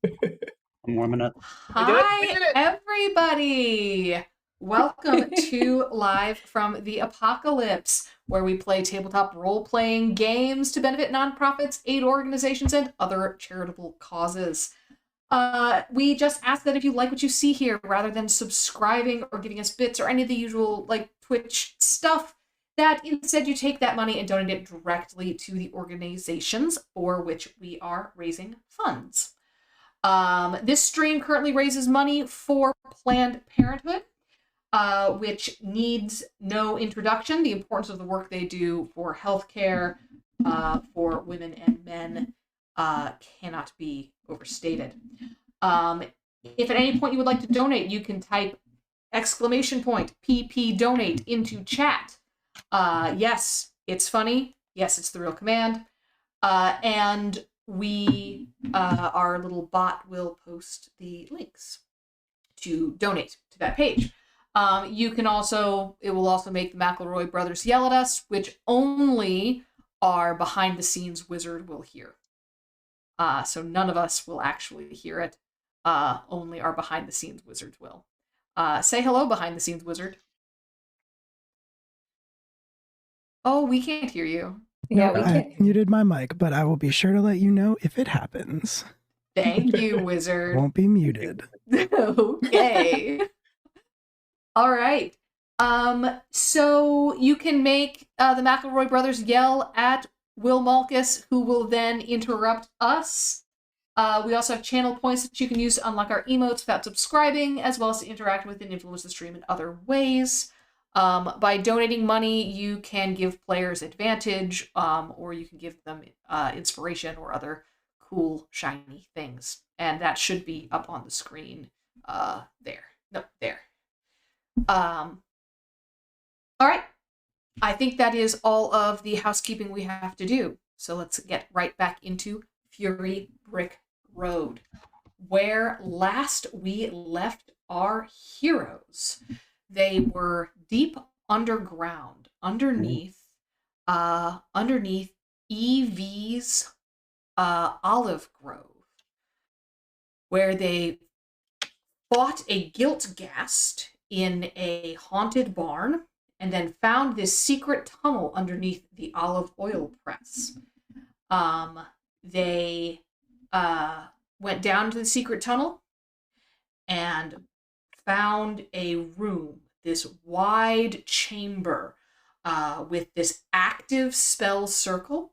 I'm warming up. We did it. We Hi, did it. everybody. Welcome to Live from the Apocalypse, where we play tabletop role-playing games to benefit nonprofits, aid organizations, and other charitable causes. We just ask that if you like what you see here, rather than subscribing or giving us bits or any of the usual like Twitch stuff, that instead you take that money and donate it directly to the organizations for which we are raising funds. This stream currently raises money for Planned Parenthood, which needs no introduction. The importance of the work they do for healthcare for women and men cannot be overstated. If at any point you would like to donate, you can type !PP donate into chat. Yes, it's funny. Yes, it's the real command. And our little bot will post the links to donate to that page. You can also, it will also make the McElroy brothers yell at us, which only our behind the scenes wizard will hear. So none of us will actually hear it. Only our behind the scenes wizard will. Say hello, behind the scenes wizard. Oh, we can't hear you. No, we I can't. muted my mic, but I will be sure to let you know if it happens. Thank you, wizard. Won't be muted. Okay. All right. So you can make the McElroy brothers yell at Will Malkus, who will then interrupt us. We also have channel points that you can use to unlock our emotes without subscribing, as well as to interact with and influence the stream in other ways. By donating money, you can give players advantage, or you can give them inspiration or other cool, shiny things. And that should be up on the screen there. No, there. All right. I think that is all of the housekeeping we have to do. So let's get right back into Fury Brick Road, where last we left our heroes. They were deep underground, underneath EV's olive grove, where they fought a guilt-ghast in a haunted barn, and then found this secret tunnel underneath the olive oil press. They went down to the secret tunnel and found a room, this wide chamber with this active spell circle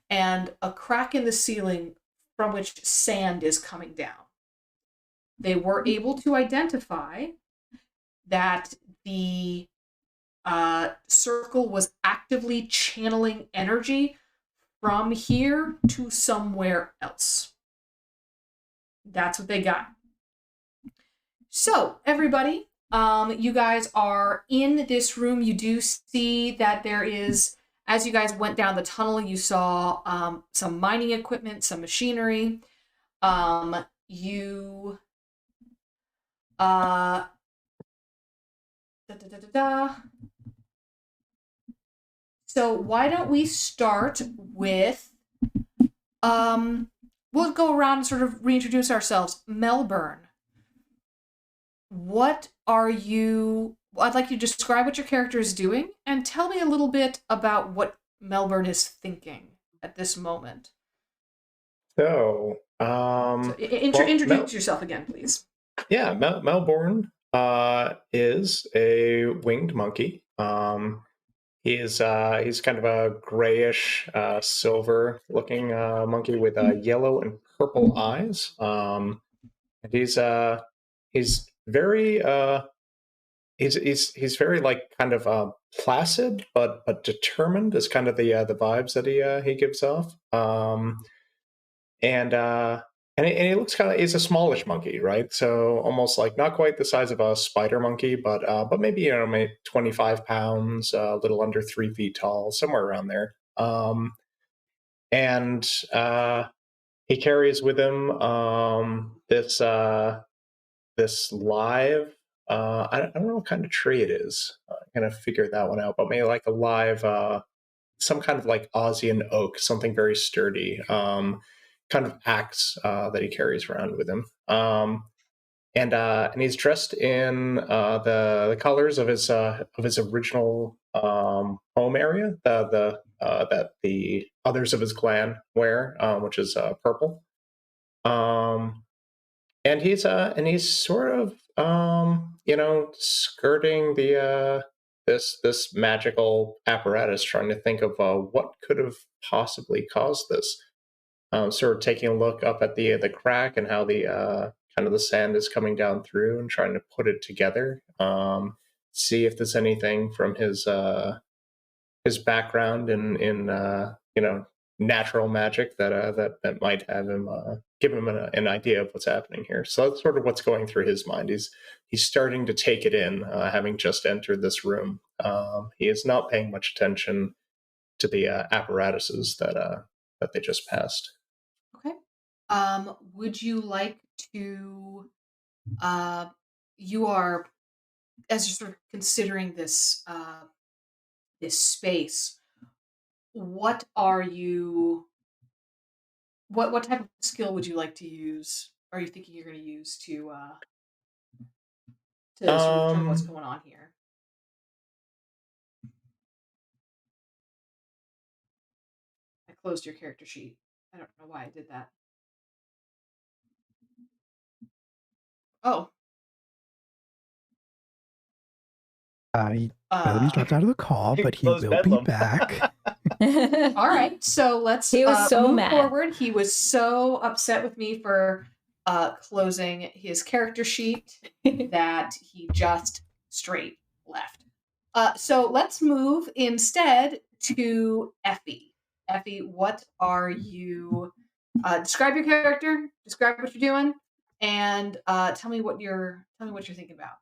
and a crack in the ceiling from which sand is coming down. They were able to identify that the circle was actively channeling energy from here to somewhere else. That's what they got. So, everybody, you guys are in this room. You do see that there is, as you guys went down the tunnel, you saw some mining equipment, some machinery. So why don't we start with, we'll go around and sort of reintroduce ourselves. Melbourne, what are you, I'd like you to describe what your character is doing and tell me a little bit about what Melbourne is thinking at this moment. Introduce yourself again, please. Yeah, Melbourne is a winged monkey. He's kind of a grayish, silver-looking monkey with yellow and purple eyes. And he's very he's very like kind of placid but determined is kind of the vibes that he gives off. And he looks kind of, he's a smallish monkey, right? So almost like not quite the size of a spider monkey, but maybe, maybe 25 pounds, a little under 3 feet tall, somewhere around there. And he carries with him this live, I don't know what kind of tree it is. I kind of figured that one out, but maybe like a live, some kind of like Aussian oak, something very sturdy. kind of axe that he carries around with him. And he's dressed in the colors of his original home area, that the others of his clan wear, which is purple. And he's sort of skirting the this magical apparatus, trying to think of what could have possibly caused this. Sort of taking a look up at the crack and how the kind of the sand is coming down through, and trying to put it together. See if there's anything from his background in natural magic that might have him give him an idea of what's happening here. So that's sort of what's going through his mind. He's starting to take it in, having just entered this room. He is not paying much attention to the apparatuses that they just passed. Okay. Would you like to? You are, as you're sort of considering this this space. What are you? What type of skill would you like to use? Are you thinking you're going to use to sort of determine what's going on here? I closed your character sheet. I don't know why I did that. Oh. He's dropped out of the call, but he will be back. All right, so let's He was so move mad. forward. He was so upset with me for closing his character sheet that he just straight left. So let's move instead to Effie. Effie, what are you? Describe your character. Describe what you're doing, and tell me what you're thinking about.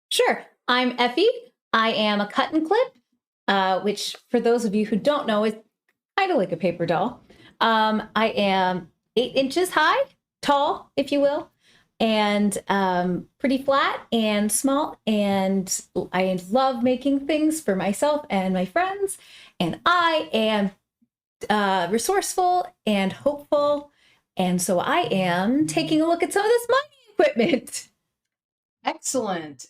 Sure. I'm Effie. I am a cut and clip, which for those of you who don't know is kind of like a paper doll. I am 8 inches high, tall, if you will, and pretty flat and small. And I love making things for myself and my friends. And I am resourceful and hopeful. And so I am taking a look at some of this mining equipment. Excellent.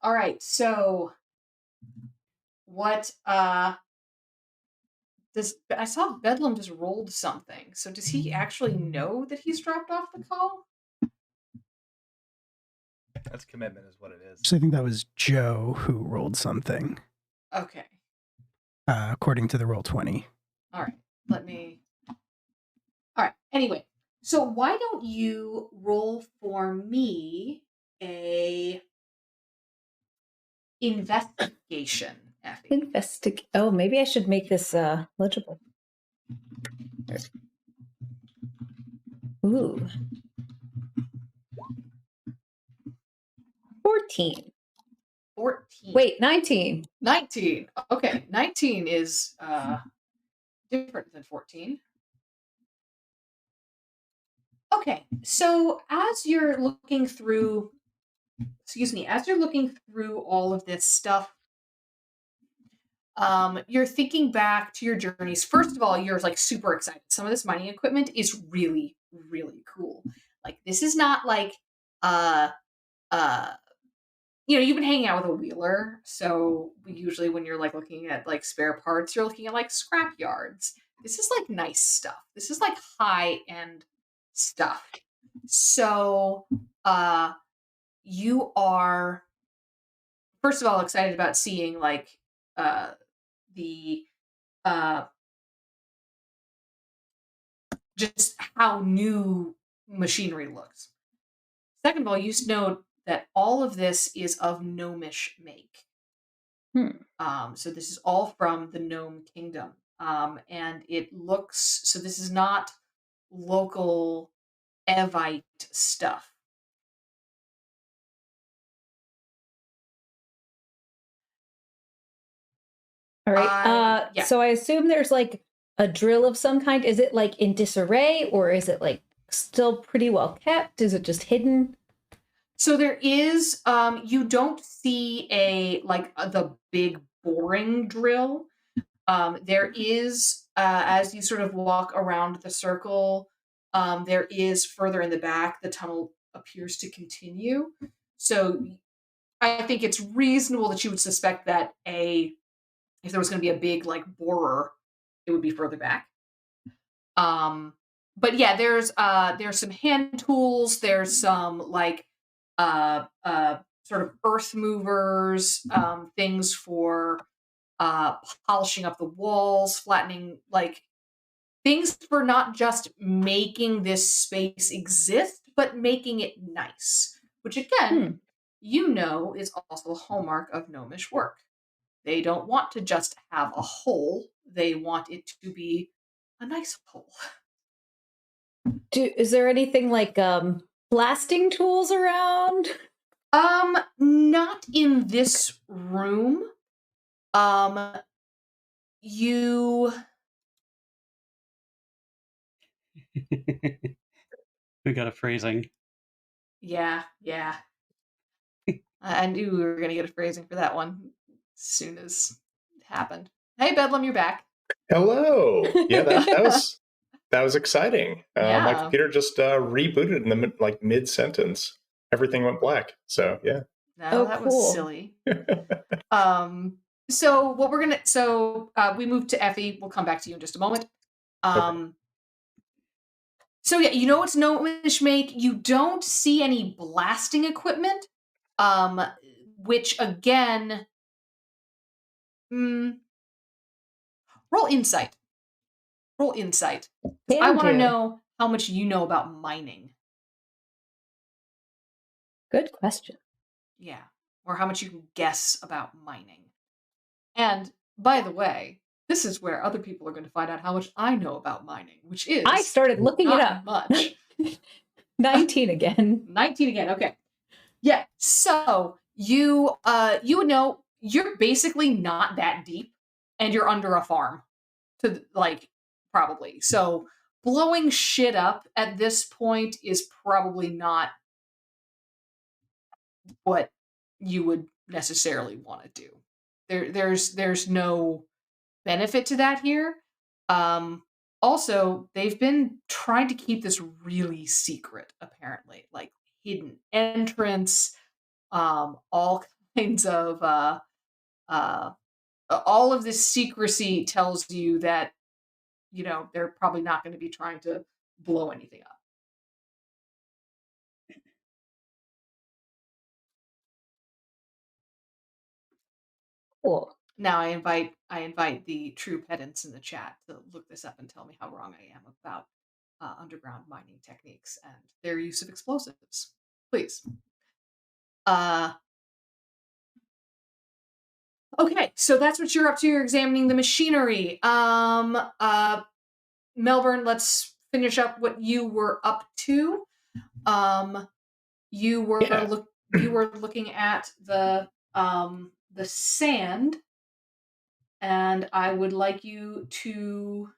All right, so what does I saw Bedlam just rolled something. So does he actually know that he's dropped off the call? That's commitment is what it is. So I think that was Joe who rolled something, Okay. according to the Roll20. All right. All right. Anyway, so why don't you roll for me a investigation, Effie? Oh, maybe I should make this legible. Ooh. 14. 14. Wait, 19. 19. Okay, 19 is different than 14. Okay, so as you're looking through all of this stuff, you're thinking back to your journeys. First of all, you're like super excited. Some of this mining equipment is really, really cool. Like, this is not like you've been hanging out with a wheeler, so usually when you're like looking at like spare parts, you're looking at like scrap yards. This is like nice stuff. This is like high end stuff. So you are first of all excited about seeing like the just how new machinery looks. Second of all, you note that all of this is of gnomish make. So this is all from the gnome kingdom. And it looks, so this is not local Evite stuff. All right. Yeah. So I assume there's like a drill of some kind. Is it like in disarray, or is it like still pretty well kept? Is it just hidden? So there is, you don't see the big boring drill. There is, as you sort of walk around the circle, There is further in the back, the tunnel appears to continue. So I think it's reasonable that you would suspect that if there was going to be a big like borer, it would be further back. But yeah, there's some hand tools. There's some like sort of earth movers, things for polishing up the walls, flattening, like things for not just making this space exist, but making it nice. Which again, is also a hallmark of gnomish work. They don't want to just have a hole; they want it to be a nice hole. Is there anything like blasting tools around? Not in this room. You We got a phrasing. Yeah. I knew we were gonna get a phrasing for that one as soon as it happened. Hey Bedlam, you're back. Hello. Yeah, that was exciting. My Yeah. computer just rebooted in the mid sentence. Everything went black. So yeah. No, that was cool. silly. So what we're gonna we moved to Effie. We'll come back to you in just a moment. Okay. So yeah, you know what's gnomish make? You don't see any blasting equipment. Which again, roll insight. Roll insight. I want to know how much you know about mining. Good question. Yeah, or how much you can guess about mining. And by the way, this is where other people are going to find out how much I know about mining, which is I started looking it not up. much. 19 again. 19 again. Okay. Yeah. So you would know you're basically not that deep, and you're under a farm, to like probably. So blowing shit up at this point is probably not what you would necessarily want to do. There's no benefit to that here. Also, they've been trying to keep this really secret, apparently, like hidden entrance, all kinds of all of this secrecy tells you that they're probably not going to be trying to blow anything up. Cool. Now I invite the true pedants in the chat to look this up and tell me how wrong I am about underground mining techniques and their use of explosives. Please. Okay, so that's what you're up to. You're examining the machinery. Melbourne, let's finish up what you were up to. You were looking at the sand, and I would like you to.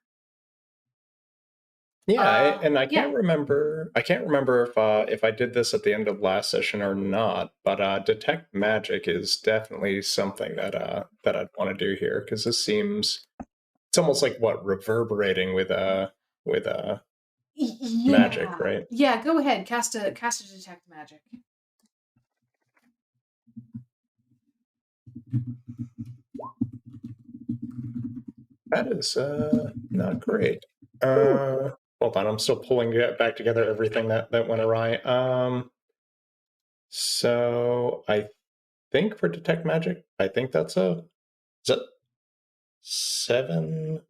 Yeah, and I can't remember. I can't remember if I did this at the end of last session or not. But detect magic is definitely something that I'd want to do here, because this seems it's almost like reverberating with magic, right? Yeah, go ahead. Cast a detect magic. That is not great. Hold on, I'm still pulling it back together everything that went awry. So I think for detect magic, I think that's is it 7?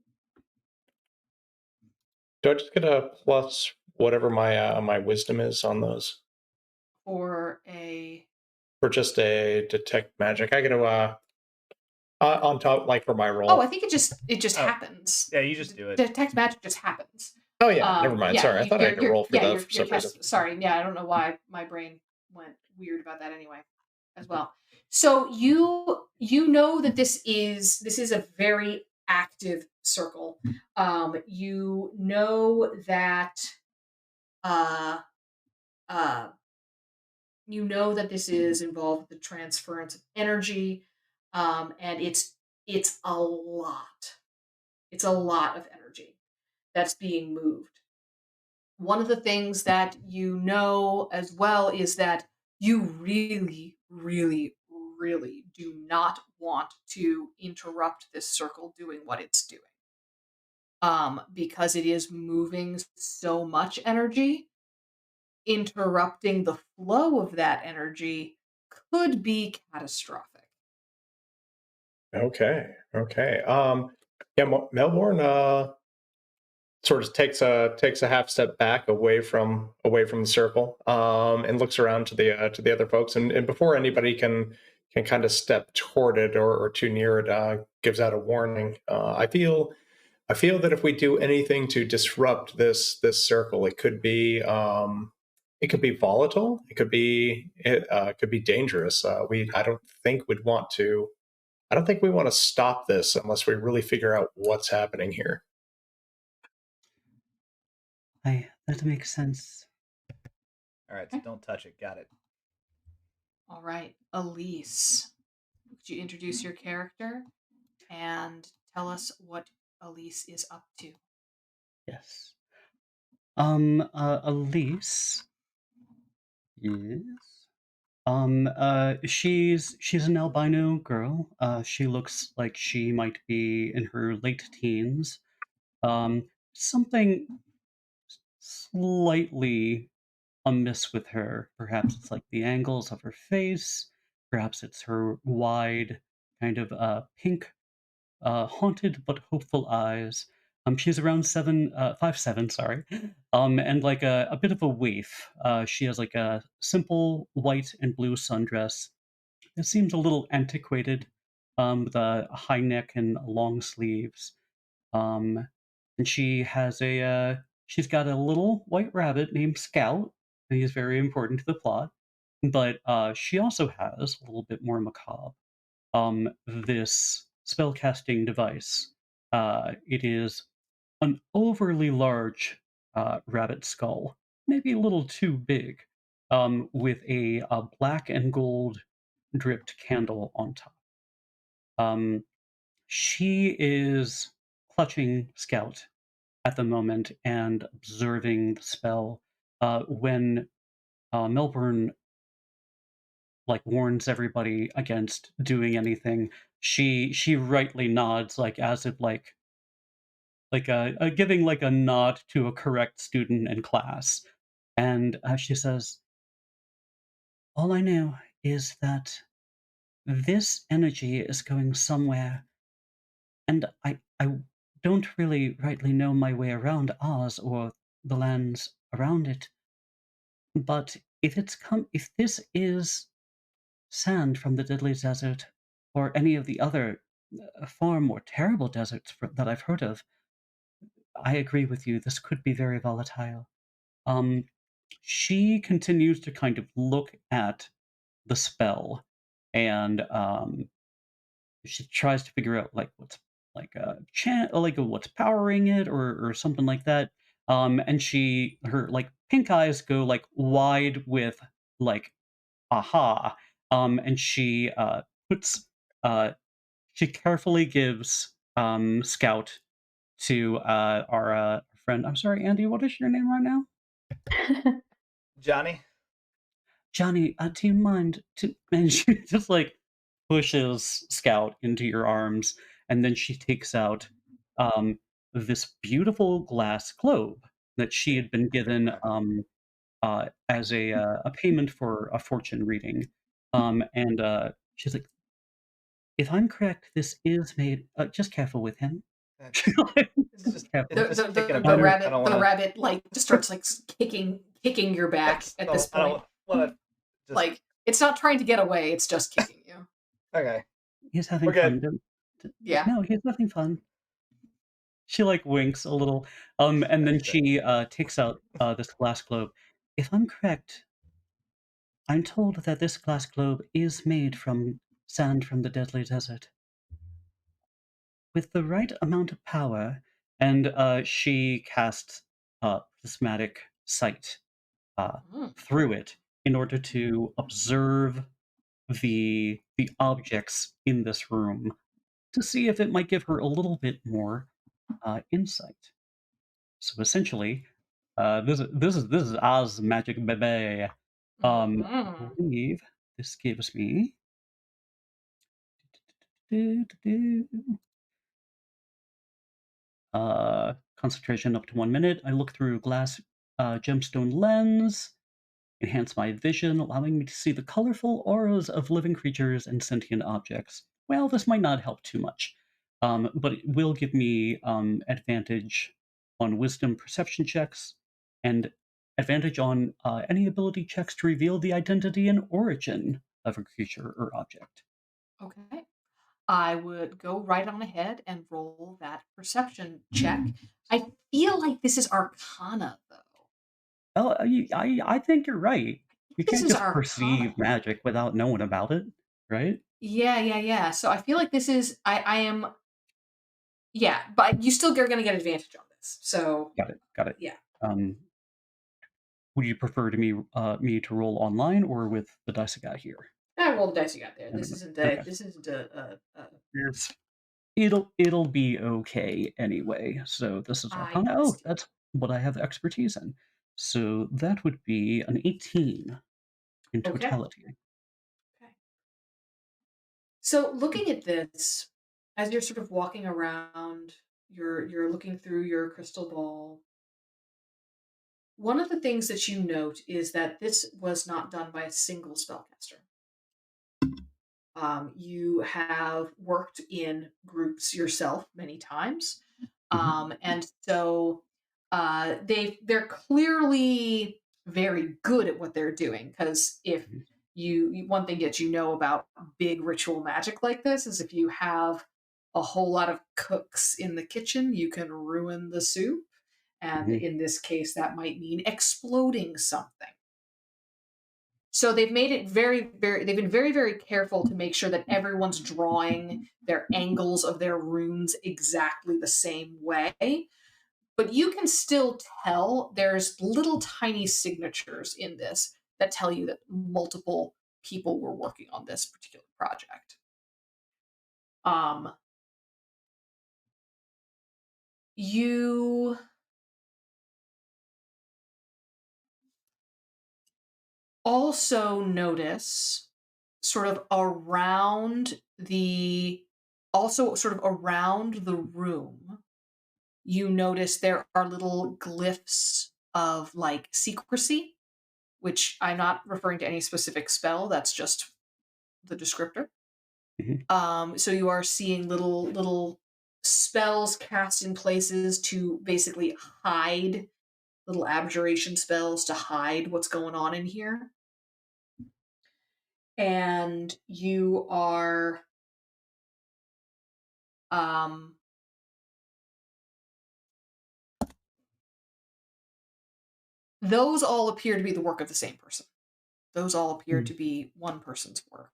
Do I just get a plus whatever my my wisdom is on those? For just a detect magic, I get to on top, like for my roll. Oh, I think it just happens. Yeah, you just do it. Detect magic just happens. Oh yeah, never mind. Sorry, I thought I could roll for that for some reason. Sorry, yeah, I don't know why my brain went weird about that anyway, as well. So you know that this is a very active circle. You know that this is involved with the transference of energy, and it's a lot. It's a lot of energy that's being moved. one of the things that you know as well is that you really, really, really do not want to interrupt this circle doing what it's doing. Because it is moving so much energy, interrupting the flow of that energy could be catastrophic. Okay. Okay. Yeah, Melbourne sort of takes a half step back away from the circle, and looks around to the other folks, and before anybody can kind of step toward it or too near it, gives out a warning. I feel that if we do anything to disrupt this circle, it could be volatile. It could be dangerous. We I don't think we'd want to. I don't think we want to stop this unless we really figure out what's happening here. That makes sense. All right, so don't touch it. Got it. All right, Elise, could you introduce your character and tell us what Elise is up to? Yes. Elise is she's an albino girl. She looks like she might be in her late teens. Something slightly amiss with her. Perhaps it's like the angles of her face. Perhaps it's her wide, kind of pink, haunted but hopeful eyes. She's around 5'7", sorry, and like a bit of a waif. She has like a simple white and blue sundress. It seems a little antiquated, with a high neck and long sleeves. Um, and she's got a little white rabbit named Scout, and he's very important to the plot. But she also has a little bit more macabre. This spellcasting device. It is an overly large rabbit skull, maybe a little too big, with a black and gold dripped candle on top. Um, she is clutching Scout at the moment and observing the spell. When Melbourne like warns everybody against doing anything, she rightly nods, like as if like giving like a nod to a correct student in class, and she says, "All I know is that this energy is going somewhere, and I don't really rightly know my way around Oz or the lands around it. But if this is sand from the Deadly Desert or any of the other far more terrible deserts that I've heard of, I agree with you. This could be very volatile." Um, she continues to kind of look at the spell, and she tries to figure out like what's like a like what's powering it or something like that. And her like pink eyes go like wide with like aha. And puts uh she carefully gives Scout to our friend. I'm sorry, Andy. What is your name right now? Johnny? Johnny, do you mind to and she just like pushes Scout into your arms, and then she takes out um this beautiful glass globe that she had been given as a payment for a fortune reading. And she's like, if I'm correct, this is made just careful with him. It's Just careful. The, it's just the, kicking a the, the bit. rabbit, I don't the want rabbit, like just starts like kicking your back at this I don't point. want to just Like it's not trying to get away; it's just kicking you. okay. He's having We're fun. good. Yeah. No, he's having fun. She like winks a little, and then she takes out this glass globe. If I'm correct, I'm told that this glass globe is made from sand from the Deadly Desert. With the right amount of power, and she casts prismatic sight Mm. through it in order to observe the objects in this room to see if it might give her a little bit more insight. So essentially, This is Oz magic, baby. I Mhm. believe this gives me concentration up to 1 minute. I look through glass gemstone lens, enhance my vision, allowing me to see the colorful auras of living creatures and sentient objects. Well, this might not help too much, but it will give me advantage on wisdom perception checks and advantage on any ability checks to reveal the identity and origin of a creature or object. Okay. I would go right on ahead and roll that perception check. I feel like this is Arcana, though. Oh, I think you're right. You This can't is just Arcana. perceive magic without knowing about it, right? Yeah, yeah, yeah. So I feel like this is I am yeah, but you still are gonna get advantage on this. So Got it. Got it. yeah. Um, would you prefer me to roll online or with the dice I got here? I roll the dice you got there. I don't This know. isn't Okay. Here's it'll be okay anyway. So this is I Arcana. Oh, see. that's what I have expertise in. So that would be an 18 in Okay. totality. Okay. So looking at this, as you're sort of walking around, you're looking through your crystal ball. One of the things that you note is that this was not done by a single spellcaster. You have worked in groups yourself many times, Hmm. and so they're clearly very good at what they're doing. Because if one thing that you know about big ritual magic like this is if you have a whole lot of cooks in the kitchen, you can ruin the soup. And Hmm. in this case, that might mean exploding something. So they've made it they've been very, very careful to make sure that everyone's drawing their angles of their runes exactly the same way. But you can still tell there's little tiny signatures in this that tell you that multiple people were working on this particular project. Um, you also notice sort of around the sort of around the room, you notice there are little glyphs of like secrecy, which I'm not referring to any specific spell, that's just the descriptor. Hmm. So you are seeing little spells cast in places to basically hide, little abjuration spells to hide what's going on in here. And you are um those all appear to be the work of the same person. Those all appear to be one person's work.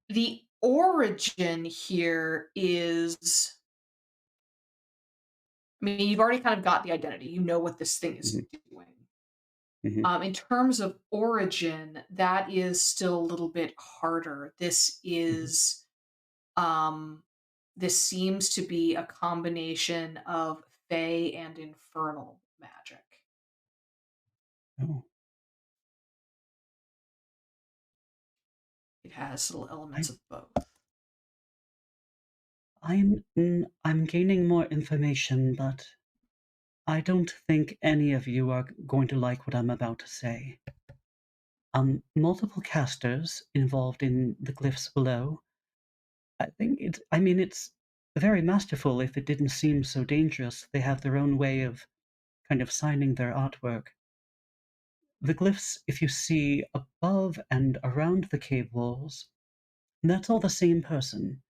The origin here is, I mean, you've already kind of got the identity. You know what this thing is Hmm. doing. Hmm. In terms of origin, that is still a little bit harder. Hmm. Um, this seems to be a combination of fey and infernal magic. Oh, It has little I elements of both. I'm gaining more information, but I don't think any of you are going to like what I'm about to say. Multiple casters involved in the glyphs below. I mean, it's very masterful if it didn't seem so dangerous. They have their own way of kind of signing their artwork. The glyphs, if you see above and around the cave walls, that's all the same person.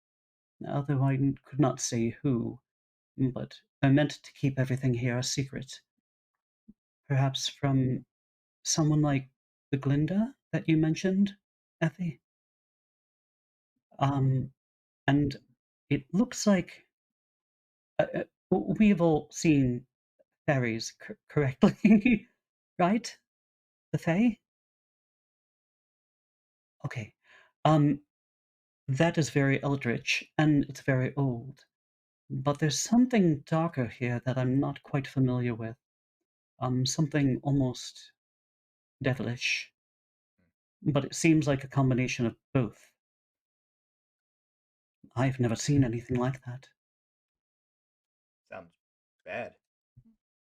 Although I could not say who, but they're meant to keep everything here a secret. Perhaps from someone like the Glinda that you mentioned, Effie? Um, and it looks like we've all seen fairies correctly, right? The Fae? Okay. Um, that is very eldritch, and it's very old. But there's something darker here that I'm not quite familiar with. Something almost devilish. But it seems like a combination of both. I've never seen anything like that. Sounds bad.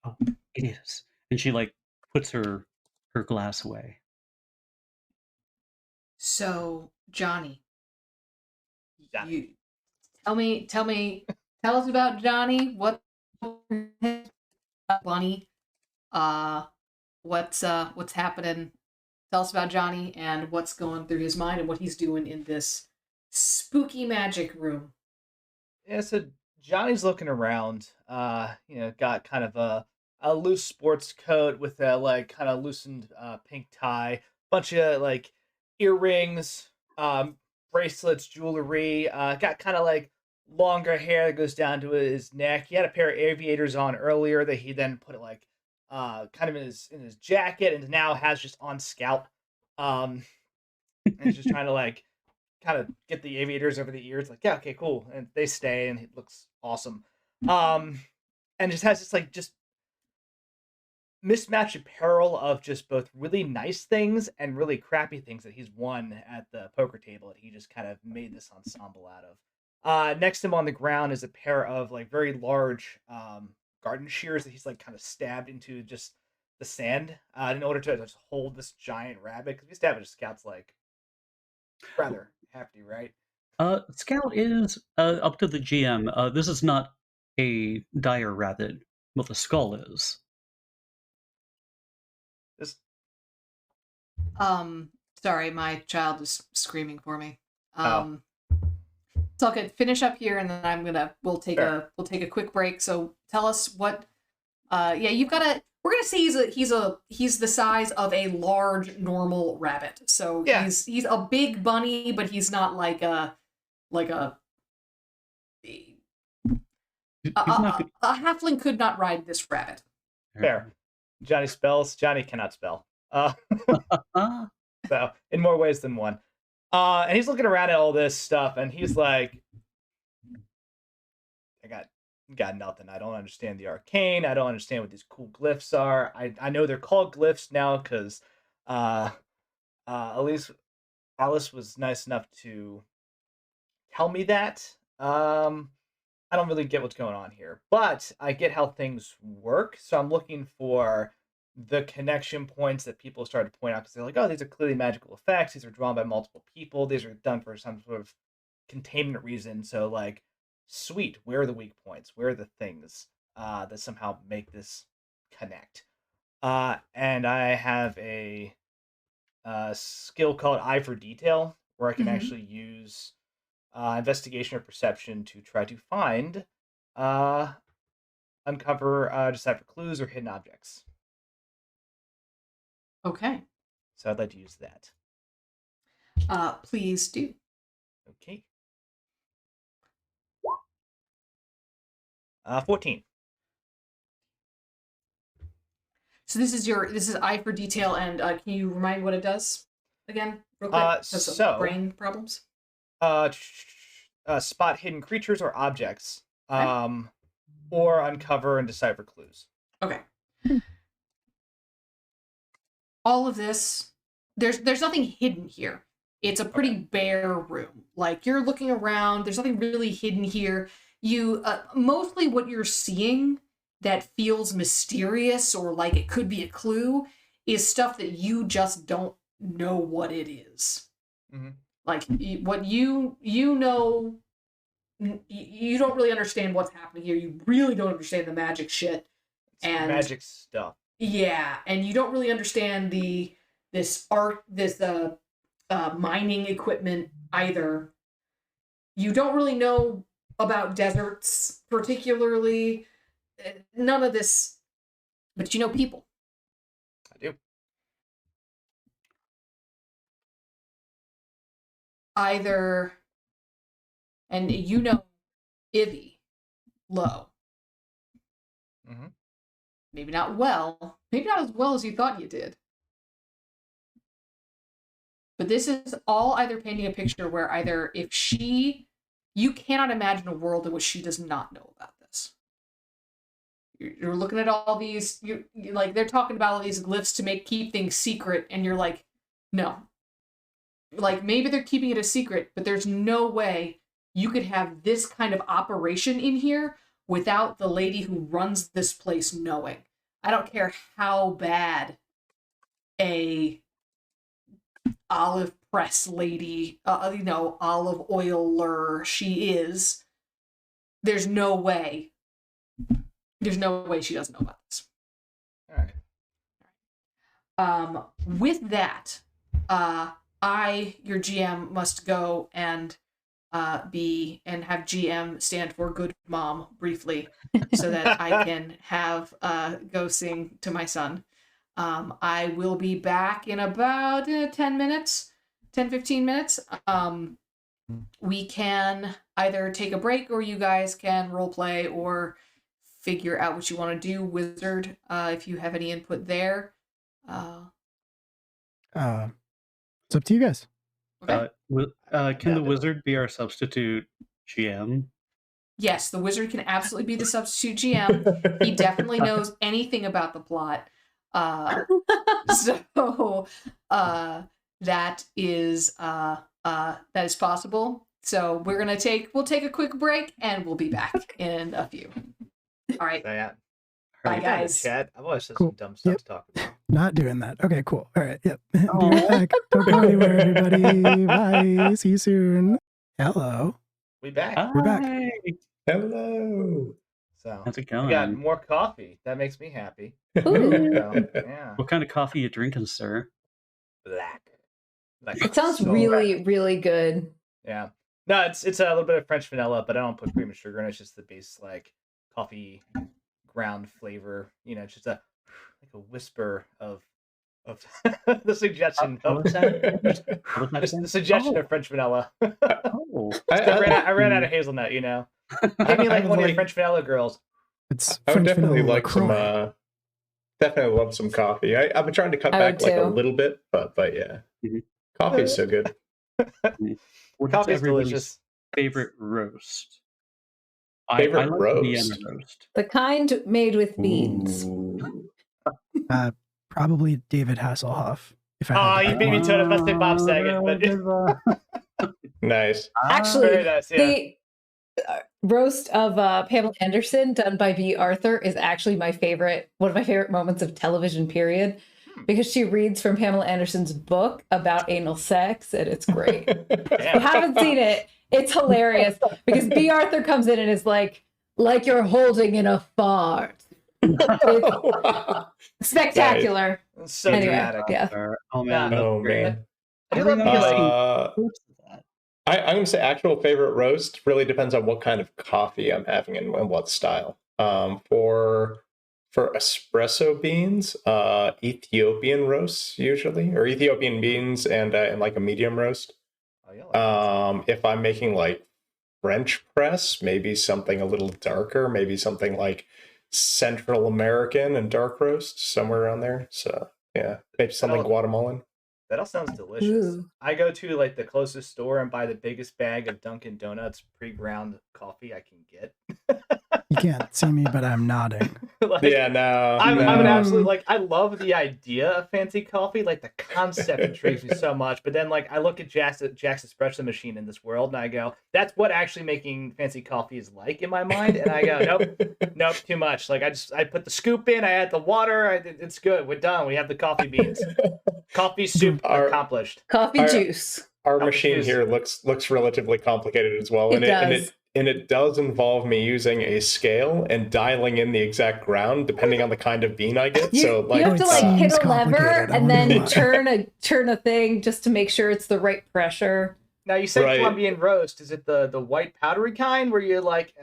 Oh, it is. And she like puts her glass away. So, Johnny, Johnny. you tell us about Johnny. What Bunny? What's happening? Tell us about Johnny and what's going through his mind and what he's doing in this spooky magic room. Yeah, so Johnny's looking around. Got kind of a loose sports coat with a like kind of loosened pink tie, bunch of like earrings, bracelets, jewelry. Got kind of like longer hair that goes down to his neck. He had a pair of aviators on earlier that he then put like kind of in his jacket, and now has just on scout. And he's just trying to like kind of get the aviators over the ears, like, yeah, okay, cool, and they stay, and it looks awesome. And just has this like just mismatched apparel of just both really nice things and really crappy things that he's won at the poker table that he just kind of made this ensemble out of. Next to him on the ground is a pair of like very large garden shears that he's like kind of stabbed into just the sand in order to just hold this giant rabbit, because we stab at scouts like rather hefty, right? Scout is up to the GM. This is not a dire rabbit, but the skull is. This Sorry, my child is screaming for me. Oh. It's all good. Finish up here, and then we'll take Sure. a quick break. So tell us what. You've got to. We're gonna say he's the size of a large normal rabbit. So Yeah. he's a big bunny, but he's not like a He's not a halfling could not ride this rabbit. fair. Johnny spells. Johnny cannot spell. Ah, So in more ways than one. And he's looking around at all this stuff, and he's like, I got nothing. I don't understand the arcane. I don't understand what these cool glyphs are. I know they're called glyphs now because at least Alice was nice enough to tell me that. I don't really get what's going on here, but I get how things work. So I'm looking for the connection points that people start to point out, because they're like, oh, these are clearly magical effects. These are drawn by multiple people. These are done for some sort of containment reason. So like, sweet, where are the weak points? Where are the things that somehow make this connect? And I have a skill called Eye for Detail, where I can Mhm. actually use investigation or perception to try to find, uncover, decipher clues or hidden objects. Okay. So I'd like to use that. Please do. Okay. 14. So this is eye for detail, and can you remind what it does again, real quick? Has some So- brain problems. Spot hidden creatures or objects, Okay. or uncover and decipher clues. Okay. All of this, there's nothing hidden here. It's a pretty bare room. Like, you're looking around, there's nothing really hidden here. You mostly what you're seeing that feels mysterious or like it could be a clue is stuff that you just don't know what it is. Mhm. Like, what you know, you don't really understand what's happening here. You really don't understand the magic shit. It's And- magic stuff. Yeah, and you don't really understand this mining equipment either. You don't really know about deserts particularly. None of this, but you know people. I do. Either, and you know Ivy Low. Mhm. Maybe not well. Maybe not as well as you thought you did. But this is all either painting a picture where either if you cannot imagine a world in which she does not know about this. You're looking at all these, you like, they're talking about all these glyphs to keep things secret, and you're like, no. Like, maybe they're keeping it a secret, but there's no way you could have this kind of operation in here without the lady who runs this place knowing. I don't care how bad a olive press lady, olive oiler she is. There's no way she doesn't know about this. All right. With that, your GM, must go and have GM stand for good mom briefly, so that I can go sing to my son. I will be back in about 10 minutes, 10-15 minutes. We can either take a break, or you guys can role play or figure out what you want to do. Wizard, if you have any input there. It's up to you guys. Okay. Can the wizard be our substitute GM? Yes, the wizard can absolutely be the substitute GM. He definitely knows anything about the plot. So that is possible. So we'll take a quick break, and we'll be back in a few. All right. So, yeah. Bye, guys. Chat. I've always said Cool. some dumb stuff Yep. to talk about. Not doing that. Okay, cool. All right. Yep. Be right back. Don't go anywhere, everybody. Bye. See you soon. Hello. We back. We're back. Hi. Hello. So How's it we going? got more coffee. That makes me happy. Ooh. So, yeah. What kind of coffee you drinking, sir? Black. Like, It sounds so really, black. really good. Yeah. No, it's a little bit of French vanilla, but I don't put cream and sugar in it. It's just the base like coffee ground flavor. You know, it's just like a whisper of the suggestion What of was that? What was that the again? suggestion Oh. of French vanilla. Oh. I ran out of hazelnut. You know, give me like one of your French vanilla girls. It's I would French definitely vanilla like some. LaCroix. Definitely love some coffee. I've been trying to cut I back would like a too. little bit, but yeah, Mhm. coffee is so good. What's Coffee's everybody's delicious. favorite roast? Favorite I like roast? Vienna roast. The kind made with beans. Ooh. Probably David Hasselhoff. If I Oh, had to you pick beat me one. to it. I was about to say Bob Saget, but Nice. Actually, very nice. Yeah. the roast of Pamela Anderson done by B. Arthur is actually one of my favorite moments of television, period, because she reads from Pamela Anderson's book about anal sex, and it's great. If you haven't seen it, it's hilarious, because B. Arthur comes in and is like you're holding in a fart. It's spectacular. It's so Anyway, dramatic. yeah. Oh man, Yeah. that's Oh great. man. I do love Uh, Roast of that. I'm going to say actual favorite roast really depends on what kind of coffee I'm having and what style. For espresso beans, Ethiopian roasts usually, or Ethiopian beans and like a medium roast. Oh, you like If I'm making like French press, maybe something a little darker, maybe something like Central American and dark roast, somewhere around there. So yeah, maybe something Guatemalan. that all sounds delicious. Ooh. I go to like the closest store and buy the biggest bag of Dunkin' Donuts pre-ground coffee I can get. You can't see me, but I'm nodding. Like, Yeah, no. I'm an no. absolute like I love the idea of fancy coffee, like the concept intrigues me so much. But then like I look at Jack's espresso machine in this world, and I go, that's what actually making fancy coffee is like in my mind. And I go, nope, too much. Like I put the scoop in, I add the water, it's good. We're done. We have the coffee beans, coffee soup accomplished. Coffee Our- juice. Our Oh, machine geez. here looks relatively complicated as well, It does. and it does involve me using a scale and dialing in the exact ground depending on the kind of bean I get. You, So like, you have to it like hit seems a lever complicated, I and won't then lie. turn a thing just to make sure it's the right pressure. Now you said Right. Colombian roast. Is it the white powdery kind where you're like,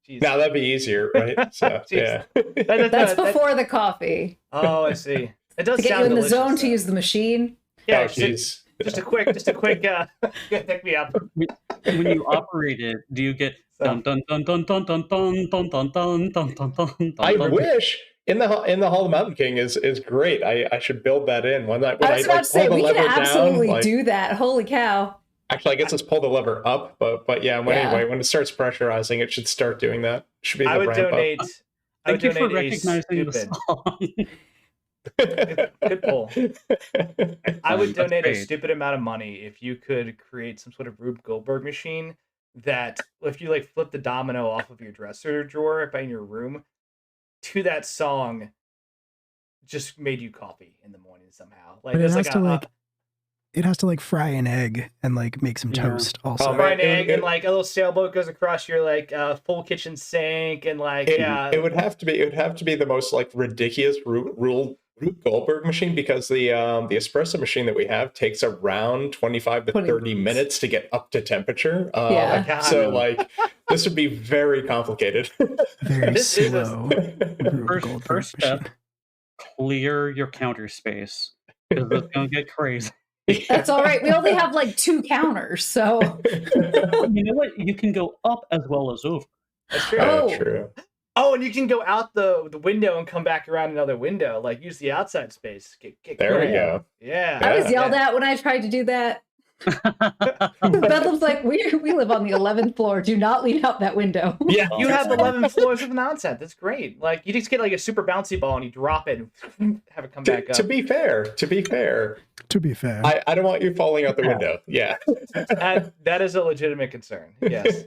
geez. now that'd be easier, right? So Jeez. yeah. That's before the coffee. Oh, I see. It does To get sound you in the delicious, zone to though. use the machine. Yeah, Oh, jeez. just a quick pick me up. When you operate it, do you get So- dun dun dun dun dun dun dun dun dun dun dun dun dun? I dun? wish in the Hall of Mountain King is great. I should build that in when I I was about like to say pull the we can lever absolutely down. Like, do that. Holy cow! Actually, I guess let's pull the lever up, but yeah. Anyway, when it starts pressurizing, it should start doing that. Should be the I would ramp donate. I would Thank you for donate a recognizing the stupid. song. Good pull. I would That's donate a great. stupid amount of money if you could create some sort of Rube Goldberg machine that, if you like flip the domino off of your dresser drawer in your room to that song, just made you coffee in the morning somehow. Like But it there's has like to like it has to like fry an egg and like make some Yeah. toast also. Oh, fry man, an egg and like a little sailboat goes across your like full kitchen sink and like it would have to be the most like ridiculous Rube Goldberg machine, because the espresso machine that we have takes around 25 to 20 30 minutes to get up to temperature. Yeah. God. So like this would be very complicated. Very This is a- slow Rube Goldberg First step, machine. clear your counter space. Because it's going to get crazy. That's all right. We only have like 2 counters, so You know what? You can go up as well as over. That's true. Oh. True. Oh, and you can go out the window and come back around another window. Like use the outside space. Get There we cool. go. Yeah. I was Yeah. yelled at when I tried to do that. Bedlam's like, we live on the 11th floor. Do not lean out that window. Yeah, you have 11 floors of nonsense. That's great. Like you just get like a super bouncy ball and you drop it and have it come back up. To be fair, To be fair, I don't want you falling out the window. Yeah. And that is a legitimate concern. Yes.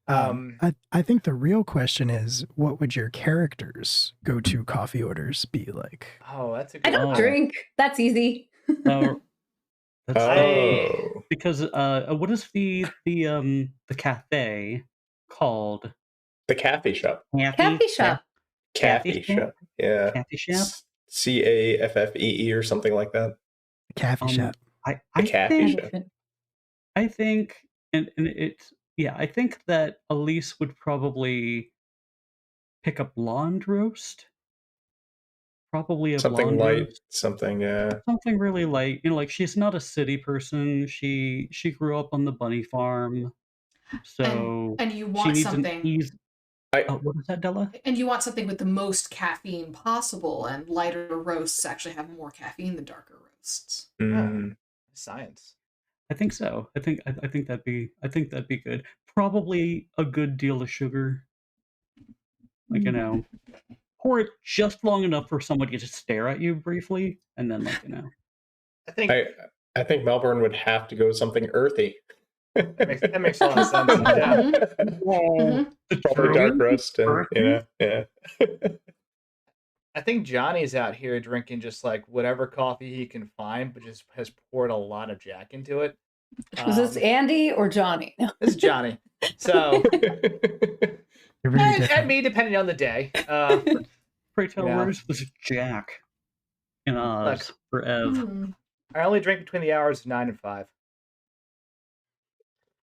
I think the real question is, what would your characters' go-to coffee orders be like? Oh, that's a I good don't one. drink. That's easy. No, that's Oh. because what is the cafe called? The Cafe Shop. Cafe shop. Cafe Shop. Yeah. Cafe shop. CAFFEE or something like that. Cafe shop. I The Cafe think Shop. I think and it's I think that Elise would probably pick a blonde roast. Probably a Something blonde light. roast. Something. Something really light. You know, like she's not a city person. She grew up on the bunny farm. So And you she want needs something an easy. I- What is that, Della? and you want something with the most caffeine possible, and lighter roasts actually have more caffeine than darker roasts. Mm, Science. I think so. I think that'd be good. Probably a good deal of sugar. Like, you know, pour it just long enough for somebody to stare at you briefly, and then like, you know. I think I think Melbourne would have to go something earthy. that makes a lot of sense. Yeah. Mhm. Proper dark roast, and yeah. I think Johnny's out here drinking just like whatever coffee he can find, but just has poured a lot of Jack into it. Was this Andy or Johnny? No. This is Johnny. So, They're very and different. me, depending on the day. Pray tell, Yeah. where's this Jack in Oz for Ev? Mm. I only drink between the hours of 9 and 5.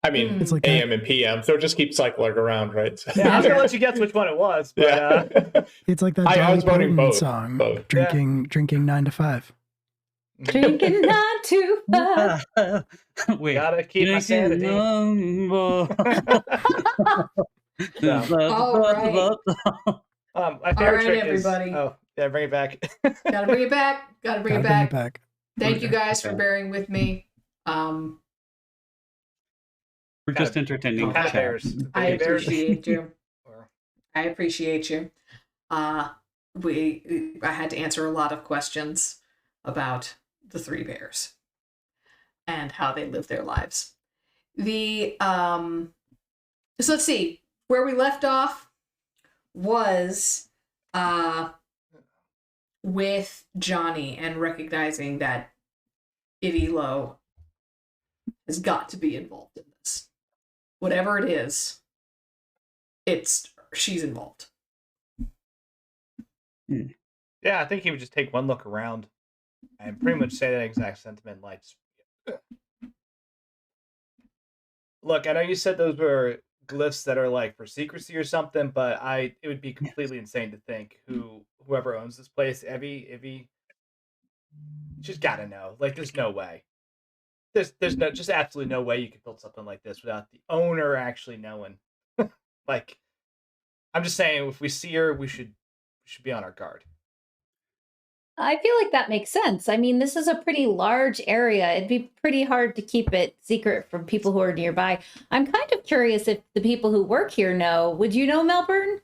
I mean, It's like AM and PM, so it just keeps cycling around, right? So- Yeah, I was gonna let you guess which one it was, but Yeah. It's like that I Dolly was voting Parton both, song, both. drinking 9 to 5. Drinking 9 to 5. Wait. gotta keep my sanity. Number. All right. My favorite right, trick everybody. is. Oh, yeah, bring it back. Gotta bring it back. Gotta bring it Gotta bring back. it back. Thank you guys for Okay. bearing with me. We're just entertaining. Cat chat. bears. I Baby bears. appreciate you. Or- I appreciate you. I had to answer a lot of questions about the 3 bears and how they live their lives. So let's see, where we left off was with Johnny and recognizing that Ivy-Lo has got to be involved in this. Whatever it is, she's involved. Yeah, I think he would just take one look around and pretty much say that exact sentiment. Like, look, I know you said those were glyphs that are like for secrecy or something, but it would be completely insane to think whoever owns this place, Ivy, she's got to know. Like, there's no way. There's no, just absolutely no way you could build something like this without the owner actually knowing. Like, I'm just saying, if we see her, we should be on our guard. I feel like that makes sense. I mean, this is a pretty large area. It'd be pretty hard to keep it secret from people who are nearby. I'm kind of curious if the people who work here know. Would you know, Melbourne?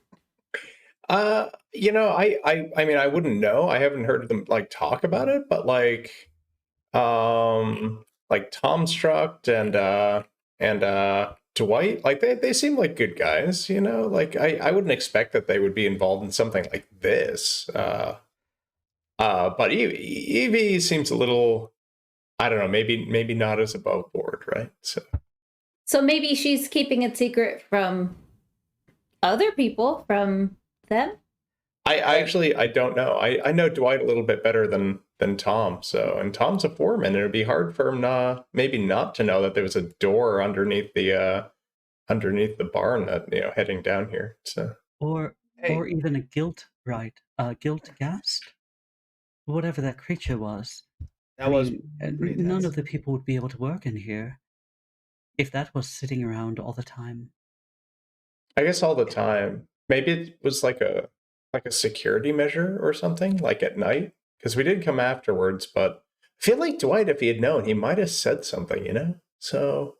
I mean, I wouldn't know. I haven't heard them like talk about it, but like Tom Struct and Dwight, like they seem like good guys, like I wouldn't expect that they would be involved in something like this. But Evie seems a little, I don't know, maybe not as above board, right? So maybe she's keeping it secret from other people, from them? I actually I don't know. I know Dwight a little bit better than Tom. So, and Tom's a foreman, and it'd be hard for him maybe not to know that there was a door underneath the barn that heading down here. So, Or even a guilt ghast, whatever that creature was. That was pretty none intense. of the people would be able to work in here if that was sitting around all the time. I guess all the time. Maybe it was like a security measure or something, like at night, because we did come afterwards. But I feel like Dwight, if he had known, he might have said something. So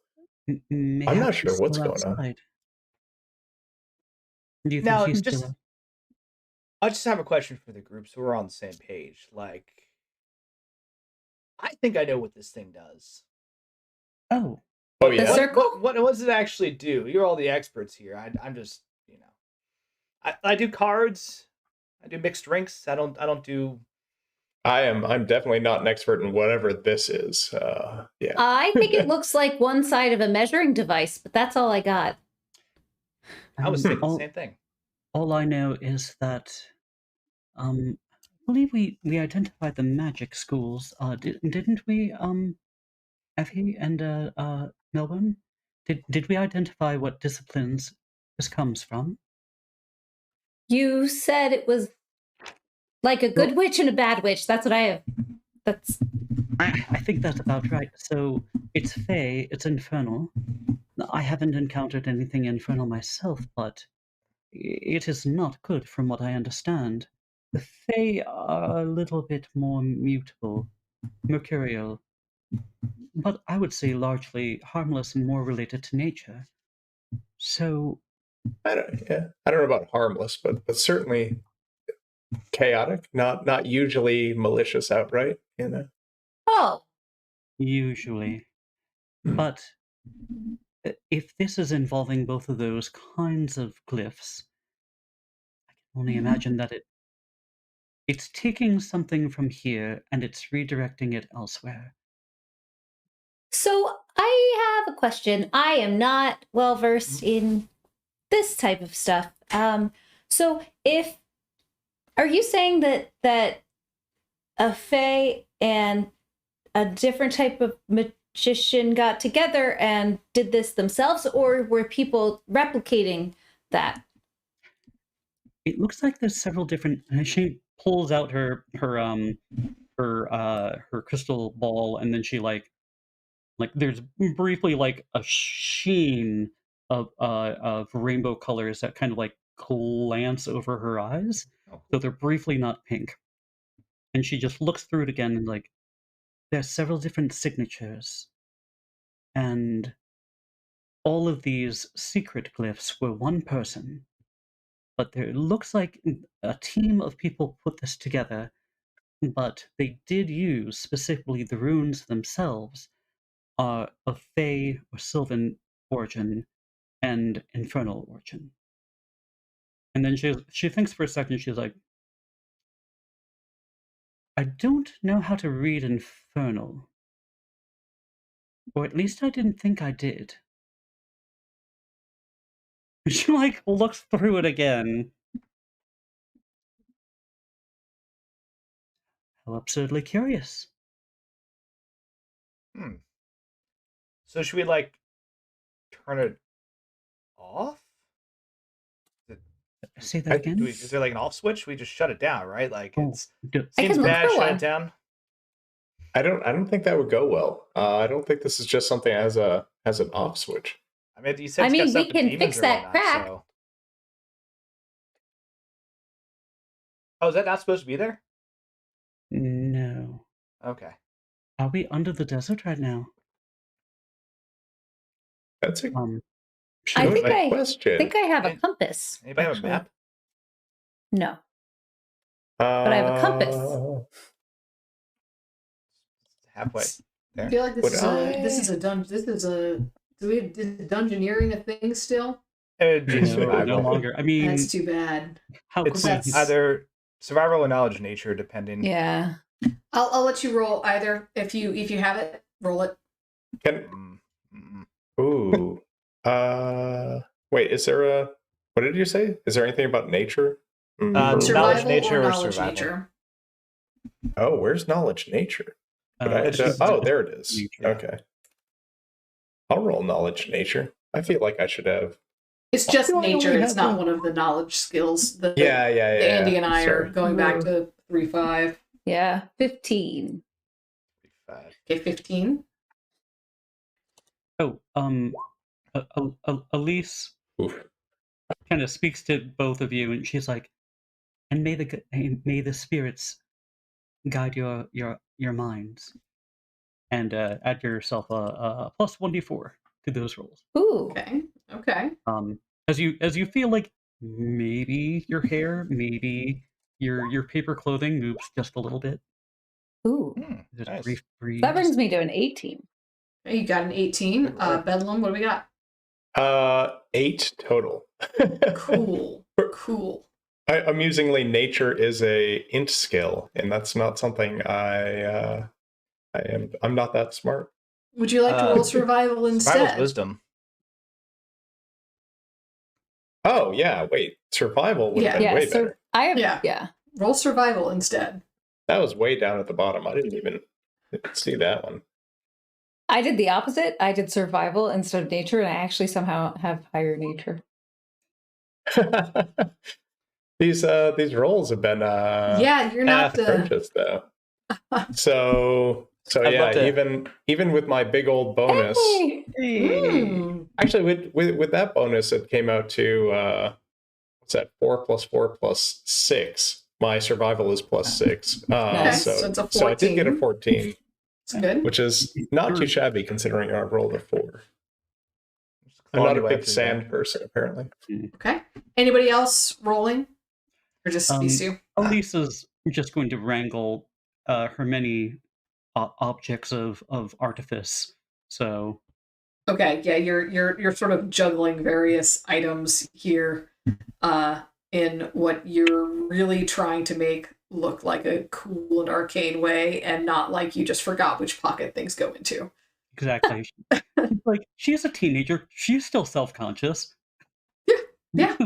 I'm not sure what's going on. Do you think Now, he's just still? I just have a question for the group, so we're on the same page. Like, I think I know what this thing does. Oh, yeah. The circle? What does it actually do? You're all the experts here. I'm just, I do cards. I do mixed drinks. I don't do. I'm definitely not an expert in whatever this is. Yeah. I think it looks like one side of a measuring device, but that's all I got. I was thinking the same thing. All I know is that, I believe we identified the magic schools. Didn't we, Effie and Melbourne? Did we identify what disciplines this comes from? You said it was like a good witch and a bad witch. That's what I have. I think that's about right. So it's fey, it's infernal. I haven't encountered anything infernal myself, but it is not good from what I understand. The fey are a little bit more mutable, mercurial, but I would say largely harmless and more related to nature. So I don't know about harmless, but certainly chaotic. Not usually malicious outright. Oh, usually, but if this is involving both of those kinds of glyphs, I can only imagine that it's taking something from here and it's redirecting it elsewhere. so I have a question. I am not well versed in this type of stuff. So are you saying that a fae and a different type of magician got together and did this themselves, or were people replicating that? It looks like there's several different. She pulls out her crystal ball, and then she like there's briefly like a sheen of rainbow colors that kind of like glance over her eyes. So they're briefly not pink, and she just looks through it again and like there's several different signatures, and all of these secret glyphs were one person. But there looks like a team of people put this together, but they did use specifically the runes themselves are of Fey or Sylvan origin and infernal origin. And then she thinks for a second. She's like, I don't know how to read infernal, or at least I didn't think I did. She like looks through it again. How absurdly curious. So should we like turn it off? Say that again. Is there like an off switch? We just shut it down, right? Like Oh, it seems bad. Shut it down. I don't think that would go well. I don't think this is just something as an off switch. I mean, you said we can fix that crack. So. Oh, is that not supposed to be there? No. Okay. Are we under the desert right now? That's a I good think question. I think I have a Any- compass. Anybody have a actually. map? No, but I have a compass. Halfway I there. feel like Would this is a do we is dungeoneering a thing still? It would be No, survival. no longer. I mean, That's too bad. how It's could we? either survival or knowledge nature, depending. Yeah. I'll let you roll either. If you have it, roll it. Can, Mm. ooh. Wait, is there a... What did you say? Is there anything about nature? Knowledge, Survival nature, or or knowledge survival? nature. Oh, where's knowledge nature? it's just- There it is. nature. Okay. I'll roll knowledge nature. I feel like I should have... It's just do I nature. only It's have not one? one of the knowledge skills. Yeah. Andy and I are Sorry. going back to 3-5. Yeah. 15. Okay, 15. Oh, Elise Oof. kind of speaks to both of you, and she's like, "And may the spirits guide your minds, and add yourself a plus 1d4 to those rolls." Ooh. Okay. As you feel like maybe your hair, maybe your paper clothing moves just a little bit. Ooh. There's a Nice. brief breeze. That brings me to an 18. Okay, you got an 18. Bedlam, what do we got? 8 total. Cool. Cool. Amusingly, nature is a int skill, and that's not something I'm not that smart. Would you like to roll survival Survival's instead? wisdom. Oh yeah, wait. Survival would have been Yeah. way So better. I have. Yeah. Yeah. Roll survival instead. That was way down at the bottom. I didn't even see that one. I did the opposite. I did survival instead of nature, and I actually somehow have higher nature. These rolls have been Yeah, you're not the. purchased though. So I'd love yeah, to- even with my big old bonus, Mm. actually with that bonus, it came out to what's that? 4 + 4 + 6. My survival is +6. Nice. So it's a so I did get a 14. 14, It's good. which is not too shabby considering I rolled a 4. I'm Clawing not a your way big through sand that. person, apparently. Okay. Anybody else rolling? Or just these two? Elisa's just going to wrangle her many objects of artifice. So Okay, yeah, you're sort of juggling various items here in what you're really trying to make look like a cool and arcane way and not like you just forgot which pocket things go into. exactly, like she's a teenager. She's still self-conscious. Yeah.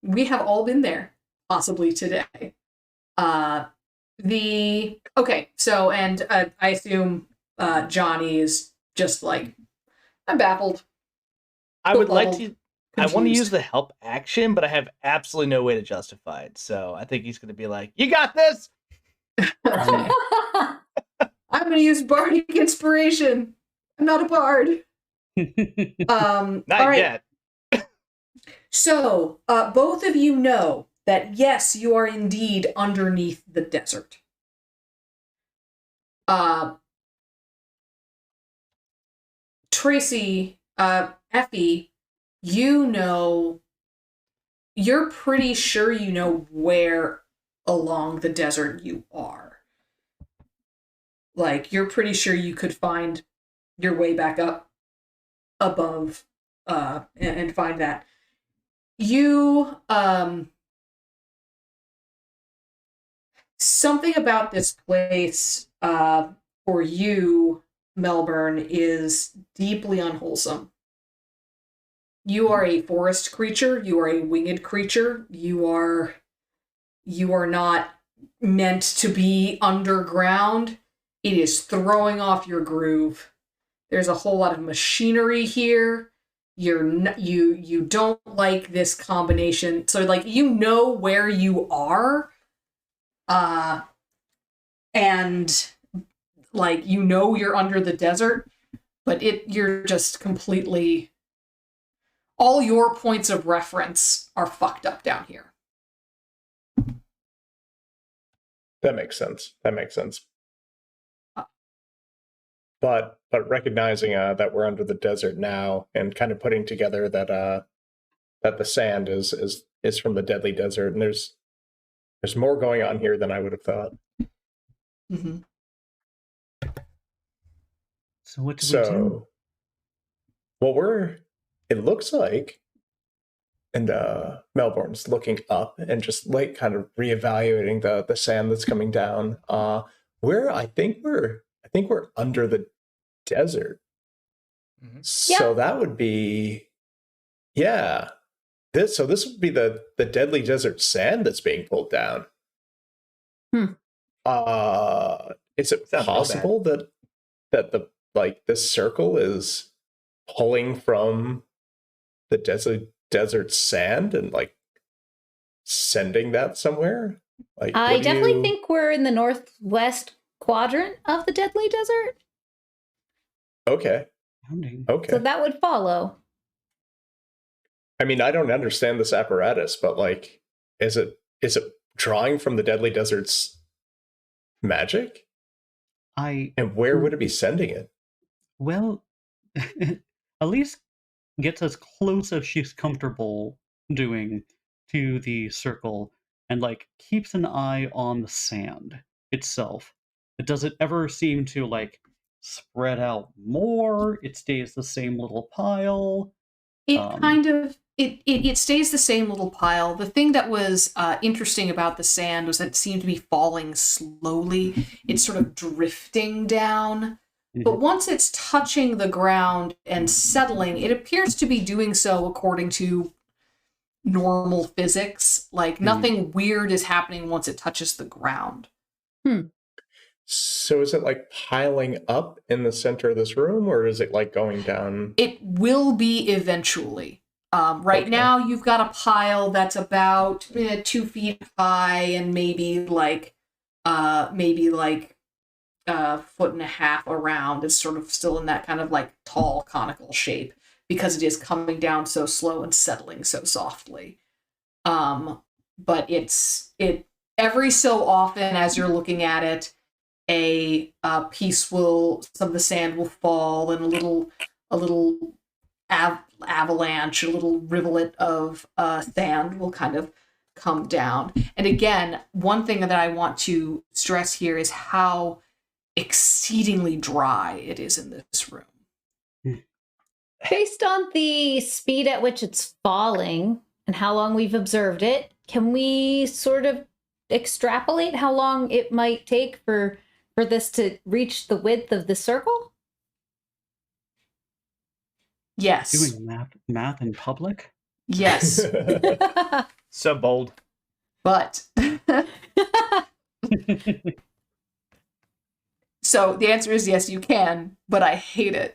We have all been there, possibly today. Okay, so and I assume Johnny is just like, I'm baffled. I would like Football. to. I want to Confused. use the help action, but I have absolutely no way to justify it. So I think he's going to be like, "You got this." I'm gonna use bardic inspiration. I'm not a bard. Not All right. yet. So, both of you know that yes, you are indeed underneath the desert. Tracy, Effie, you're pretty sure you know where along the desert you are. Like, you're pretty sure you could find your way back up above and find that. You, something about this place, for you, Melbourne, is deeply unwholesome. You are a forest creature. You are a winged creature. You are not meant to be underground. It is throwing off your groove. There's a whole lot of machinery here. You don't like this combination. So like, you know where you are, and like, you know you're under the desert, but you're just completely, all your points of reference are fucked up down here. That makes sense. That makes sense. Uh, But recognizing that we're under the desert now, and kind of putting together that that the sand is from the deadly desert, and there's more going on here than I would have thought. Mm-hmm. So what do we do? So, well, it looks like, and Melbourne's looking up and just like kind of reevaluating the sand that's coming down. I think we're under the desert. Mhm. So that would be, yeah. This would be the deadly desert sand that's being pulled down. Hmm. Is it Sounds real possible that the this circle is pulling from the desert sand and like sending that somewhere? Like, I what do definitely you- think we're in the northwest quadrant of the deadly desert. Okay. Sounding. Okay. So that would follow. I mean, I don't understand this apparatus, but like, is it drawing from the deadly desert's magic? And where would it be sending it? Well, Elise gets as close as she's comfortable doing to the circle and like keeps an eye on the sand itself. It doesn't ever seem to like spread out more. It stays the same little pile. It Um, kind of it stays the same little pile. The thing that was interesting about the sand was that it seemed to be falling slowly. It's sort of drifting down. But once it's touching the ground and settling, it appears to be doing so according to normal physics. Like nothing weird is happening once it touches the ground. So is it like piling up in the center of this room, or is it like going down? It will be eventually. Right Okay. now, you've got a pile that's about 2 feet high and maybe like a foot and a half around. It's sort of still in that kind of like tall conical shape because it is coming down so slow and settling so softly. But it every so often as you're looking at it, a piece some of the sand will fall and a little avalanche, a little rivulet of sand will kind of come down. And again, one thing that I want to stress here is how exceedingly dry it is in this room. Based on the speed at which it's falling and how long we've observed it, can we sort of extrapolate how long it might take for this to reach the width of the circle? Yes. Doing math in public? Yes. So bold. But so the answer is yes, you can, but I hate it.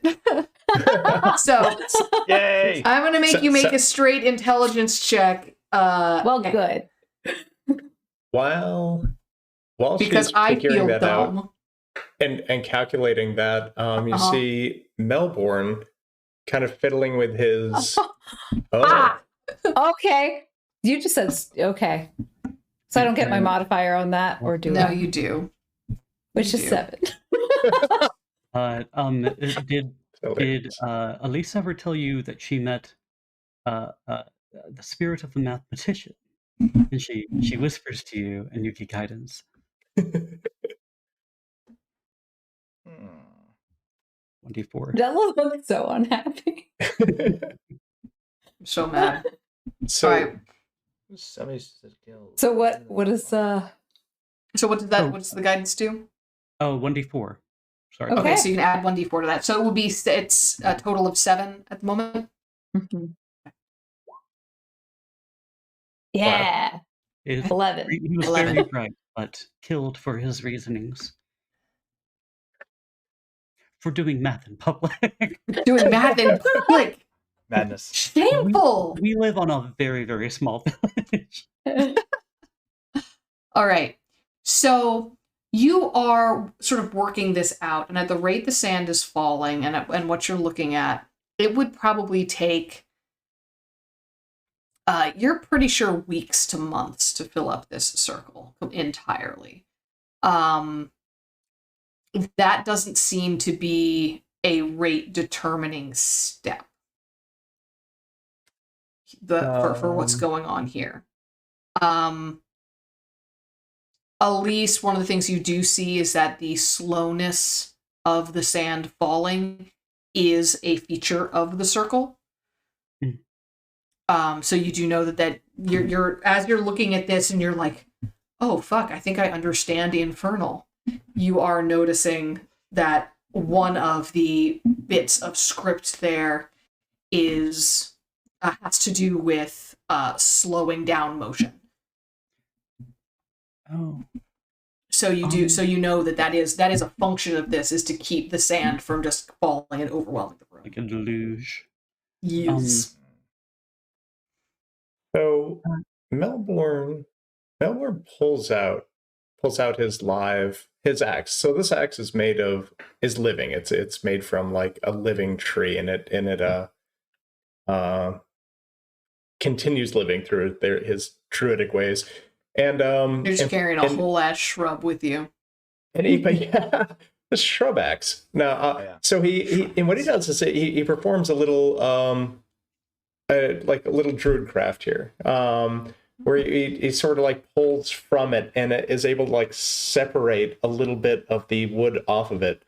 So Yay! I'm going to make you make a straight intelligence check. Well, good. While Because she's I figuring feel that dumb. out and calculating that, you see Melbourne kind of fiddling with his. Ah! Okay. You just said okay. So I don't get my modifier on that, or do No, I? you do. Which you is do. 7. Did Hilarious. Elise ever tell you that she met the spirit of the mathematician? And she whispers to you and you get guidance. Hmm. 24. Della looks so unhappy. I'm so mad. So All right. Somebody said kill. So what is So what does the guidance do? Oh, 1d4. Sorry. Okay. Okay, so you can add 1d4 to that. So it will be it's a total of 7 at the moment. Mhm. Yeah. It- 11. He was 11. very bright, but killed for his reasonings. For doing math in public. Doing math in public. Madness. Shameful. We live on a very, very small village. All right. So you are sort of working this out, and at the rate the sand is falling and what you're looking at, it would probably take, you're pretty sure weeks to months to fill up this circle entirely. that doesn't seem to be a rate determining step for what's going on here. Elise, one of the things you do see is that the slowness of the sand falling is a feature of the circle. So you do know that you're as you're looking at this and you're like, oh fuck, I think I understand Infernal. You are noticing that one of the bits of script there is has to do with slowing down motion. Oh. So you do. So you know that is a function of this, is to keep the sand from just falling and overwhelming the room. Like a deluge. Yes. So Melbourne pulls out his axe. So this axe is living. It's made from like a living tree, and it continues living through his druidic ways. And you're just carrying a whole ass shrub with you. And the shrub axe. Now, so he and what he does is he performs a little like a little druid craft here, where he sort of like pulls from it and is able to like separate a little bit of the wood off of it,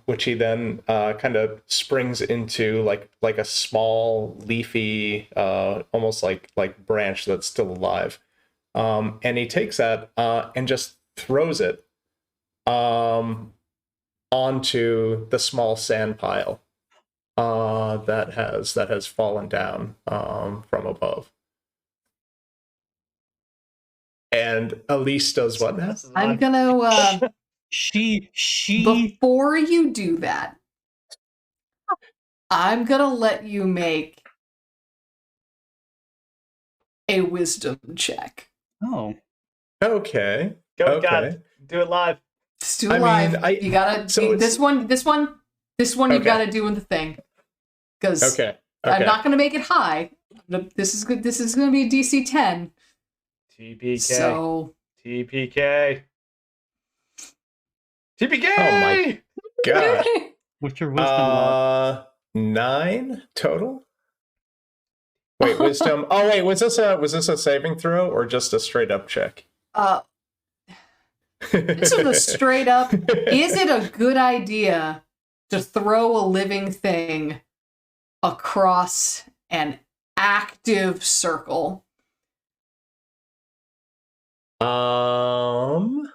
which he then kind of springs into like a small leafy, almost like branch that's still alive. And he takes that and just throws it onto the small sand pile that has fallen down from above. And Elise does what now? I'm gonna She before you do that, I'm gonna let you make a wisdom check. Oh. Okay. Go, okay. God. Do it live. Just do it live. You gotta this one you've Okay. gotta do in the thing. Because I'm not gonna make it high. This is good. This is gonna be DC 10. TPK. So TPK. TPK. Oh my god. What's your wisdom mod? 9 total. Wait, wisdom. Oh wait, was this a saving throw or just a straight up check? This is a straight up. Is it a good idea to throw a living thing across an active circle? Well,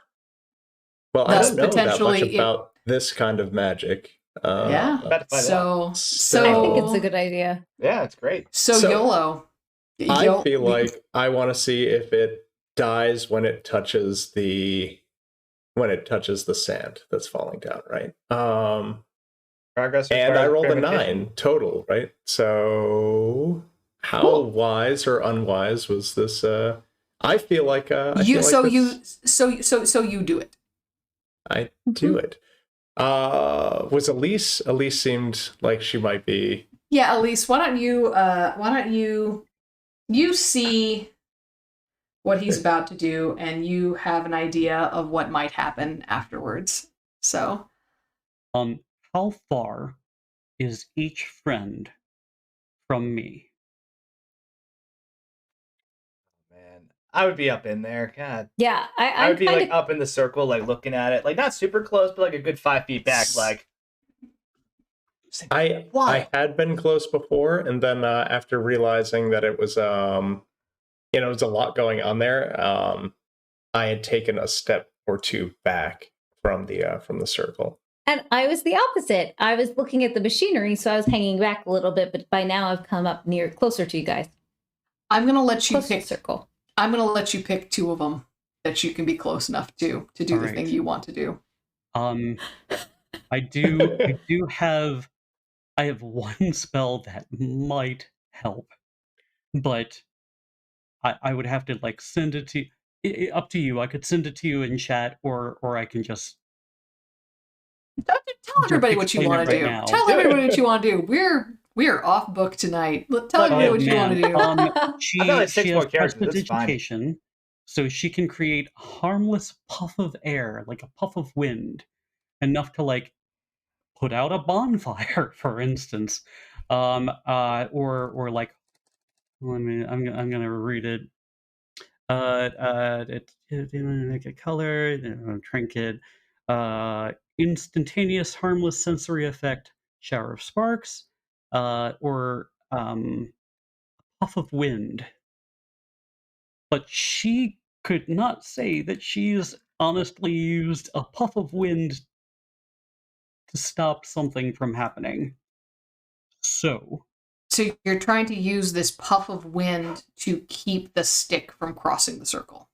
Thus, I don't know that much potentially about this kind of magic. Yeah. About to find out. So I think it's a good idea. Yeah, it's great. So YOLO. I feel like I want to see if it dies when it touches the sand that's falling down, right? Progress. And I rolled a experimentation. 9 total, right? So how wise or unwise was this? I feel like you do it. I do it. Was Elise? Elise seemed like she might be. Yeah, Elise, why don't you see what he's about to do, and you have an idea of what might happen afterwards. So, how far is each friend from me? Man, I would be up in there. God. Yeah, I would be kinda, like up in the circle, like looking at it, like not super close, but like a good 5 feet back. Like, I had been close before, and then after realizing that it was it was a lot going on there, I had taken a step or two back from the circle. And I was the opposite. I was looking at the machinery, so I was hanging back a little bit, but by now I've come up closer to you guys. I'm gonna let you Closer pick. circle. I'm gonna let you pick 2 of them that you can be close enough to do All the right. thing you want to do. I have one spell that might help, but I would have to like send it to up to you. I could send it to you in chat, or I can just Tell everybody what you explain want it to right do. now. Tell everybody what you want to do. We're off book tonight. Tell everybody what you want to do. She I've got like 6 has more characters, that's fine. prestidigitation, So she can create a harmless puff of air, like a puff of wind, enough to like put out a bonfire, for instance, or like, I'm gonna read it. Make a color, trinket, instantaneous harmless sensory effect, shower of sparks, or puff of wind. But she could not say that she's honestly used a puff of wind to stop something from happening. So So you're trying to use this puff of wind to keep the stick from crossing the circle.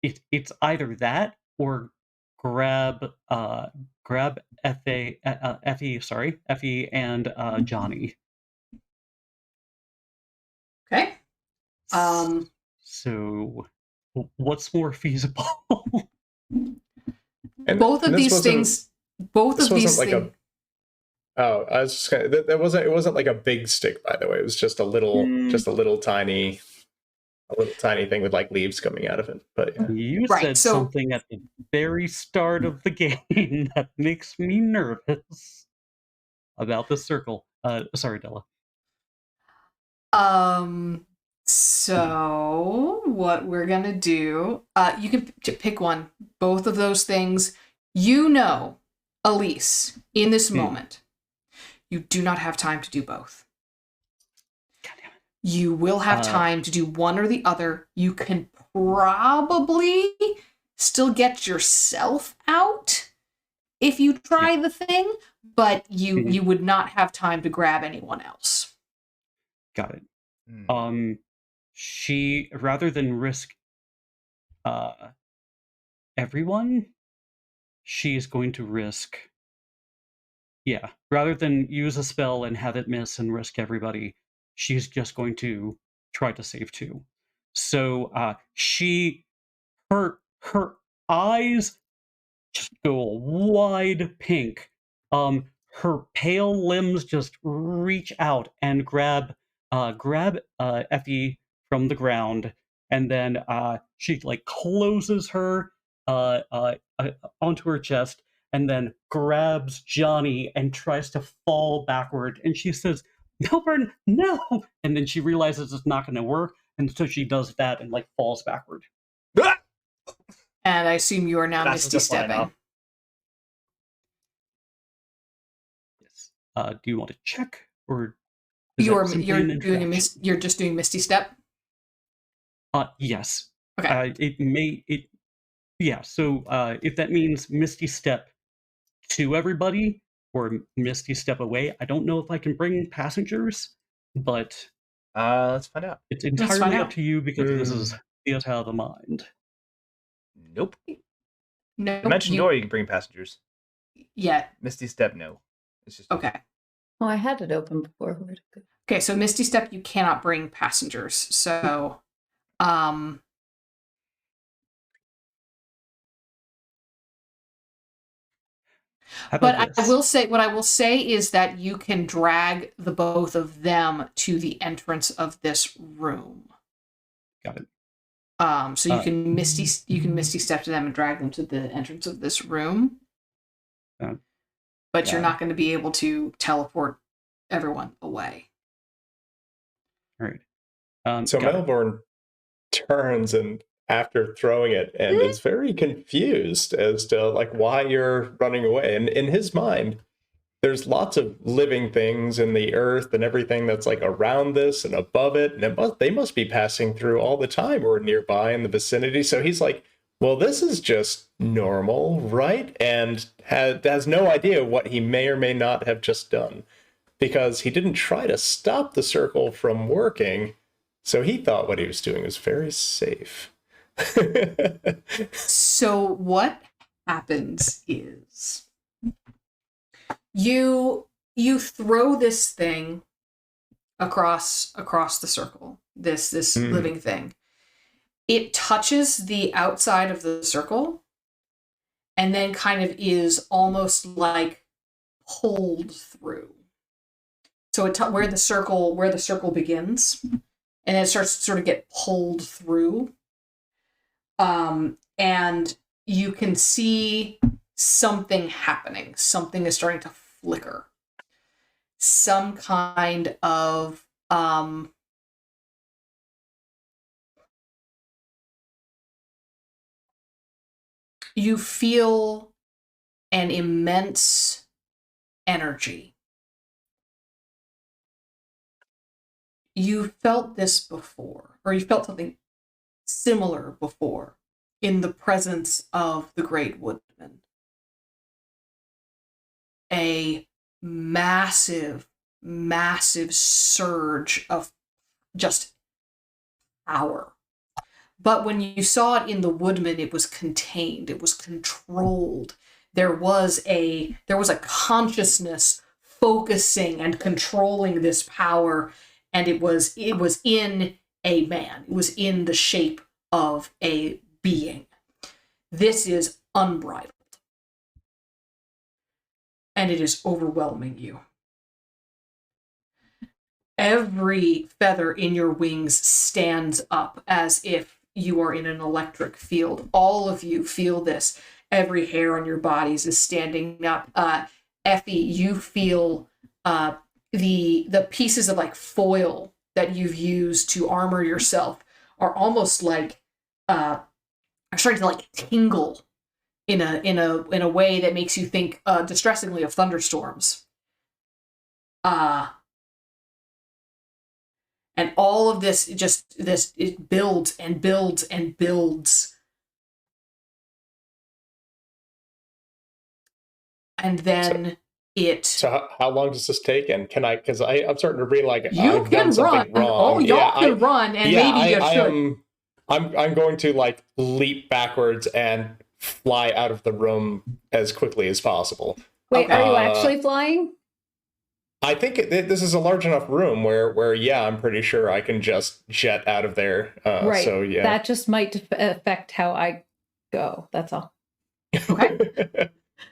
it's either that or grab Effie and Johnny. Okay. So what's more feasible? And both of this these wasn't- things. Both this of these wasn't like things. Oh, I was just gonna. That wasn't. It wasn't like a big stick, by the way. It was just a little tiny thing with like leaves coming out of it. But yeah. You Right, said so- something at the very start of the game that makes me nervous about the circle. Sorry, Della. So what we're gonna do? You can pick one. Both of those things. You know, Elise, in this moment, you do not have time to do both. God damn it. You will have time to do one or the other. You can probably still get yourself out if you try the thing, but you would not have time to grab anyone else. Got it. She, rather than risk everyone, she's going to risk, rather than use a spell and have it miss and risk everybody, she's just going to try to save two. So her eyes just go wide pink. Her pale limbs just reach out and grab Effie from the ground, and then she like closes her onto her chest, and then grabs Johnny and tries to fall backward. And she says, "Milburn, no!" And then she realizes it's not going to work, and so she does that and like falls backward. And I assume you are now That's misty just fine stepping. now. Yes. Do you want to check, or is You're that simply an doing interaction? you're just doing misty step. Yes. Okay. So if that means Misty Step to everybody or Misty Step away, I don't know if I can bring passengers, but Let's find out. it's find entirely up out. to you because this is theater of the mind. Nope. No. Dimension door, you can bring passengers. Yeah. Misty Step, no. It's just Okay. Oh, I had it open before. Where'd it go? Okay, so Misty Step, you cannot bring passengers. So, How but about I this? will say, what I will say is that you can drag the both of them to the entrance of this room. Got it. So you can misty step to them and drag them to the entrance of this room. But you're not going to be able to teleport everyone away. All right. So got it. Melbourne turns and after throwing it and is very confused as to like why you're running away. And in his mind, there's lots of living things in the earth and everything that's like around this and above it. And they must be passing through all the time or nearby in the vicinity. So he's like, well, this is just normal, right? And has no idea what he may or may not have just done because he didn't try to stop the circle from working. So he thought what he was doing was very safe. So what happens is you throw this thing across the circle, this living thing. It touches the outside of the circle and then kind of is almost like pulled through. So where the circle begins, and it starts to sort of get pulled through. And you can see something happening. Something is starting to flicker. Some kind of you feel an immense energy. You felt this before, or you felt something similar before in the presence of the Great Woodman. A massive, massive surge of just power. But when you saw it in the Woodman, it was contained, it was controlled. There was a consciousness focusing and controlling this power, and it was in a man. It was in the shape of a being. This is unbridled. And it is overwhelming you. Every feather in your wings stands up as if you are in an electric field. All of you feel this. Every hair on your bodies is standing up. Effie, you feel the pieces of like foil that you've used to armor yourself are almost like are starting to like tingle in a way that makes you think distressingly of thunderstorms. And all of this it builds and builds and builds. And then So how long does this take? And can I? Because I'm starting to realize you I've done can something run. wrong. Oh, y'all can run, and maybe you should. I'm going to like leap backwards and fly out of the room as quickly as possible. Wait, are you actually flying? I think this is a large enough room where yeah, I'm pretty sure I can just jet out of there. Right. So yeah, That just might affect how I go. That's all. Okay.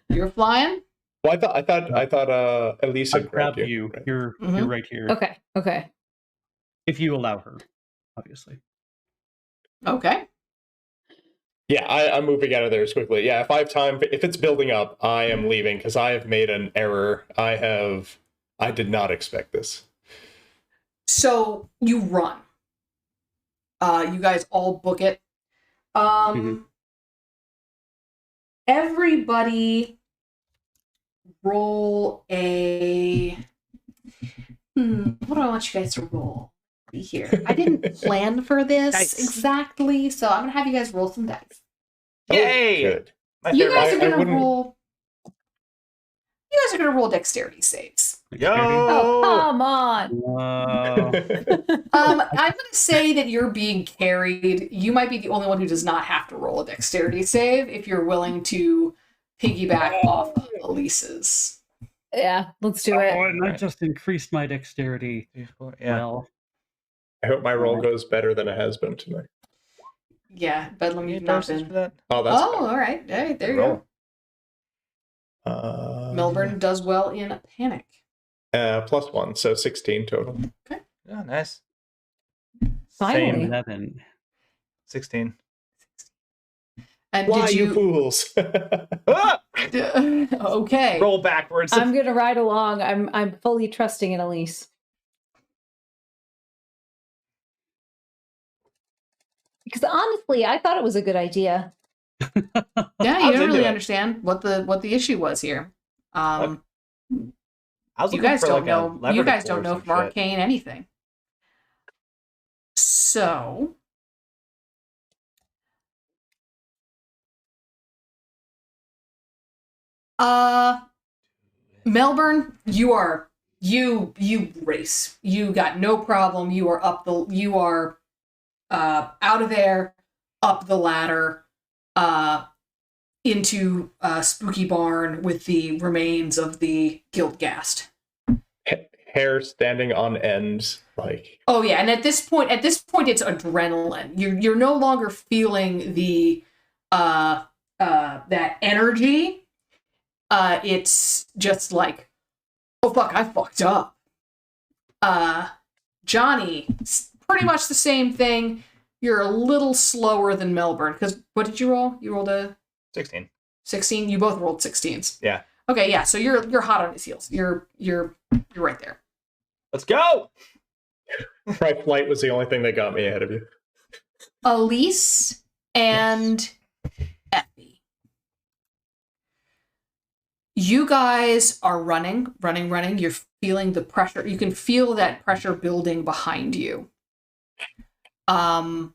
You're flying? Well, I thought Elisa I'll grab grabbed you. Right? You're right here. Okay. If you allow her, obviously. Okay. Yeah, I'm moving out of there as quickly. Yeah, if I have time, if it's building up, I am leaving because I have made an error. I did not expect this. So you run. You guys all book it. Everybody roll a... what do I want you guys to roll? Here. I didn't plan for this exactly, so I'm going to have you guys roll some dice. Yay! Good. You guys are going to wouldn't- roll... You guys are going to roll dexterity saves. Yo! Oh, come on. I'm going to say that you're being carried. You might be the only one who does not have to roll a dexterity save if you're willing to piggyback off of Elise's. Yeah, let's do it. And I just increased my dexterity. Yeah. Well, I hope my roll goes better than it has been tonight. Yeah, Bedlam, You you've get not bonuses been. for that? Oh, that's Oh, all right. Hey, there you go. Melbourne does well in a panic. +1, so 16 total. Oh, nice. Finally. Same. 11. 16. And Why, did you you? fools? Ah! Okay. Roll backwards. I'm gonna ride along. I'm fully trusting in Elise. Because honestly, I thought it was a good idea. Yeah, I you was don't into really it. understand what the issue was here. I was You looking guys for, don't like, a know. lever You to guys pull don't or know some from shit. Arcane anything. So, Melbourne, you race. You got no problem. You are out of there, up the ladder, into Spooky Barn with the remains of the Guildgast. Hair standing on end, like. Oh yeah, and at this point it's adrenaline. You're no longer feeling the that energy. It's just like, oh fuck, I fucked up. Johnny, pretty much the same thing. You're a little slower than Melbourne, because what did you roll? You rolled a 16. 16. You both rolled 16s. Yeah. Okay, yeah. So you're hot on his heels. You're right there. Let's go. Right, flight was the only thing that got me ahead of you. Elise and Effie. You guys are running. You're feeling the pressure. You can feel that pressure building behind you. And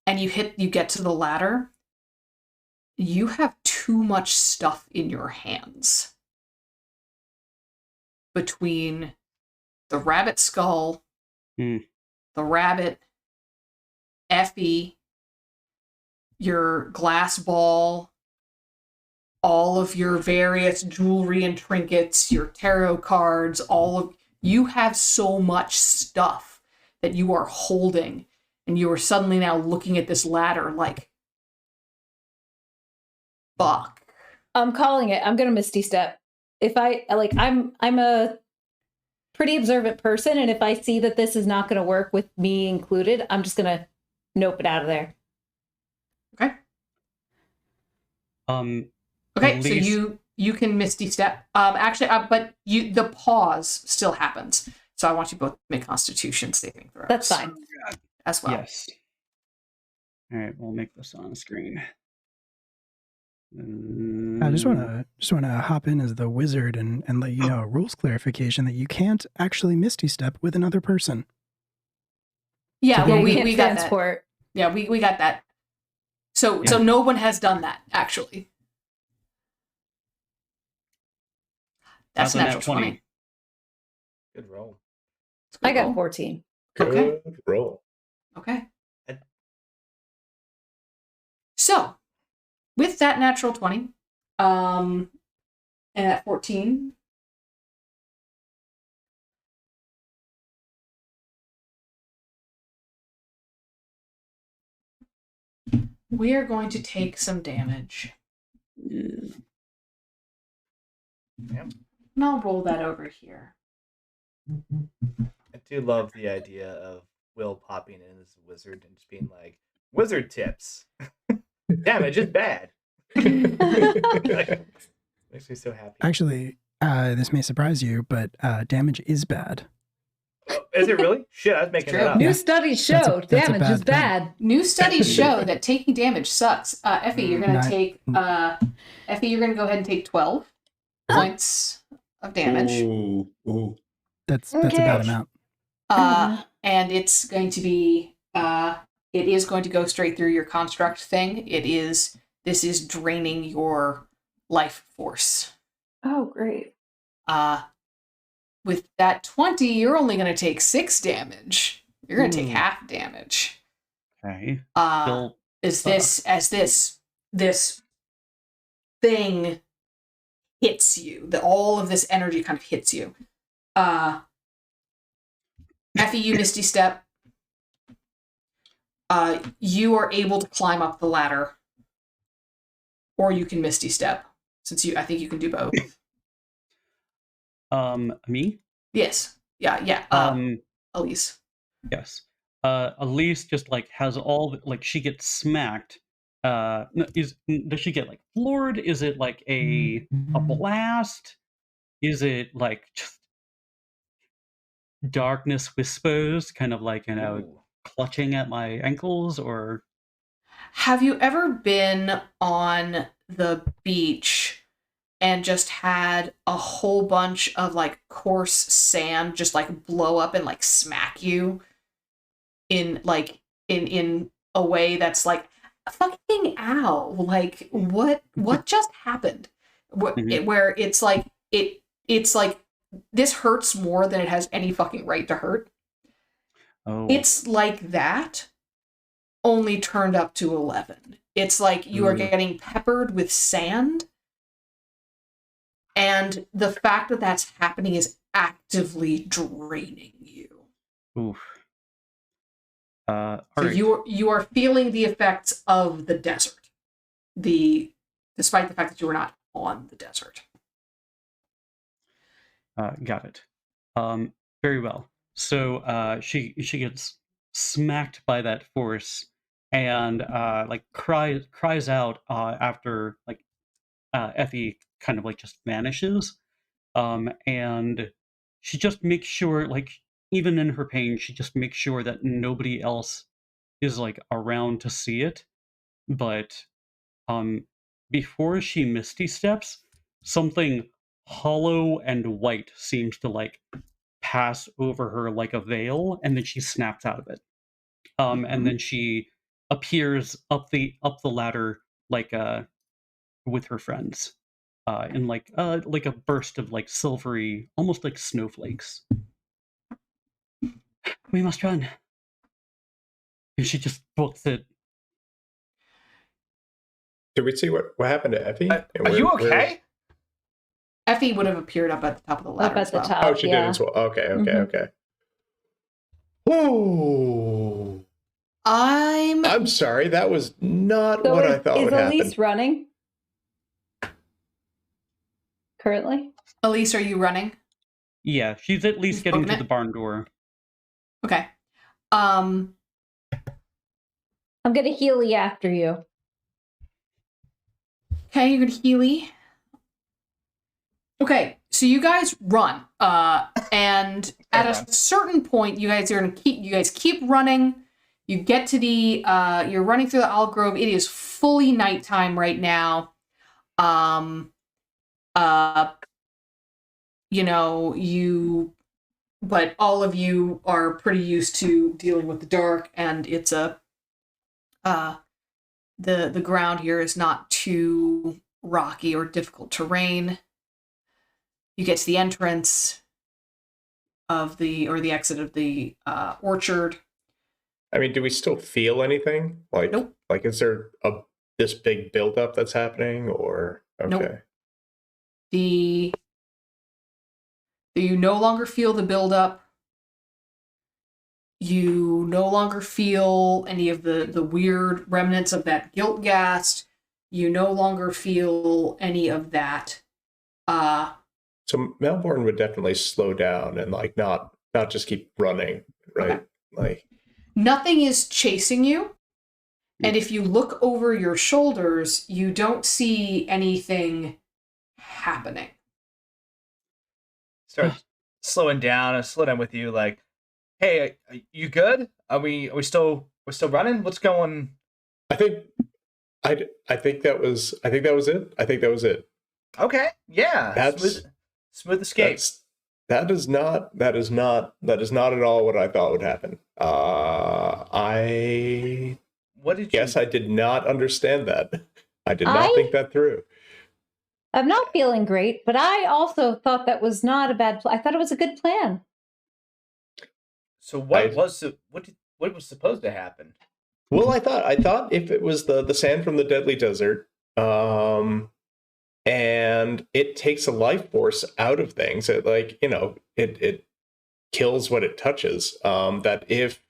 you get to the ladder. You have too much stuff in your hands. Between the rabbit skull, the rabbit, Effie, your glass ball, all of your various jewelry and trinkets, your tarot cards, you have so much stuff that you are holding, and you are suddenly now looking at this ladder like, fuck. I'm calling it. I'm gonna Misty Step. If I'm a pretty observant person, and if I see that this is not gonna work with me included, I'm just gonna nope it out of there. Okay. Okay, so you can Misty Step. But the pause still happens. So I want you both to make Constitution saving throws. That's fine. As well. Yes. All right, we'll make this on screen. I just want to hop in as the wizard and let you know a rules clarification that you can't actually Misty Step with another person. Yeah, So well, you can't we got that. transport. Yeah, we got that. So no one has done that, actually. That's How's a natural 20. Good roll. I got 14. Okay. Good roll. Okay. So, with that natural 20, and at 14, we are going to take some damage. Yeah. Yeah. And I'll roll that over here. I do love the idea of Will popping in as a wizard and just being like, wizard tips. Damage is bad. Like, makes me so happy. Actually, this may surprise you, but damage is bad. Oh, is it really? Shit, I was making True. that up. New studies show that's a damage bad is thing. bad. New studies show that taking damage sucks. Effie, you're going to take... Effie, you're going to go ahead and take 12 points of damage. Ooh. That's a bad amount. And it's going to be... it is going to go straight through your construct thing. This is draining your life force. Oh, great. With that 20, you're only going to take 6 damage. You're going to take half damage. Okay. This thing hits you. All of this energy kind of hits you. Effie, you Misty Step. You are able to climb up the ladder, or you can Misty Step. I think you can do both. Me? Yes. Yeah. Elise. Yes. Elise just like has she gets smacked. Does she get like floored? Is it like a blast? Is it like just darkness whispers, kind of like, Ooh. clutching at my ankles? Or Have you ever been on the beach and just had a whole bunch of like coarse sand just like blow up and like smack you in a way that's like, fucking ow, like what just happened? Where it's like it's like this hurts more than it has any fucking right to hurt. It's like that, only turned up to 11. It's like you are getting peppered with sand, and the fact that that's happening is actively draining you. Oof. So you are feeling the effects of the desert, despite the fact that you are not on the desert. Got it. Very well. So she gets smacked by that force and like cries out after like Effie kind of like just vanishes. And she just makes sure, like, even in her pain, she just makes sure that nobody else is like around to see it. But um, before she misty steps, something hollow and white seems to like pass over her like a veil, and then she snaps out of it. And then she appears up the ladder like with her friends, in like a burst of like silvery, almost like snowflakes. We must run. And she just books it. Did we see what happened to Effie? Are you okay? Effie would have appeared up at the top of the ladder. Up at as the well. top. Oh, she yeah. did as well. Okay, okay, Mhm. okay. Ooh. I'm sorry. That was not So what I thought is would happen. Elise running currently? Elise, are you running? Yeah, she's at least She's getting booking to it? the barn door. Okay. I'm gonna Healy after you. Okay, you're gonna Healy. Okay, so you guys run. And at a certain point, you guys keep running. You get to the you're running through the olive grove. It is fully nighttime right now. But all of you are pretty used to dealing with the dark, and it's the ground here is not too rocky or difficult terrain. You get to the entrance of the exit of the orchard. I mean, do we still feel anything? Like, Nope. Like, is there this big buildup that's happening, or okay? Nope. You no longer feel the buildup. You no longer feel any of the weird remnants of that guilt gas. You no longer feel any of that. So Melbourne would definitely slow down and like not just keep running, right? Okay. Like Nothing is chasing you. And if you look over your shoulders, you don't see anything happening. Start slowing down and slow down with you. Like, hey, are you good? Are we still running? What's going? I think that was it. I think that was it. Okay, yeah, That's smooth escape. That is not at all what I thought would happen. What did you? Yes, I did not understand that. I did not think that through. I'm not feeling great, but I also thought that was not a bad plan. I thought it was a good plan. So what was supposed to happen? Well, I thought if it was the sand from the deadly desert, and it takes a life force out of things, it kills what it touches. That if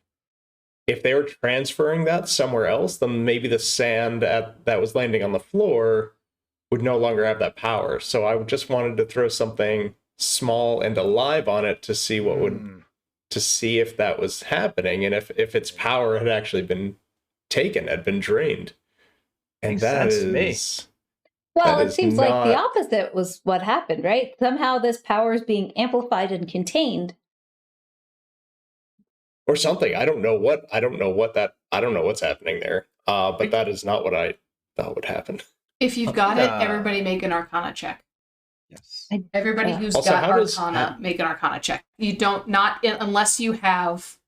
they were transferring that somewhere else, then maybe the sand that was landing on the floor would no longer have that power. So I just wanted to throw something small and alive on it to see what to see if that was happening, and if its power had actually been taken, had been drained. And Makes that sense to me. Well, it seems like the opposite was what happened, right? Somehow this power is being amplified and contained. Or something. I don't know what's happening there. But that is not what I thought would happen. If you've got it, everybody make an Arcana check. Yes. Everybody who's Also, got how does- Arcana, make an Arcana check. You don't unless you have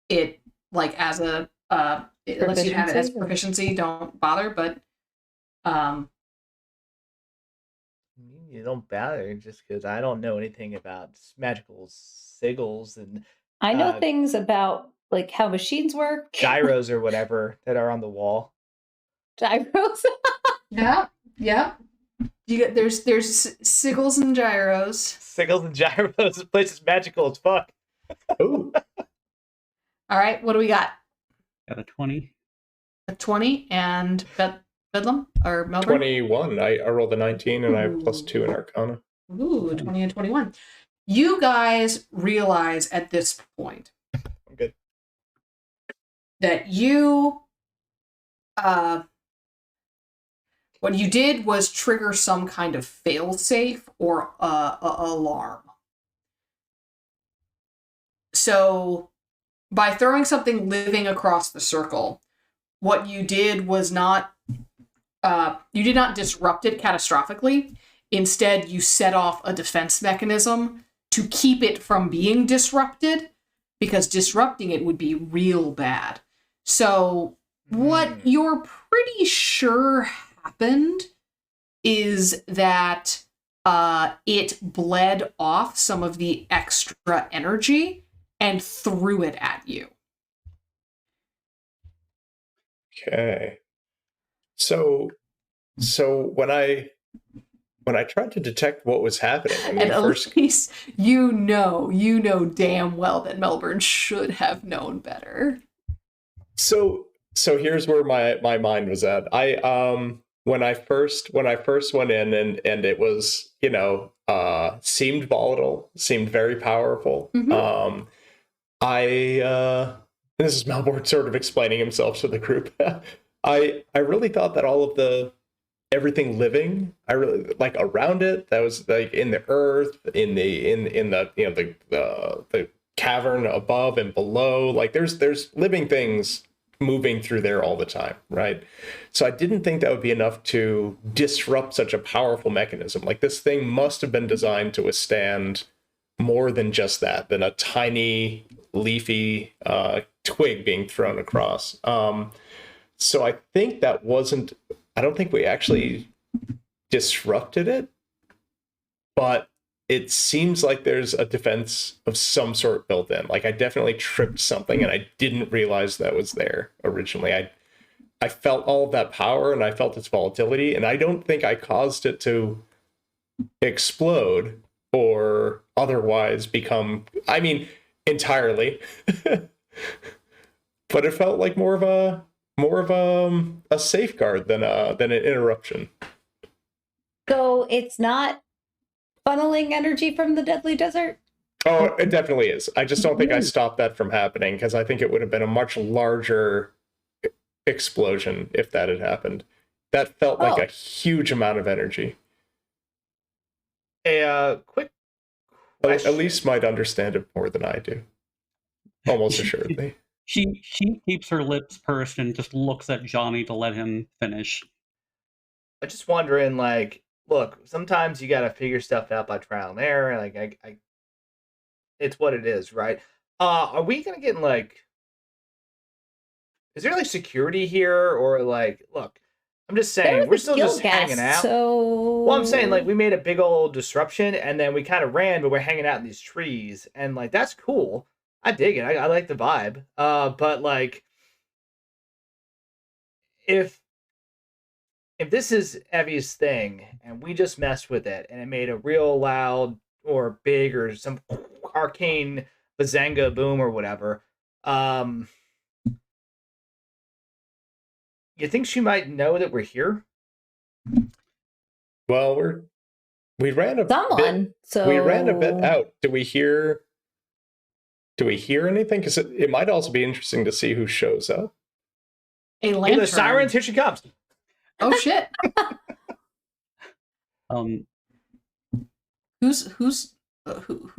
it like as a unless you have it as proficiency, don't bother. But You don't bother just because I don't know anything about magical sigils and I know things about like how machines work. gyros or whatever that are on the wall. Gyros. yeah. You get there's sigils and gyros. Sigils and gyros. This place is magical as fuck. Ooh. All right, what do we got? Got a 20. A 20 and Bedlam or Melbourne? 21. I rolled a 19 and I have +2 in Arcana. Ooh, 20 and 21. You guys realize at this point I'm good. that you what you did was trigger some kind of failsafe or alarm. So by throwing something living across the circle, what you did was not you did not disrupt it catastrophically. Instead, you set off a defense mechanism to keep it from being disrupted, because disrupting it would be real bad. So what you're pretty sure happened is that it bled off some of the extra energy and threw it at you. Okay. So when I tried to detect what was happening, I mean, And at least you know damn well that Melbourne should have known better. So here's where my mind was at. When I first went in and it was, seemed volatile, seemed very powerful. Mhm. This is Melbourne sort of explaining himself to the group. I really thought that all of everything living, I really like around it, that was like in the earth, in the the cavern above and below, like there's living things moving through there all the time, right? So I didn't think that would be enough to disrupt such a powerful mechanism. Like this thing must have been designed to withstand more than just that, than a tiny leafy twig being thrown across. So I think that wasn't, I don't think we actually disrupted it, but it seems like there's a defense of some sort built in. Like I definitely tripped something and I didn't realize that was there originally. I felt all of that power and I felt its volatility, and I don't think I caused it to explode or otherwise become, I mean, entirely. But it felt like more of a safeguard than an interruption. So it's not funneling energy from the deadly desert? Oh, it definitely is. I just don't think I stopped that from happening, because I think it would have been a much larger explosion if that had happened. That felt like a huge amount of energy. A quick question. Elise might understand it more than I do. Almost assuredly. She keeps her lips pursed and just looks at Johnny to let him finish. I'm just wondering, like, look, sometimes you gotta figure stuff out by trial and error. Like, I it's what it is, right? Are we gonna get in, like, is there like security here, or like, look, I'm just saying, we're still just hanging out. So Well, I'm saying, like, we made a big old disruption and then we kind of ran, but we're hanging out in these trees, and like that's cool. I dig it. I like the vibe. But like, if this is Evie's thing and we just messed with it and it made a real loud or big or some arcane bazanga boom or whatever, you think she might know that we're here? Well, we ran a bit. So We ran a bit out. Do we hear anything? Because it might also be interesting to see who shows up. A Oh, lantern. the sirens! Here she comes. Oh shit. Who's who? I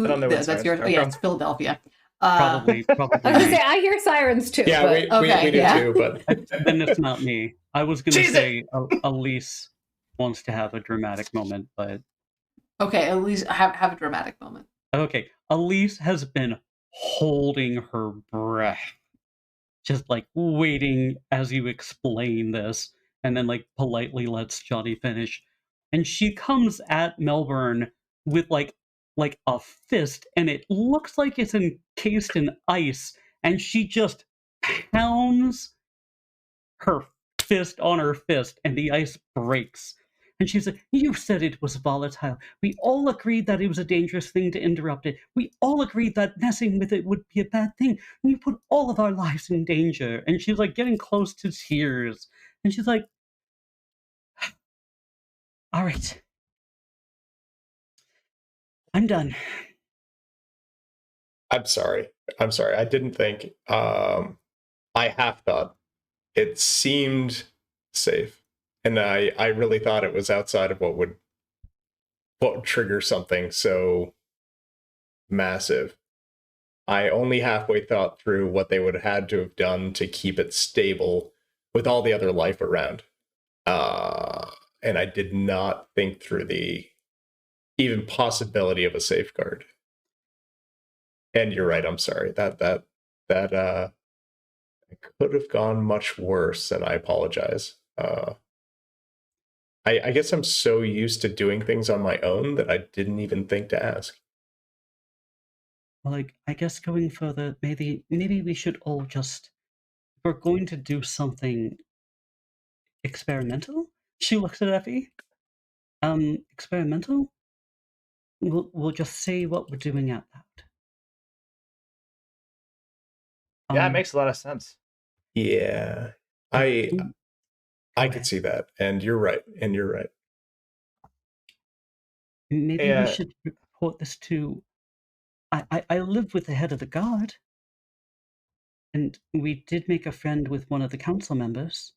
don't know what That's yours. sirens Oh yeah, come it's Philadelphia. Probably. I was gonna say I hear sirens too. Yeah, but... we do yeah. too, but Then it's not me. I was going to Jesus! say Elise wants to have a dramatic moment, but Okay, at least have a dramatic moment. okay. Elise has been holding her breath, just like waiting as you explain this, and then like politely lets Johnny finish. And she comes at Melbourne with like a fist, and it looks like it's encased in ice, and she just pounds her fist on her fist, and the ice breaks. And she's like, "You said it was volatile. We all agreed that it was a dangerous thing to interrupt it. We all agreed that messing with it would be a bad thing. And you put all of our lives in danger." And she's like getting close to tears. And she's like, "All right. I'm done." I'm sorry. I didn't think. I half thought it seemed safe, and I really thought it was outside of what would trigger something so massive. I only halfway thought through what they would have had to have done to keep it stable with all the other life around. And I did not think through the even possibility of a safeguard. And you're right, I'm sorry. That it could have gone much worse, and I apologize. I guess I'm so used to doing things on my own that I didn't even think to ask. Well, like, I guess going further, maybe we should all just, if we're going to do something experimental. She looks at Effie. Experimental? We'll just say what we're doing out loud. Yeah, it makes a lot of sense. Yeah. I could see that. And you're right. Maybe we should report this to... I live with the head of the guard. And we did make a friend with one of the council members.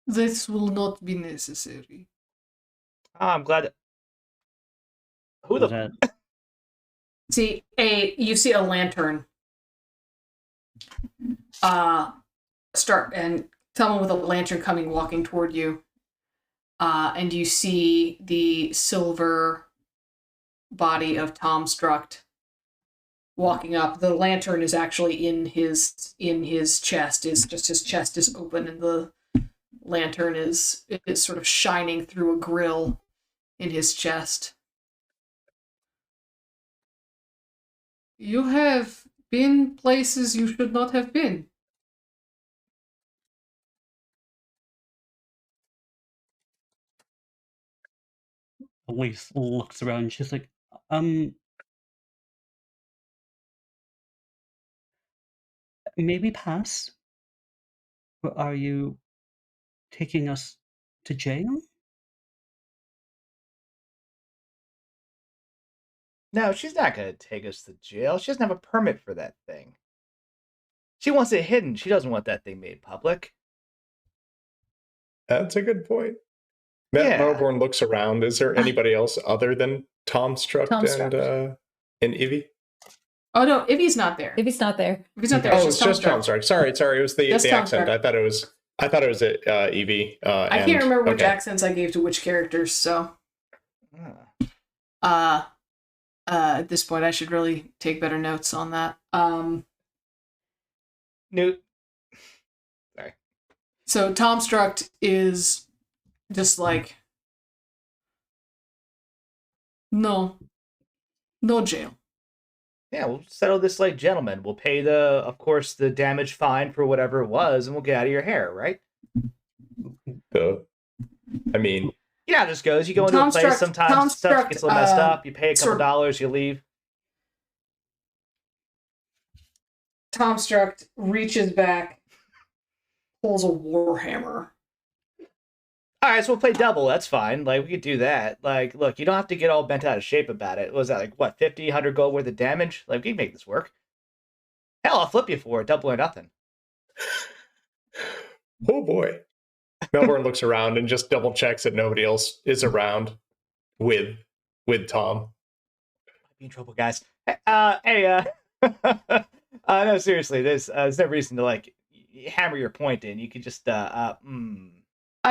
This will not be necessary. Oh, I'm glad. Who the... You see a lantern. Someone with a lantern coming, walking toward you. And you see the silver body of Tom Struct walking up. The lantern is actually in his chest. His chest is open, and the lantern is sort of shining through a grill in his chest. You have been places you should not have been. Elise looks around and she's like, maybe pass? Or are you taking us to jail? No, she's not going to take us to jail. She doesn't have a permit for that thing. She wants it hidden. She doesn't want that thing made public. That's a good point. Matt Melbourne looks around. Is there anybody else other than Tom Struct and Ivy? Oh no, Ivy's not there. Ivy's not there. Oh, it's just Tom Struct. Sorry. It was the accent. I thought it was Evie. I can't remember which accents I gave to which characters, so at this point I should really take better notes on that. Newt. Sorry. So Tom Struct is just like, no jail. Yeah, we'll settle this like gentlemen. We'll pay of course, the damage fine for whatever it was, and we'll get out of your hair, right? I mean, yeah, this goes. You go into a place, sometimes stuff gets a little messed up. You pay a couple dollars, you leave. Tom Struct reaches back, pulls a warhammer. All right, so we'll play double. That's fine. Like, we could do that. Like, look, you don't have to get all bent out of shape about it. What was that, like, what, 50, 100 gold worth of damage? Like, we can make this work. Hell, I'll flip you for it. Double or nothing. Oh, boy. Melbourne looks around and just double checks that nobody else is around with Tom. Be in trouble, guys. No, seriously, there's no reason to, like, hammer your point in. You could just, I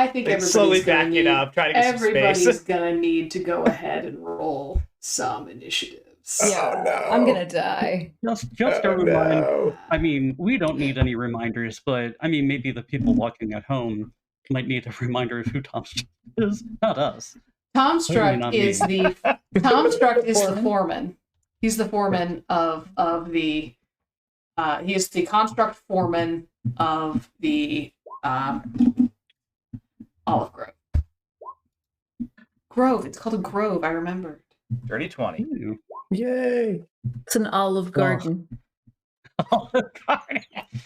think everybody's slowly back it up, try to get some space. Everybody's gonna need to go ahead and roll some initiatives. Yeah, oh, no. I'm gonna die. Just a reminder. No. I mean, we don't need any reminders, but I mean, maybe the people watching at home might need a reminder of who Tom Struct is, not us. Tom Struct is the foreman. He's the foreman of the. He is the construct foreman of the Olive Grove. Grove. It's called a grove. I remembered. Dirty 20. Ooh. Yay! It's an Olive Garden.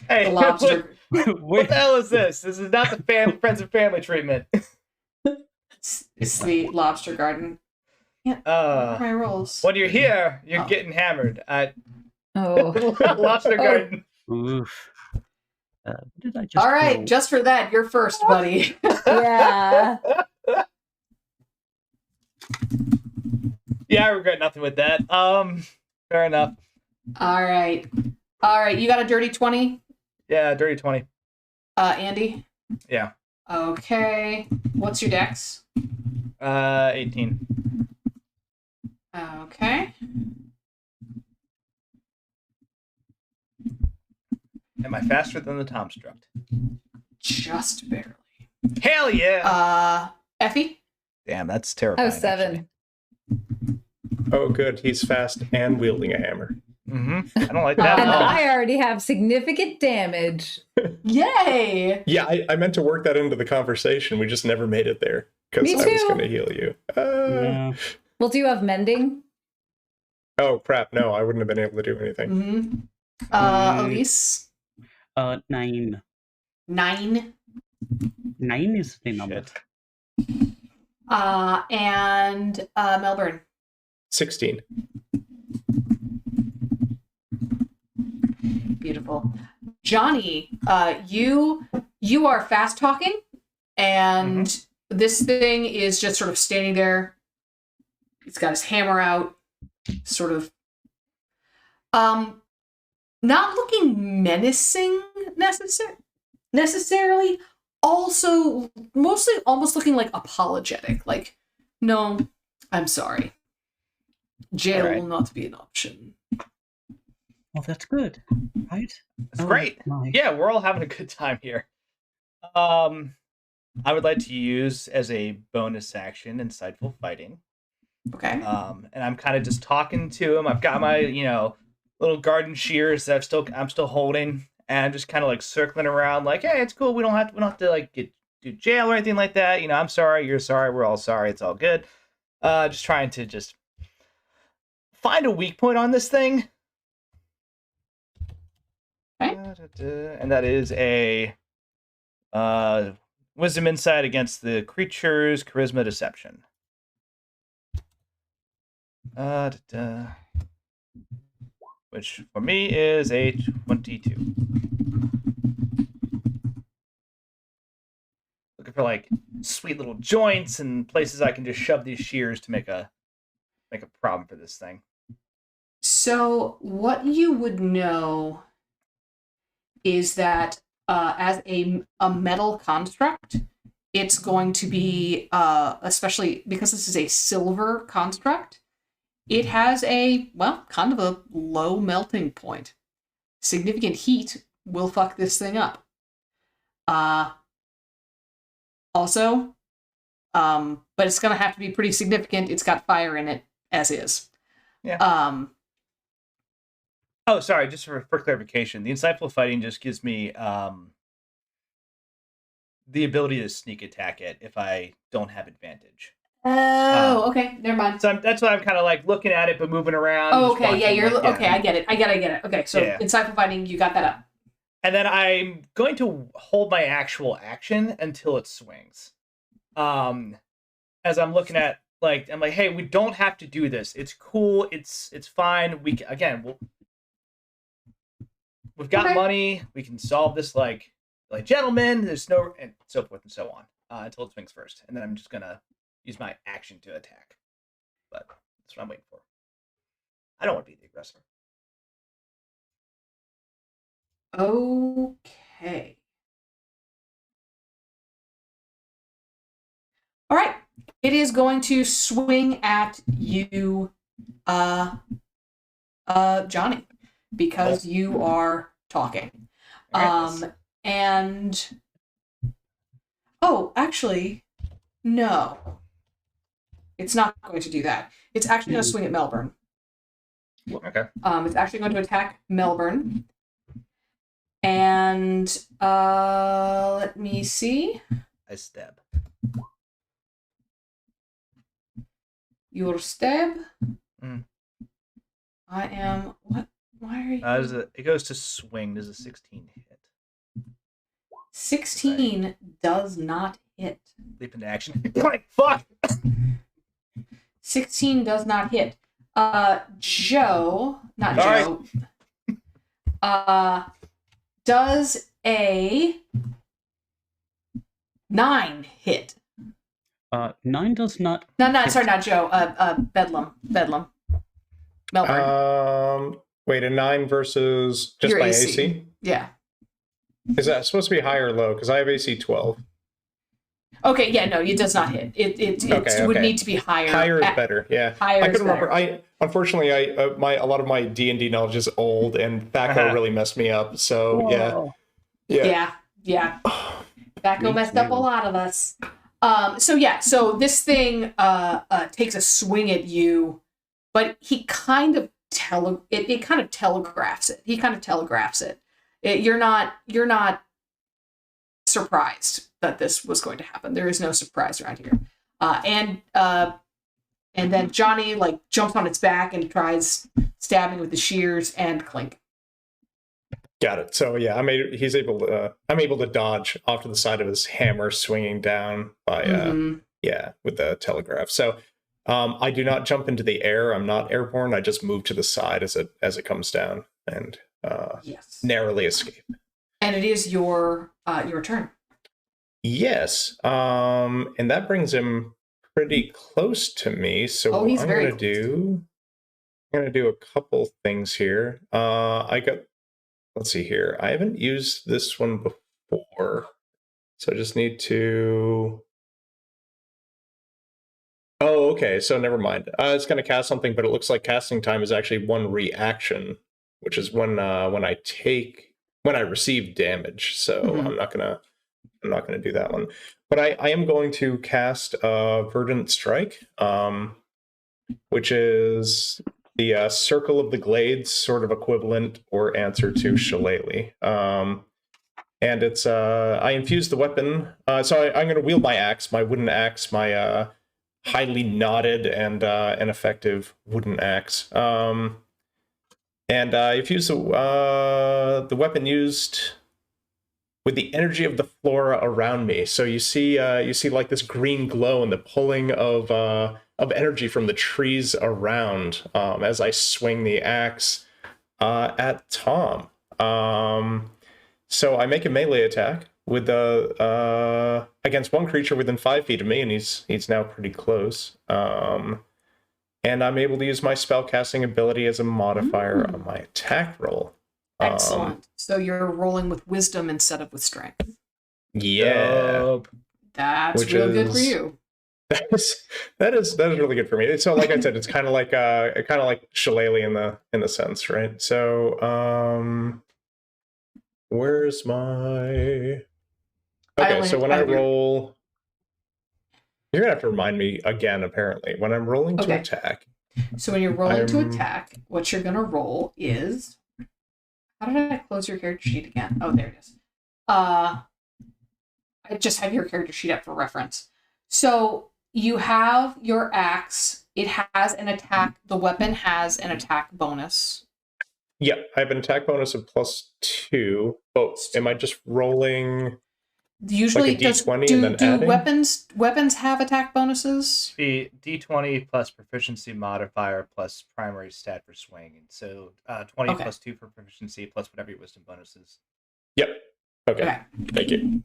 Hey, The lobster. What the hell is this? This is not the friends and family treatment. It's the Lobster Garden. Yeah. My rolls. When you're here, you're getting hammered at Oh. Lobster Garden. Oof. What did I just All right, roll? just for that, you're first, buddy. Yeah. Yeah, I regret nothing with that. Fair enough. All right. You got a dirty 20, Yeah, dirty 20. Andy? Yeah. Okay. What's your dex? 18. Okay. Am I faster than the Tomstruct? Just barely. Hell yeah! Effie? Damn, that's terrifying. I was 7. Oh, good. He's fast and wielding a hammer. Mm-hmm. I don't like that And at all. I already have significant damage. Yay! Yeah, I meant to work that into the conversation. We just never made it there because Me I was too. going to heal you. Yeah. Well, do you have mending? Oh, crap. No, I wouldn't have been able to do anything. Mm-hmm. Elise? 9. 9. 9 is the number. Shit. And Melbourne? 16. Beautiful. Johnny, you are fast talking, and this thing is just sort of standing there. He's got his hammer out, sort of not looking menacing necessarily, also mostly almost looking like apologetic, like, no, I'm sorry. Jail All right. will not be an option. Well, that's good, right? That's great. My. Yeah, we're all having a good time here. I would like to use as a bonus action insightful fighting. Okay. And I'm kind of just talking to him. I've got my, little garden shears that I'm still holding, and I'm just kind of like circling around, like, hey, it's cool. We don't have to like do jail or anything like that. I'm sorry, you're sorry, we're all sorry. It's all good. Just trying to just find a weak point on this thing. Okay. And that is a wisdom insight against the creature's charisma deception. Which for me is a 22. Looking for like sweet little joints and places I can just shove these shears to make a problem for this thing. So what you would know is that as a metal construct, it's going to be, especially because this is a silver construct, it has kind of a low melting point. Significant heat will fuck this thing up. Also, but it's going to have to be pretty significant. It's got fire in it, as is. Yeah. Oh, sorry. Just for clarification, the insightful fighting just gives me the ability to sneak attack it if I don't have advantage. Oh, okay. Never mind. So that's why I'm kind of like looking at it but moving around. Oh, just okay. Yeah, watching, you're like, okay. I get it. I get it. Okay, so Yeah. insightful fighting, you got that up. And then I'm going to hold my actual action until it swings. As I'm looking at, like, I'm like, hey, we don't have to do this. It's cool. It's fine. We've got Okay. money. We can solve this like gentlemen. There's no, and so forth and so on until it swings first, and then I'm just gonna use my action to attack. But that's what I'm waiting for. I don't want to be the aggressor. Okay. All right. It is going to swing at you, Johnny, because you are talking. And actually, no. It's not going to do that. It's actually going to swing at Melbourne. Okay. It's actually going to attack Melbourne. And let me see. I stab. Your stab. Mm. I am what? Why are you? It goes to swing. Does a 16 hit? 16 does not hit. Leap into action. Like, fuck. 16 does not hit. Joe, not All Joe. Does a 9 hit? 9 does not. No, sorry, not Joe. Bedlam. Melbourne. Wait, a 9 versus just Your my AC. AC? Yeah. Is that supposed to be high or low? Because I have AC 12. Okay, yeah, no, it does not hit. It would need to be higher. Higher is better, yeah. Higher I is can remember. better. Unfortunately, a lot of my D&D knowledge is old, and Thaco really messed me up. So yeah. Thaco messed up a lot of us. So this thing takes a swing at you, but he kind of telegraphs it. He kind of telegraphs it. You're not surprised that this was going to happen. There is no surprise around here. And then Johnny jumps on its back and tries stabbing with the shears, and clink. Got it. So yeah, I'm able to dodge off to the side of his hammer swinging down by with the telegraph. So I do not jump into the air. I'm not airborne. I just move to the side as it comes down and narrowly escape. And it is your turn. Yes. And that brings him pretty close to me. So what I'm gonna do a couple things here. Let's see here. I haven't used this one before, so I just need to. Oh, okay. So never mind. It's going to cast something, but it looks like casting time is actually one reaction, which is when I receive damage. So I'm not gonna do that one. But I am going to cast Verdant Strike, which is the Circle of the Glades sort of equivalent or answer to Shillelagh. And it's I infuse the weapon. So I'm going to wield my axe, my wooden axe, my highly knotted and effective wooden axe. And I infuse the weapon used with the energy of the flora around me. So you see like this green glow and the pulling of energy from the trees around as I swing the axe at Tom. So I make a melee attack with against one creature within 5 feet of me, and he's now pretty close. And I'm able to use my spellcasting ability as a modifier on my attack roll. Excellent. So you're rolling with wisdom instead of with strength. Yeah. That's real good for you. That is really good for me. So like I said, it's kind of like Shillelagh in the sense, right? So where's my so when I roll, you're gonna have to remind me again, apparently, when I'm rolling to attack. So when you're rolling to attack, what you're gonna roll is, how did I close your character sheet again? Oh, there it is. I just have your character sheet up for reference. So you have your axe. It has an attack. The weapon has an attack bonus. Yeah, I have an attack bonus of +2. Oh, am I just rolling? Usually, like a D20 and then adding? weapons have attack bonuses? Be D20 plus proficiency modifier plus primary stat for swing. So 20 plus 2 for proficiency plus whatever your wisdom bonus is. Yep. Okay. Thank you.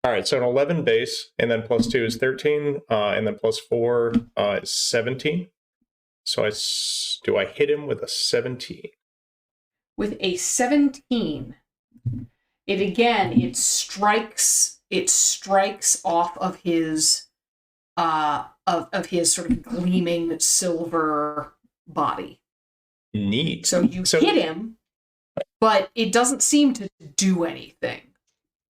All right, so an 11 base, and then +2 is 13, and then +4 is 17. So do I hit him with a 17? With a 17, it strikes off of his of his sort of gleaming silver body. Neat. So you hit him, but it doesn't seem to do anything.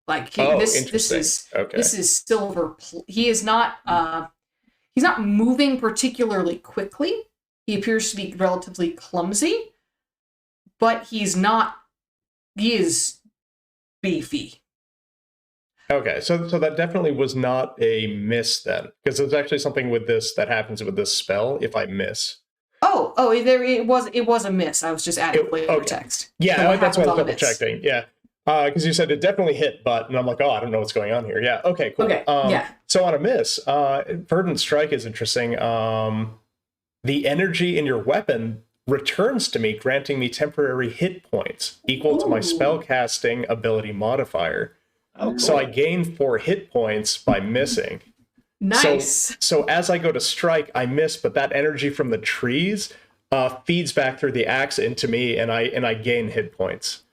Like this is silver. He is not. He's not moving particularly quickly. He appears to be relatively clumsy, but he's not. He is beefy. Okay, so that definitely was not a miss then, because there's actually something with this that happens with this spell if I miss. It was a miss. I was just adding flavor text. Yeah, that's what I was double checking. Yeah, because you said it definitely hit, and I'm like, oh, I don't know what's going on here. Yeah, okay, cool. Okay, So on a miss, Verdant Strike is interesting. The energy in your weapon returns to me, granting me temporary hit points equal to my Ooh. spellcasting ability modifier. Oh, So I cool. gain 4 hit points by missing. Nice. So as I go to strike, I miss, but that energy from the trees feeds back through the axe into me, and I gain hit points.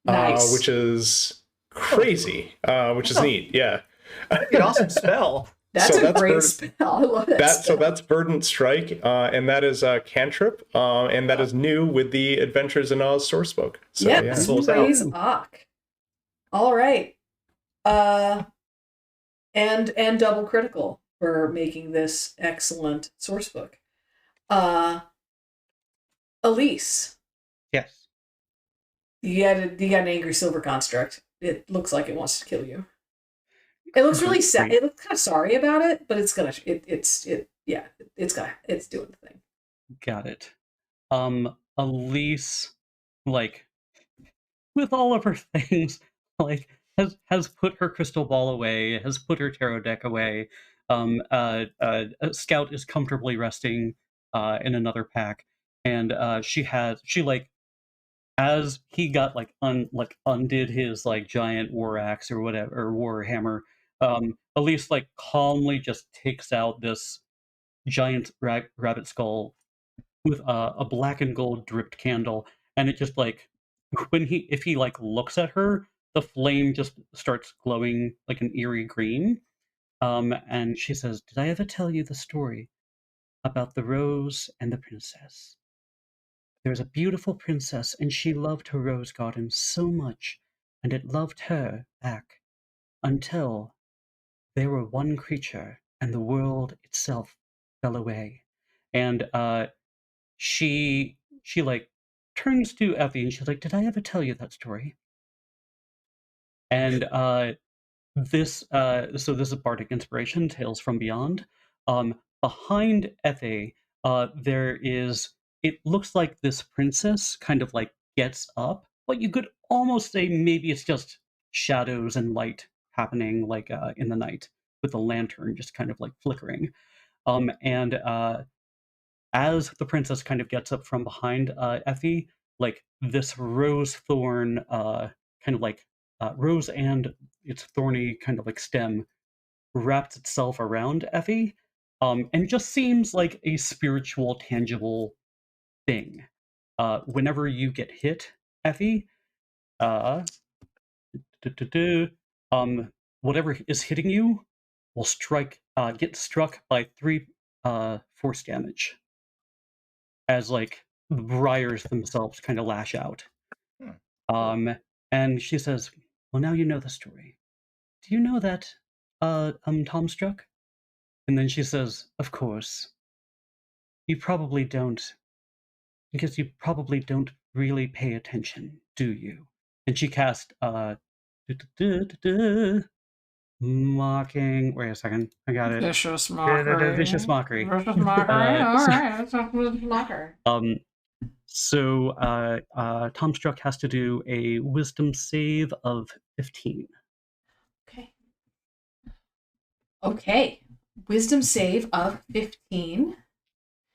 Nice. Which is crazy. Which is neat. Yeah. An awesome spell. That's so a that's great bird- spell. I love that So spell. that's Verdant Strike, and that is cantrip, and that is new with the Adventures in Oz sourcebook. So Yep, yeah. Souls praise out. Ock. All right. And double critical for making this excellent source book. Elise, Yes. you got an angry silver construct. It looks like it wants to kill you. It looks really sad. Great. It looks kind of sorry about it, but it's doing the thing. Got it. Elise, like, with all of her things, like, has put her crystal ball away, has put her tarot deck away. Scout is comfortably resting in another pack, and she like, as he got undid his like giant war axe or whatever, or war hammer, Elise like calmly just takes out this giant rabbit skull with a black and gold dripped candle, and it just like, if he like looks at her, the flame just starts glowing like an eerie green. And she says, "Did I ever tell you the story about the rose and the princess? There was a beautiful princess, and she loved her rose garden so much, and it loved her back, until they were one creature, and the world itself fell away." And she like turns to Effie, and she's like, "Did I ever tell you that story?" And so this is Bardic Inspiration, Tales from Beyond. Behind Effie, there is, it looks like this princess kind of like gets up, but you could almost say maybe it's just shadows and light happening like in the night, with the lantern just kind of like flickering. And as the princess kind of gets up from behind Effie, like this rose thorn, kind of like rose and its thorny kind of like stem wraps itself around Effie, and just seems like a spiritual, tangible thing. Whenever you get hit, Effie, uh, whatever is hitting you will get struck by 3 force damage, as like the briars themselves kind of lash out. And she says, "Well, now you know the story. Do you know that Tom struck?" And then she says, "Of course. You probably don't, because you probably don't really pay attention, do you?" And she cast mocking. Wait a second, I got it. Vicious mockery. Vicious mockery. Vicious mockery. All right, that's not vicious mockery. So Tom Struck has to do a wisdom save of 15. Okay. Wisdom save of 15.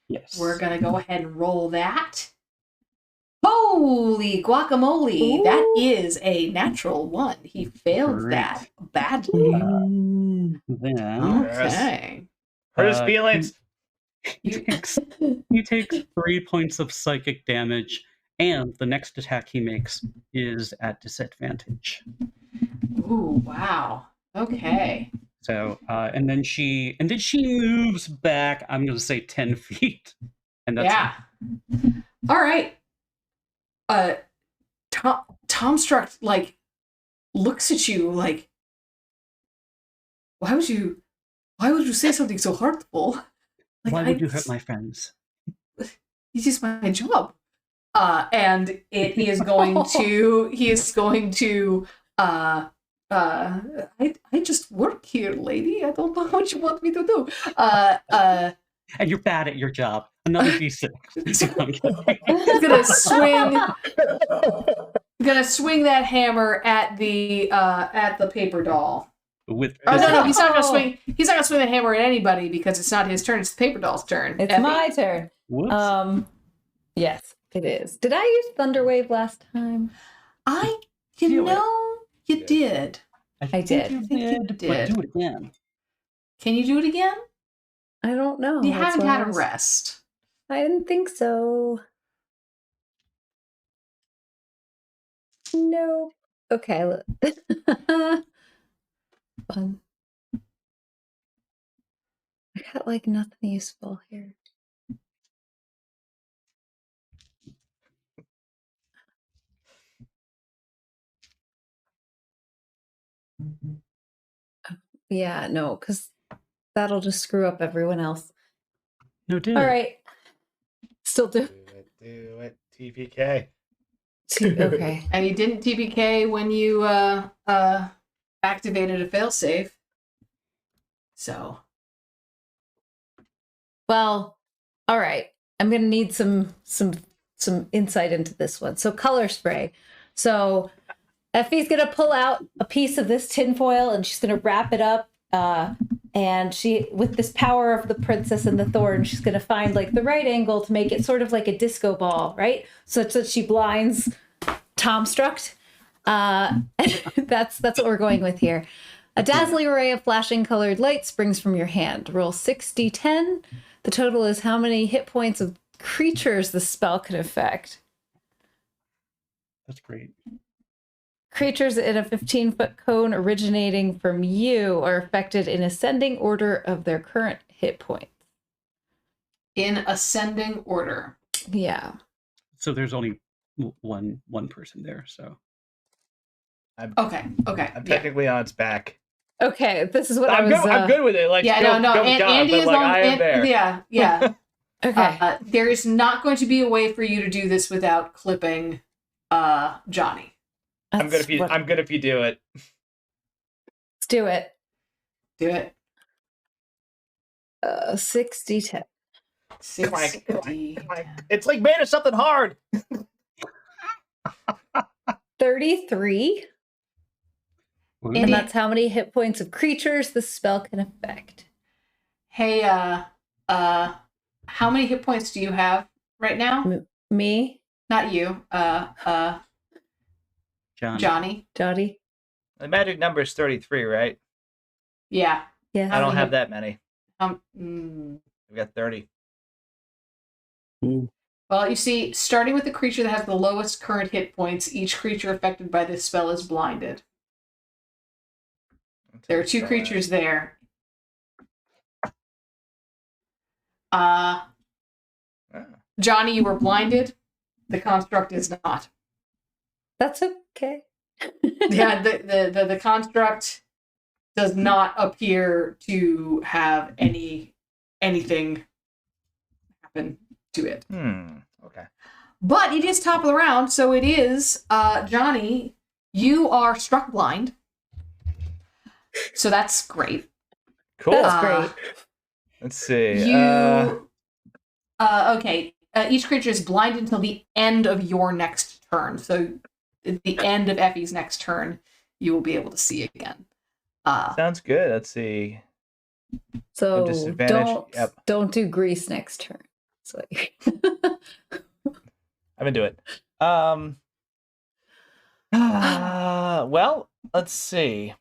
Yes. We're going to go ahead and roll that. Holy guacamole. Ooh. That is a natural 1. He failed Great. that badly. Then Okay. Hurt his feelings. he takes 3 points of psychic damage, and the next attack he makes is at disadvantage. Ooh, wow. Okay. So and then she moves back, I'm going to say 10 feet. And that's Yeah. All right. Tom Struck like looks at you like, why would you say something so hurtful? Like, why would you hurt my friends? It's just my job. And he is going to I just work here, lady. I don't know what you want me to do. And you're bad at your job. Another D6. He's gonna swing that hammer at the paper doll. With No, he's not gonna swing. He's not gonna swing the hammer at anybody because it's not his turn. It's the paper doll's turn. It's Effie. my turn. Whoops. Yes, it is. Did I use Thunderwave last time? You Do it. know, you Yeah. did. I think did. you I think you did, did. but do it again. Can you do it again? I don't know. You That's haven't why had I a was- rest. I didn't think so. No. Okay. Fun. I got like nothing useful here. Yeah, no, because that'll just screw up everyone else. No, do All it. right. Still do. Do it. TPK. Okay. And you didn't TPK when you activated a failsafe. So Well, all right. I'm gonna need some insight into this one. So color spray. So Effie's gonna pull out a piece of this tinfoil and she's gonna wrap it up. And she, with this power of the princess and the thorn, she's gonna find like the right angle to make it sort of like a disco ball, right? Such that she blinds Tom Struct. That's what we're going with here. A dazzling array of flashing colored light springs from your hand. Roll 6d10. The total is how many hit points of creatures the spell can affect. That's great. Creatures in a 15-foot cone originating from you are affected in ascending order of their current hit points. in ascending order. Yeah. So there's only one person there. So Okay. I'm Yeah. technically on its back. Okay, this is what I I'm was. good. I'm good with it. Like, Yeah, go, no. go with And God, Andy but, is like, on. I am there. Yeah. Okay. There is not going to be a way for you to do this without clipping Johnny. I'm good if you. I'm good if you do it. Let's do it. Do it. 6d10. 6d10. It's like, man, it's something hard. 33. Andy- And that's how many hit points of creatures the spell can affect. Hey, how many hit points do you have right now? Me, Not you. John. Johnny. Dottie. The magic number is 33, right? Yeah. Yeah. I don't have that many. Mm. We got 30. Well, you see, starting with the creature that has the lowest current hit points, each creature affected by this spell is blinded. There are two creatures there. Johnny, you were blinded. The construct is not. That's okay. Yeah, the construct does not appear to have anything happen to it. Okay. But it is top of the round, so it is Johnny. You are struck blind, so that's great. Cool. That's great. Let's see. You okay? Each creature is blind until the end of your next turn. So, at the end of Effie's next turn, you will be able to see again. Sounds good. Let's see. So disadvantage, yep. don't do grease next turn. So I'm gonna do it. Well, let's see.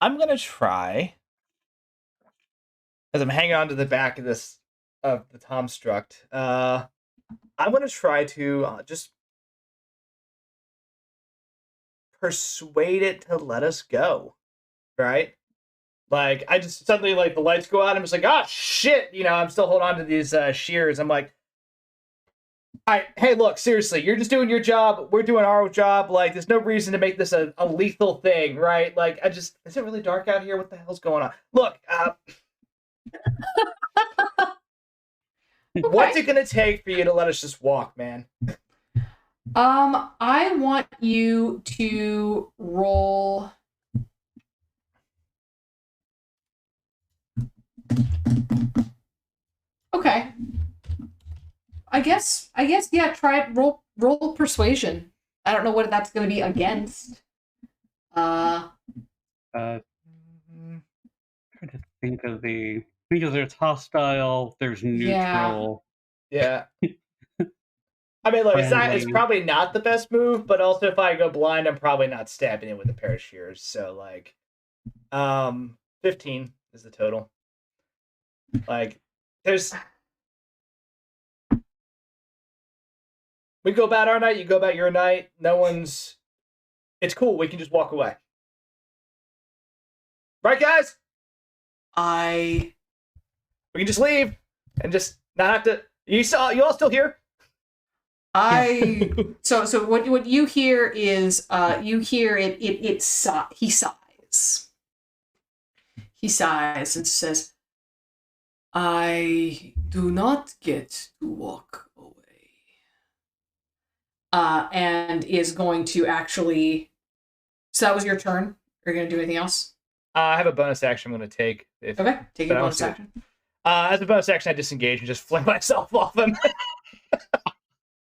I'm gonna try, as I'm hanging on to the back of this of the Tom Struct. I'm gonna try to just persuade it to let us go, right? Like, I just suddenly, like, the lights go out. I'm just like, ah, shit. You know, I'm still holding on to these shears. I'm like, hey, look, seriously, you're just doing your job. We're doing our job. Like, there's no reason to make this a lethal thing, right? Like, is it really dark out here? What the hell's going on? Look, what's it gonna take for you to let us just walk, man? I want you to roll. Okay. I guess, yeah, try it. Roll persuasion. I don't know what that's going to be against. Trying to think of because there's hostile, there's neutral. Yeah. I mean, look, it's Friendly. probably not the best move, but also if I go blind, I'm probably not stabbing it with a pair of shears. So like, 15 is the total. Like, we go about our night, you go about your night. It's cool. We can just walk away. Right, guys? We can just leave and just not have to. You all still here? So what you hear is you hear he sighs. He sighs and says, I do not get to walk away. And is going to actually. So that was your turn. Are you going to do anything else? I have a bonus action I'm going to take. Okay, take your bonus action. As a bonus action, I disengage and just fling myself off him.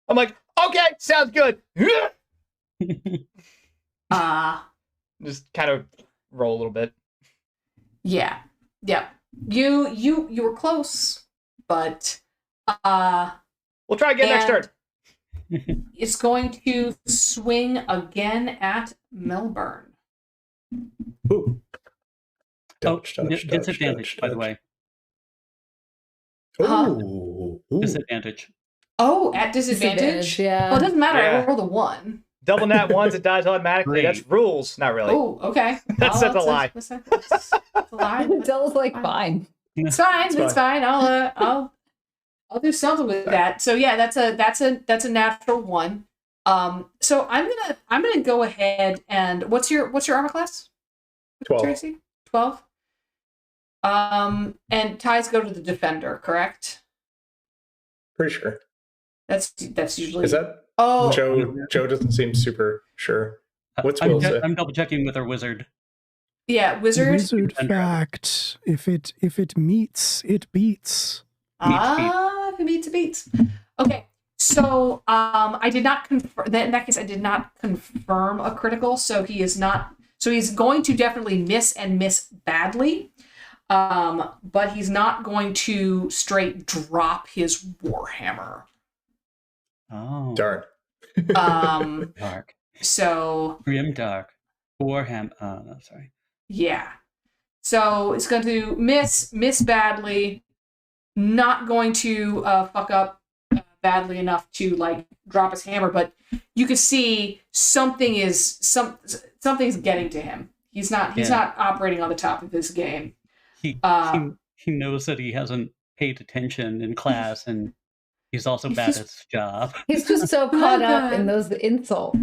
I'm like, okay, sounds good. Just kind of roll a little bit. Yeah. You were close, but we'll try again next turn. It's going to swing again at Melbourne. Ooh. Disadvantage, by the way. Ooh. Disadvantage. Oh, at disadvantage? Yeah. Well, it doesn't matter. Yeah. I rolled a 1. Double nat ones, it dies automatically. Great. That's rules. Not really. Oh, okay. That's a lie. That's a lie. Dell's like, fine. It's fine. It's fine. I'll do something with that. So yeah, that's a natural 1. So I'm gonna go ahead and what's your armor class? 12. Tracy? 12. And ties go to the defender, correct? Pretty sure. That's usually. Is that? Oh, Joe doesn't seem super sure. What's Will say? I'm double checking with our wizard. yeah, wizard. Wizard fact: if it meets, it beats. If it beats, it beats. Okay, so I did not confirm. In that case, I did not confirm a critical. So he is not. So he's going to definitely miss and miss badly. But he's not going to straight drop his warhammer. Oh, Darn. dark. So Grim dark. Warhammer. Sorry. yeah. So it's going to miss badly. Not going to fuck up badly enough to like drop his hammer, but you can see something's getting to him. He's not operating on the top of his game. He knows that he hasn't paid attention in class, and he's also bad at his job. He's just so caught up in those insults.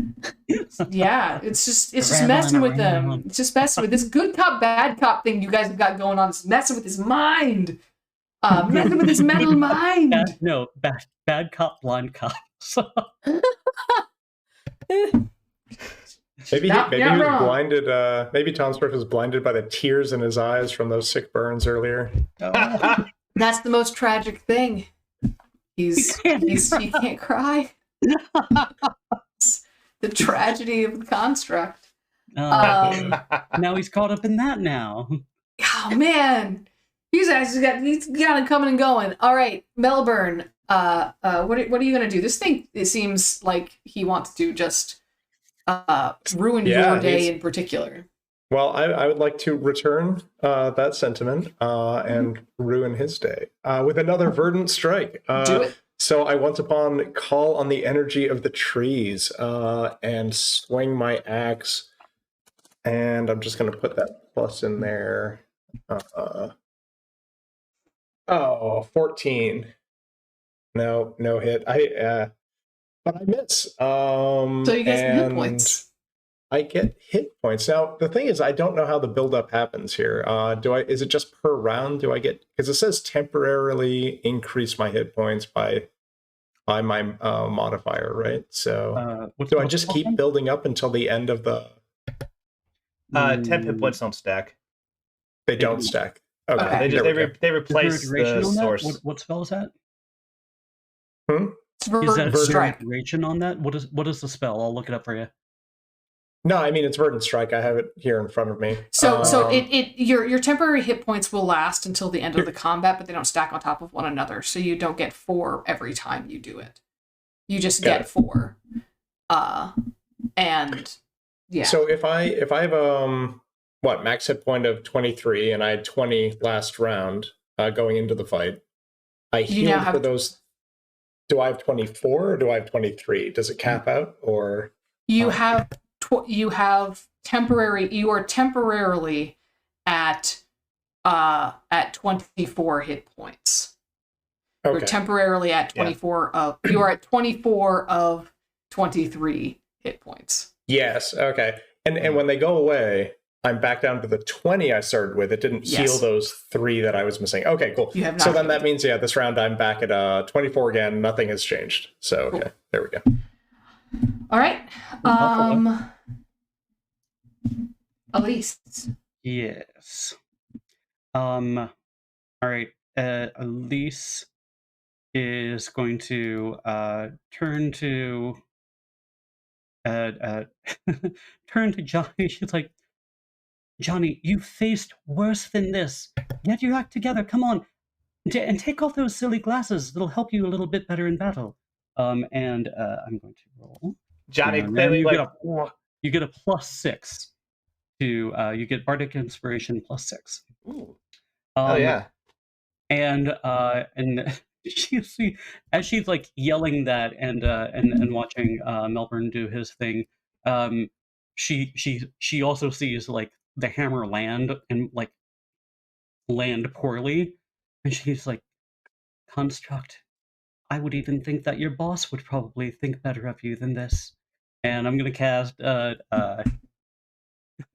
Yeah, it's just messing with them. It's just messing with this good cop, bad cop thing you guys have got going on. It's messing with his mind. Messing with his mental mind. Bad cop, blind cop. Maybe he was blinded. Maybe Tom Swift was blinded by the tears in his eyes from those sick burns earlier. That's the most tragic thing. He can't cry. The tragedy of the construct. Now he's caught up in that now. Oh man, he's got it coming and going. All right, Melbourne. What are you gonna do? This thing, it seems like he wants to just ruin your day in particular. Well, I would like to return that sentiment and ruin his day with another verdant strike. Do it. So I once upon call on the energy of the trees and swing my axe. And I'm just going to put that plus in there. 14. No hit. But I miss. So you get some hit points. I get hit points. Now the thing is, I don't know how the buildup happens here. Is it just per round? Do I get, because it says temporarily increase my hit points by my modifier, right? So do I just keep building up until the end of the? 10 hit points don't stack. They don't stack. Okay. They replace the source. What spell is that? Is that Verdant a strike. duration on that? What is the spell? I'll look it up for you. No, I mean it's Verdant Strike. I have it here in front of me. So your temporary hit points will last until the end of the combat, but they don't stack on top of one another. So you don't get 4 every time you do it. You just get 4. And yeah. So if I have max hit point of 23 and I had 20 last round going into the fight, I healed for those. Do I have 24 or do I have 23? Does it cap out or you have you are temporarily at 24 hit points. Okay. You're temporarily at 24 of you are at 24 of 23 hit points. Yes, okay. And when they go away, I'm back down to the 20 I started with. It didn't heal those 3 that I was missing. Okay, cool. So then that means this round I'm back at 24 again. Nothing has changed. So okay, there we go. All right. Elise. Yes. All right. Elise is going to turn to turn to Johnny. She's like, Johnny, you faced worse than this. Get your act together. Come on, and take off those silly glasses. It'll help you a little bit better in battle. And I'm going to roll. Johnny clearly you get a +6 to you get Bardic Inspiration +6. Ooh. Oh yeah. And as she's like yelling that and watching Melbourne do his thing, she also sees like the hammer land and like land poorly, and she's like, Construct, I would even think that your boss would probably think better of you than this. And I'm gonna cast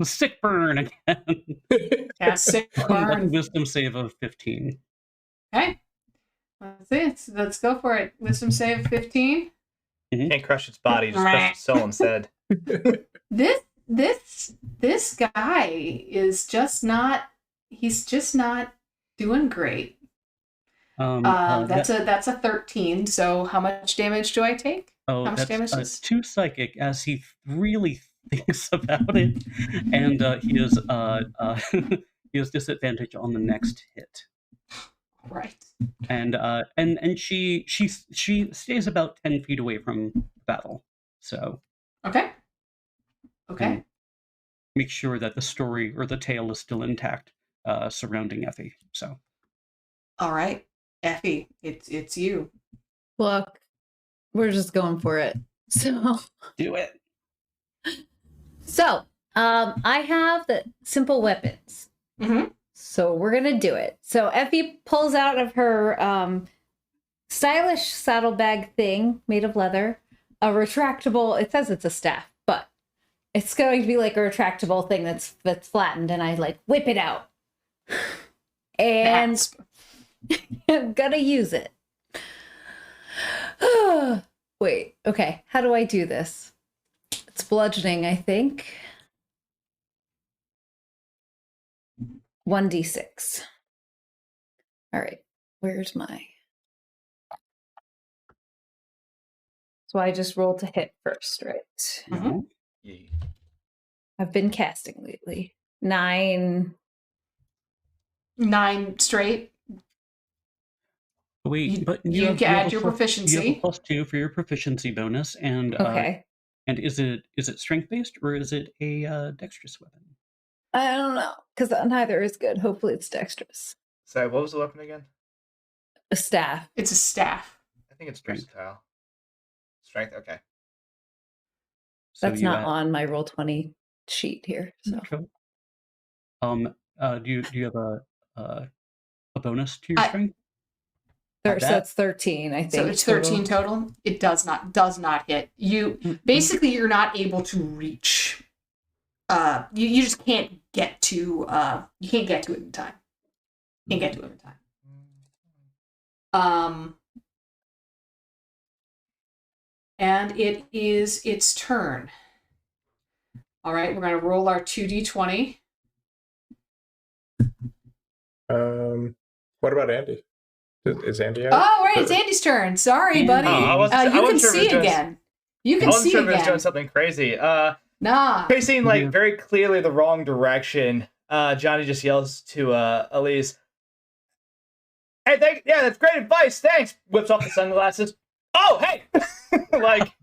Sick Burn again. Cast Sick Burn. Wisdom save of 15. Okay. Let's go for it. Wisdom save 15. Can't crush its body, just crush its soul instead. This guy is just not. He's just not doing great. That's a 13. So how much damage do I take? Oh, how much damage that's 2 psychic as he really thinks about it, and he is he has disadvantage on the next hit. Right. And she stays about 10 feet away from battle. So okay. Make sure that the story or the tale is still intact surrounding Effie. So. All right, Effie, it's you. Look, we're just going for it. So do it. So I have the simple weapons. Mm-hmm. So we're going to do it. So Effie pulls out of her stylish saddlebag thing made of leather, a retractable, it says it's a staff, but it's going to be like a retractable thing that's flattened, and I like whip it out. And I'm going to use it. Wait, okay. How do I do this? It's bludgeoning, I think. 1d6. All right, where's my... So I just rolled to hit first, right? Mm-hmm. Yeah. I've been casting lately. 9. 9 straight. Wait, but you have add your You proficiency. have a +2 for your proficiency bonus, and Okay. And is it strength based or is it a dexterous weapon? I don't know, because neither is good. Hopefully it's dexterous. Sorry, what was the weapon again? A staff. It's a staff. I think it's versatile. Strength, okay. So That's not on my Roll20 sheet here. So. Okay. Do you have a bonus to your strength? So that's 13, I think. So it's 13 total. It does not hit. Basically you're not able to reach. You just can't get to you can't get to it in time. Can't get to it in time. And it is its turn. All right, we're going to roll our 2d20. What about Andy? Is Andy out? Oh, right, it's Andy's turn. Sorry, buddy. Oh, I wasn't- I You can wasn't sure if see it was doing- again. You I can wasn't see sure if it was doing again. something crazy. Nah. Facing like Yeah. very clearly the wrong direction, Johnny just yells to Elise, "Hey, yeah, that's great advice. Thanks." Whips off the sunglasses. Oh, hey! Like,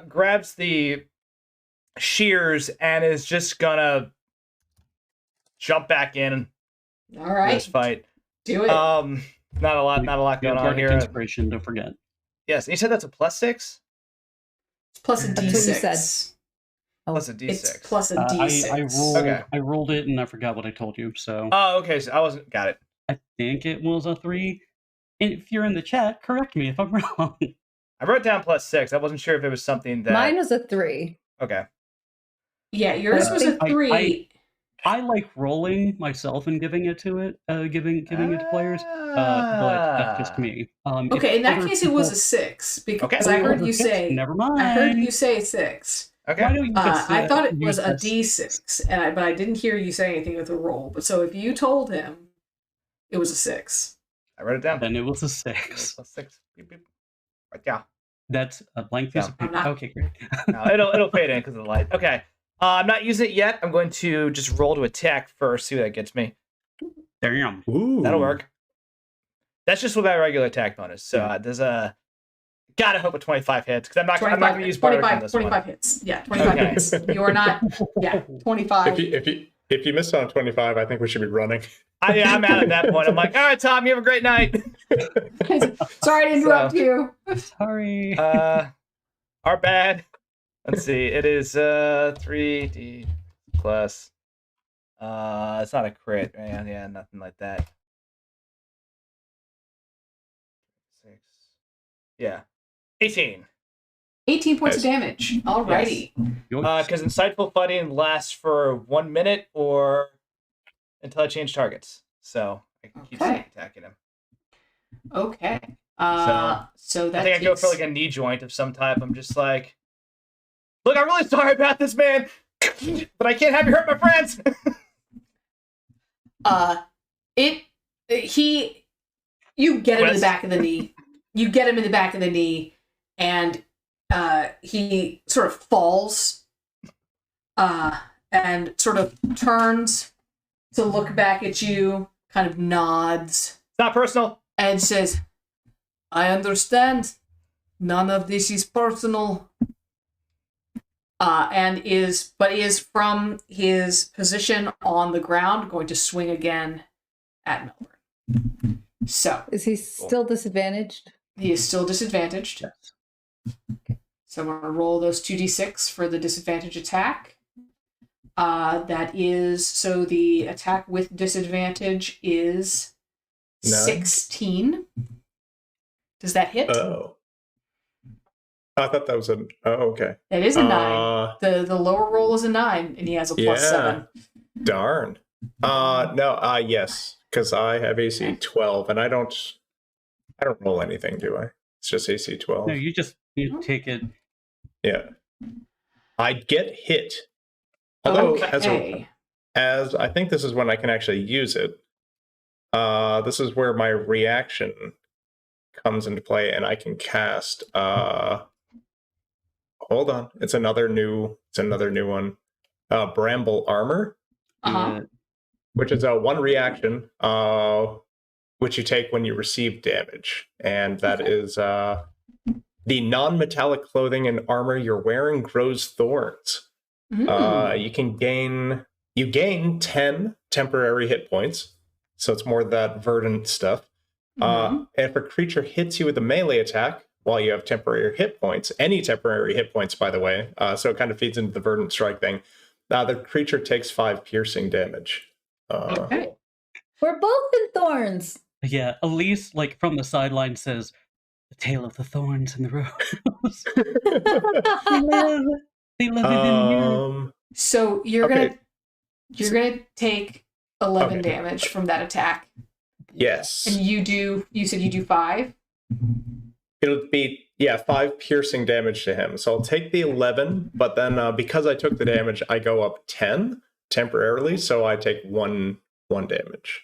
grabs the shears and is just gonna jump back in All this right. fight. Do it. Not a lot going on Bardic here. inspiration, don't forget. Yes, you said that's a +6? It's plus a That's what you D6. said. Plus a D6. It's plus a D6. I rolled it and I forgot what I told you, so Oh, okay. So I wasn't. Got it. I think it was a 3. And if you're in the chat, correct me if I'm wrong. I wrote down +6. I wasn't sure if it was something that. Mine was a 3. Okay. Yeah, yours was a I- 3. I like rolling myself and giving it to giving it to players, but that's just me. If Okay, in that other case, it was a people- 6 because Okay. I heard Oh, you six? say. Never mind. I heard you say 6. Okay. Why don't you just, I thought it use was a this? D6, but I didn't hear you say anything with the roll. But so if you told him, it was a 6. I wrote it down. Then it was a It was 6. +6. Beep, beep. Right, yeah. That's a blank piece Yeah. of paper. I'm not- Okay, great. No, it'll fade in because of the light. Okay. I'm not using it yet. I'm going to just roll to attack first. See what that gets me. Damn. Ooh. That'll work. That's just with my regular attack bonus. So there's a. Gotta hope a 25 hits because I'm not going to use Bardic on this 25 one. hits. Yeah, 25 Okay. hits. You are not. Yeah, 25. If you missed on 25, I think we should be running. I'm out at that point. I'm like, all right, Tom, you have a great night. Sorry to interrupt you. Sorry. Our bad. Let's see. It is 3d plus. It's not a crit. Yeah, nothing like that. 6. Yeah, 18. 18 points of Nice. damage. Alrighty. Because insightful fighting lasts for 1 minute or until I change targets. So I can keep Okay. attacking him. Okay. So that I think I go for like a knee joint of some type. I'm just like, look, I'm really sorry about this, man, but I can't have you hurt my friends. You get him in the Wes? back of the knee. You get him in the back of the knee, and he sort of falls, and sort of turns to look back at you, kind of nods, It's not personal. and says, "I understand. None of this is personal." And is from his position on the ground going to swing again at Melbourne. So Is he still disadvantaged? he is still disadvantaged. Yes. So I'm going to roll those 2d6 for the disadvantage attack. That is, so the attack with disadvantage is 9. 16. Does that hit? Oh. I thought that was a. Oh, okay. It is a 9. The lower roll is a 9, and he has a plus yeah. 7. Darn. No. Yes, because I have AC 12, and I don't roll anything, do I? It's just AC 12. No, you take it. Yeah. I get hit. Although, Okay. as I think this is when I can actually use it. This is where my reaction comes into play, and I can cast. Hold on, it's another new one. Bramble Armor, Uh-huh. which is a 1 reaction, which you take when you receive damage, and that is the non-metallic clothing and armor you're wearing grows thorns. Mm. You gain 10 temporary hit points, so it's more that verdant stuff. Mhm. And if a creature hits you with a melee attack while you have temporary hit points, any temporary hit points, by the way, so it kind of feeds into the verdant strike thing, the creature takes 5 piercing damage. Okay. We're both in thorns. Yeah, Elise, like from the sideline, says, "The tale of the thorns and the rose." They live it in here. So you're Okay. gonna take 11 Okay. damage from that attack. Yes. And you said you do 5? It'll be 5 piercing damage to him. So I'll take the 11, but then because I took the damage, I go up 10 temporarily, so I take one damage.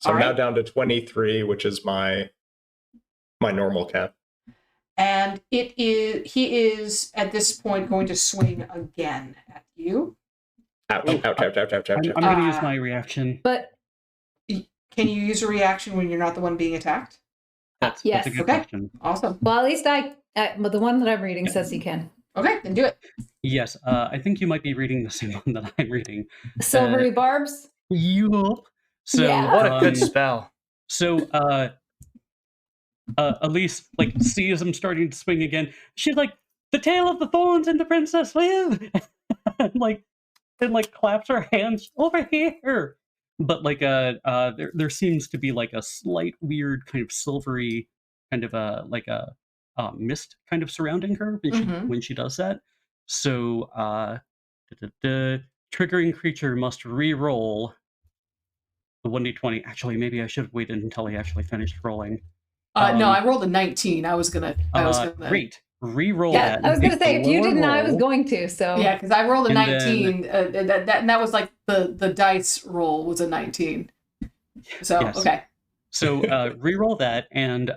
So All I'm now right. down to 23, which is my normal cap. And he is at this point going to swing again at you. Ouch, ouch, ouch, ouch, ouch, ouch, I'm ouch. going to use my reaction. But Can you use a reaction when you're not the one being attacked? That's yes. a good Okay. question. Awesome. well, at least but the one that I'm reading says you can. Okay, then do it. Yes, I think you might be reading the same one that I'm reading. Silvery barbs. Yup. So, Yeah. What a good spell. So, Elise, like, sees him starting to swing again. She's like, the tale of the thorns and the princess live! and, like, claps her hands, over here! But, like, there seems to be, like, a slight weird kind of silvery kind of, mist kind of surrounding her when she does that. So, triggering creature must re-roll the 1d20. Actually, maybe I should have waited until he actually finished rolling. No, I rolled a 19. I was gonna. Great. Re-roll Yeah, that. I was gonna say if you lower didn't, I was roll. going to. So Yeah, because I rolled a And 19. That was like the dice roll was a 19. So Yes. okay. So re-roll that, and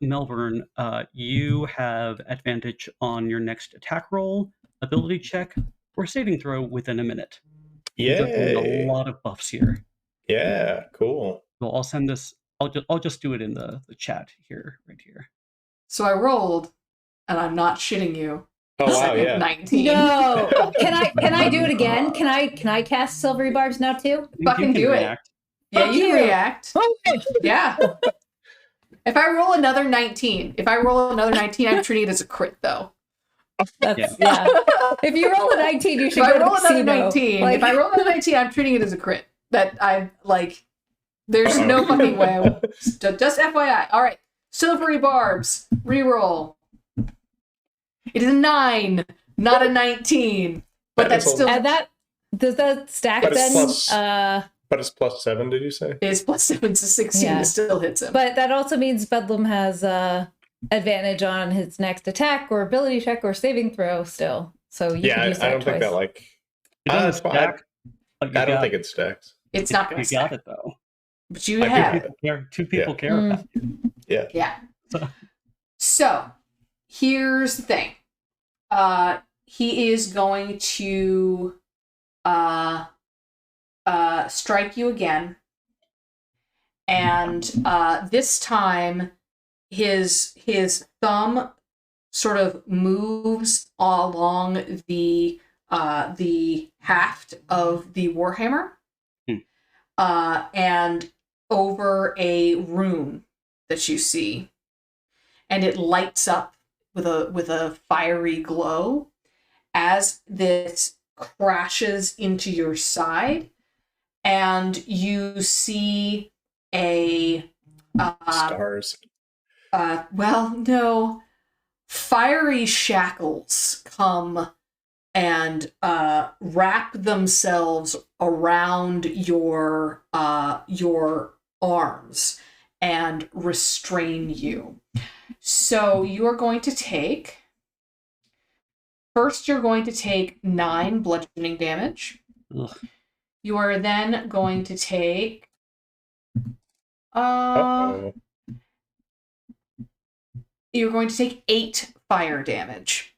Melbourne, you have advantage on your next attack roll, ability check, or saving throw within a minute. There's Yay. a lot of buffs here. Yeah, cool. So I'll send this. I'll just do it in the chat here, right here. So I rolled, and I'm not shitting you. Oh, wow, Second yeah. 19. no. Can I do it again? Can I cast silvery barbs now too? I think Fucking you can do it. react. Yeah, Fuck you you. react. Yeah. If I roll another 19, I'm treating it as a crit though. That's, Yeah. yeah. If you roll a 19, you If should I go to roll another casino. 19, Like- if I roll another 19, I'm treating it as a crit. That I like. There's no fucking way. Just FYI. All right. Silvery barbs. Reroll. It is a 9, not a 19. But That that's is still And that does that stack But it's then? plus- Uh, But it's +7, did you say? is plus 7 to 16. Yeah. It still hits him. but that also means Bedlam has advantage on his next attack or ability check or saving throw still. So you Yeah, can use I that don't think twice. that, like... It doesn't it's fine. stack, but you I don't got think it. it stacks. it's not going You to got stack. it though. But you I have do. it. Two people Yeah. care about you. Yeah. Yeah. So- So, here's the thing. He is going to strike you again. And this time his thumb sort of moves along the haft of the warhammer. And over a rune that you see, and it lights up with a fiery glow as this crashes into your side, and you see a Stars. fiery shackles come and wrap themselves around your arms and restrain you. So you are going to take... First, you're going to take 9 bludgeoning damage. Ugh. You are then going to take... Uh-oh. You're going to take 8 fire damage.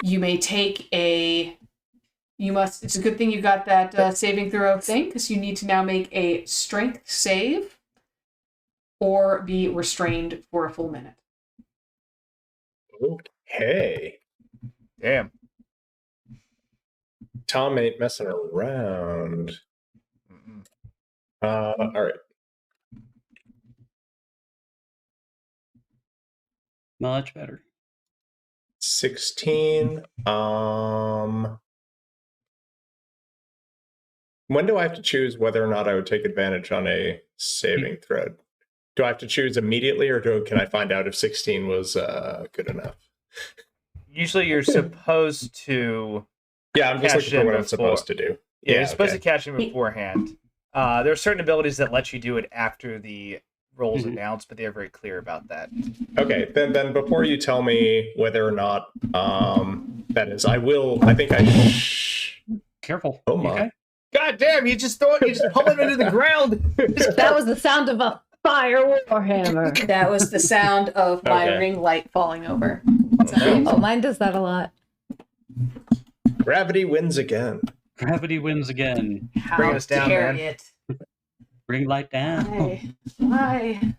You may take a... It's a good thing you got that saving throw thing, because you need to now make a strength save or be restrained for a full minute. Okay. Damn. Tom ain't messing around. Mm-mm. All right. Much better. 16. When do I have to choose whether or not I would take advantage on a saving throw? Do I have to choose immediately, or can I find out if 16 was good enough? Usually you're supposed to... Yeah, I'm just Cash looking for in what I'm before. supposed to do. Yeah, you're supposed okay. to catch him beforehand. There are certain abilities that let you do it after the roll's Mhm. announced, but they are very clear about that. Okay, then before you tell me whether or not that is, I think I... Careful. Oh You my. okay? God damn, you just pummel him into the ground. That was the sound of a fire warhammer. That was the sound of my Okay. ring light falling over. Oh, mine does that a lot. Gravity wins again. Gravity wins again. How Bring us down, dare man. it? Bring light down. Why?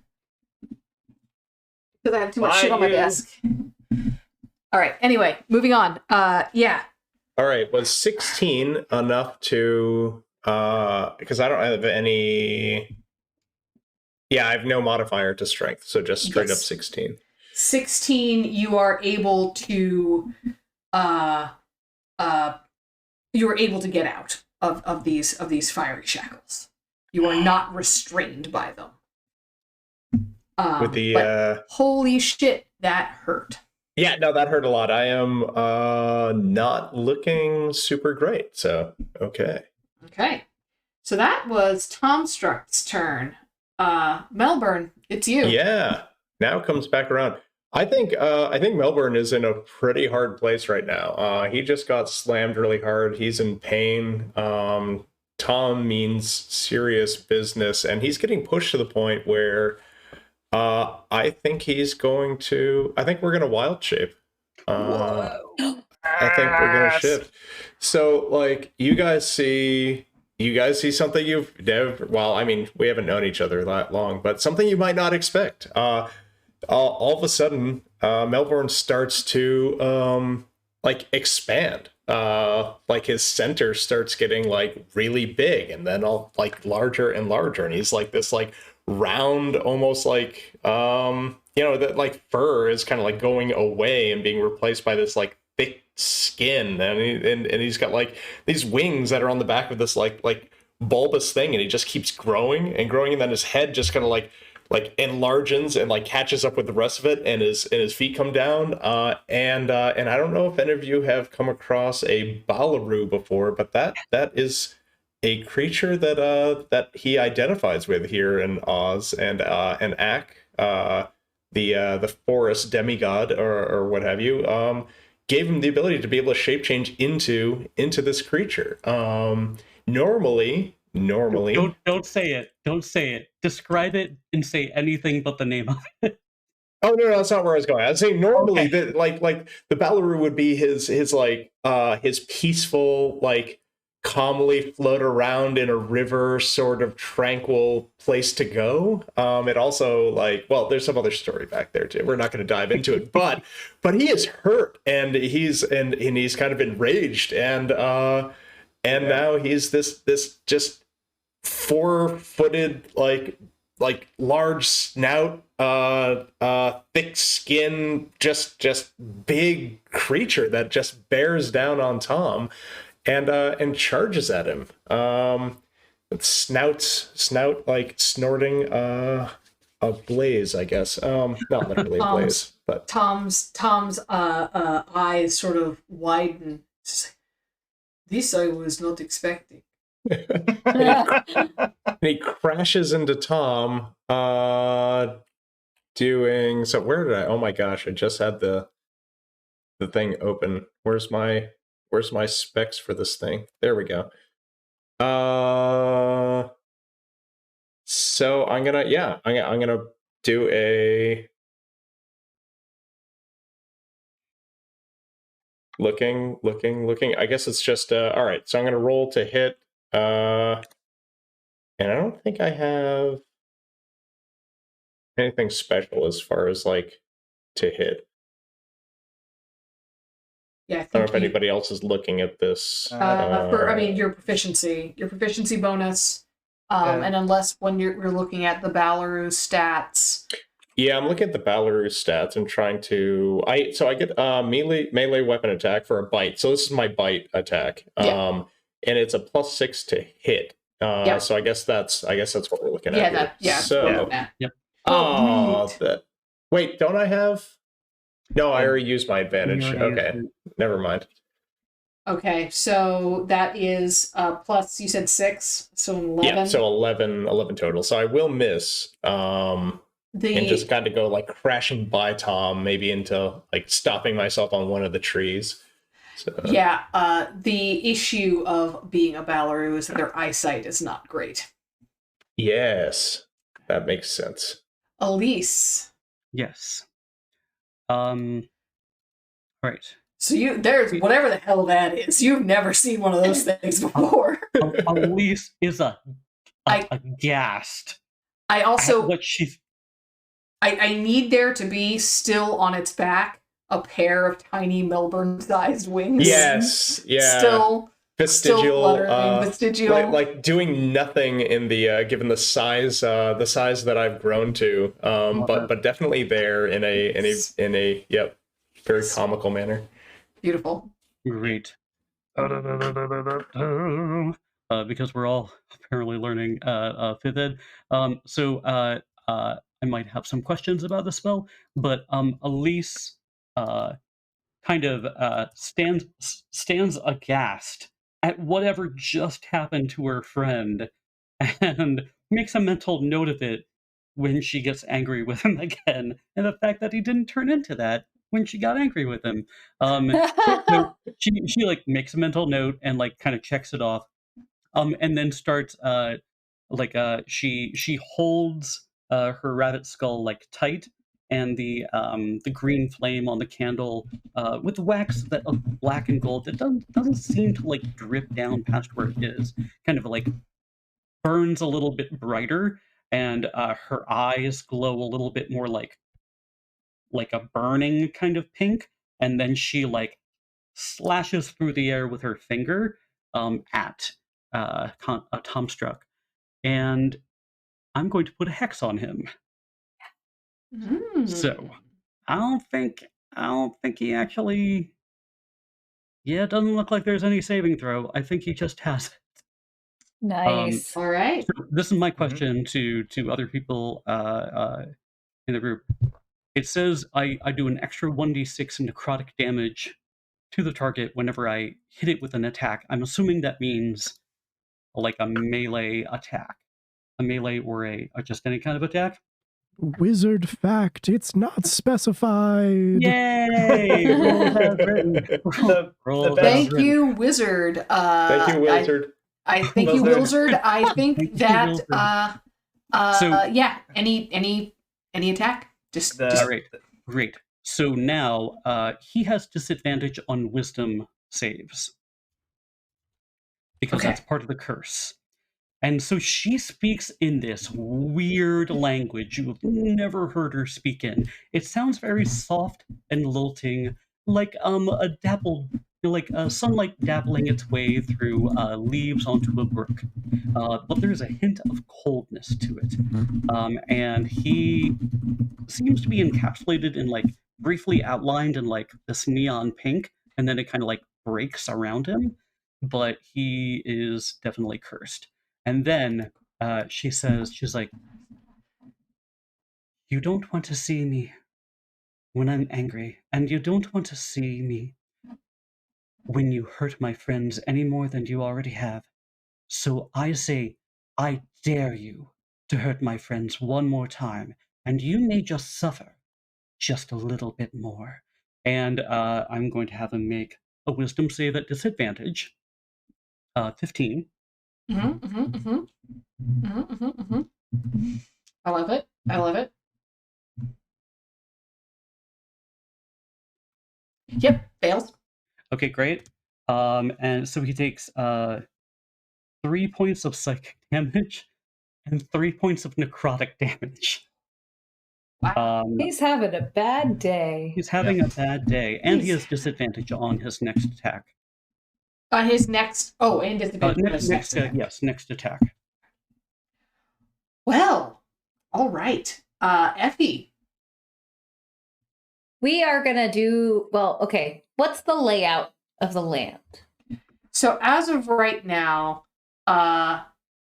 Because I have too much Why shit on my you? desk. All right. Anyway, moving on. Yeah. All right, was 16 enough to because I don't have any. Yeah, I have no modifier to strength, so just straight up Yes. 16. 16. You are able to. You are able to get out of these fiery shackles. You are not restrained by them. With the but holy shit, that hurt. yeah, no, that hurt a lot. I am not looking super great, so okay. Okay. So that was Tom Struck's turn. Melbourne, it's you. Yeah, now it comes back around. I think Melbourne is in a pretty hard place right now. He just got slammed really hard. He's in pain. Tom means serious business, and he's getting pushed to the point where I think he's going to. I think we're going to wild shape. I think we're going to shift. So, like, you guys see something you've never. Well, I mean, we haven't known each other that long, but something you might not expect. All of a sudden, Melbourne starts to like expand. Like his center starts getting like really big, and then all like larger and larger, and he's like this like round, almost like that like fur is kind of like going away and being replaced by this like thick skin, and he's got like these wings that are on the back of this like bulbous thing, and he just keeps growing and growing, and then his head just kind of like enlarges and like catches up with the rest of it, and his feet come down. And I don't know if any of you have come across a Balaroo before, but that is a creature that he identifies with here in Oz, and Ak, the forest demigod or what have you, gave him the ability to be able to shape change into this creature. Normally. Don't say it. Don't say it. Describe it and say anything but the name of it. Oh no, that's not where I was going. I was saying normally Okay. that like the Balaroo would be his peaceful, like calmly float around in a river sort of tranquil place to go. It also there's some other story back there too. We're not going to dive into it, but he is hurt, and he's kind of enraged, and now he's this just 4-footed like large snout, thick skin, just big creature that just bears down on Tom and charges at him. With snout like snorting a blaze, I guess. Not literally a blaze, but Tom's eyes sort of widen. This I was not expecting. and he crashes into Tom, doing so. Where did I? Oh my gosh! I just had the thing open. Where's my specs for this thing? There we go. So I'm gonna do a looking. I guess it's just all right. So I'm gonna roll to hit. And I don't think I have anything special as far as like to hit. Yeah, I I don't know think if anybody else is looking at this. your proficiency bonus, and unless when you're looking at the Balaroo stats. Yeah, I'm looking at the Balaroo stats and trying to. I get melee weapon attack for a bite. So this is my bite attack. Yeah. And it's a +6 to hit. Yep. So I guess that's what we're looking at. So Yep. wait, don't I have? No, I already used my advantage. You already Okay, used never mind. Okay, so that is plus. You said 6, so 11. Yeah, so 11 total. So I will miss. And just kind of go like crashing by Tom, maybe into like stopping myself on one of the trees. So, Yeah, the issue of being a Ballaroo is that their eyesight is not great. yes, that makes sense. Elise. Yes. Right. So there's whatever the hell that is. You've never seen one of those things before. Elise is aghast. I also at what she's. I need there to be still on its back a pair of tiny Melbourne-sized wings. Yes, yeah. Still Vestigial, fluttering, vestigial. like doing nothing in the given the size that I've grown to, but definitely there in a yep, very comical manner. Beautiful. Great. Because we're all apparently learning 5th ed. So I might have some questions about the spell, but Elise kind of stands aghast at whatever just happened to her friend and makes a mental note of it when she gets angry with him again, and the fact that he didn't turn into that when she got angry with him. So she like makes a mental note and like kind of checks it off, and then starts she holds her rabbit skull like tight, and the green flame on the candle with wax that of black and gold that doesn't seem to like drip down past where it is, kind of like burns a little bit brighter, and her eyes glow a little bit more like a burning kind of pink, and then she like slashes through the air with her finger at Tomstruck, and I'm going to put a hex on him. So I don't think he actually. Yeah, it doesn't look like there's any saving throw. I think he just has it. Nice. All right. So this is my question to other people in the group. It says I do an extra 1d6 necrotic damage to the target whenever I hit it with an attack. I'm assuming that means like a melee attack, a melee or just any kind of attack. Wizard fact, it's not specified. Yay! Rules as written. Rules as Thank written. you, Wizard. Thank you, Wizard. Thank you, Wizard. I think Thank you, that Wizard. yeah, any attack. Just Great. So now he has disadvantage on wisdom saves because that's part of the curse. And so she speaks in this weird language you've never heard her speak in. It sounds very soft and lilting, like a dappled, like sunlight dabbling its way through leaves onto a brook. But there's a hint of coldness to it, and he seems to be encapsulated in like briefly outlined in like this neon pink, and then it kind of like breaks around him. But he is definitely cursed. And then she says, she's like, you don't want to see me when I'm angry, and you don't want to see me when you hurt my friends any more than you already have. So I say, I dare you to hurt my friends one more time, and you may just suffer just a little bit more. And I'm going to have him make a wisdom save at disadvantage. 15. I love it. I love it. Yep, fails. Okay, great. And so he takes 3 points of psychic damage and 3 points of necrotic damage. He's having a bad day. He's having a bad day, and he has disadvantage on his next attack. His next. Oh, and disadvantage on his next attack. Yes, next attack. Well, all right. Effie. We are going to do, well, okay. What's the layout of the land? So as of right now,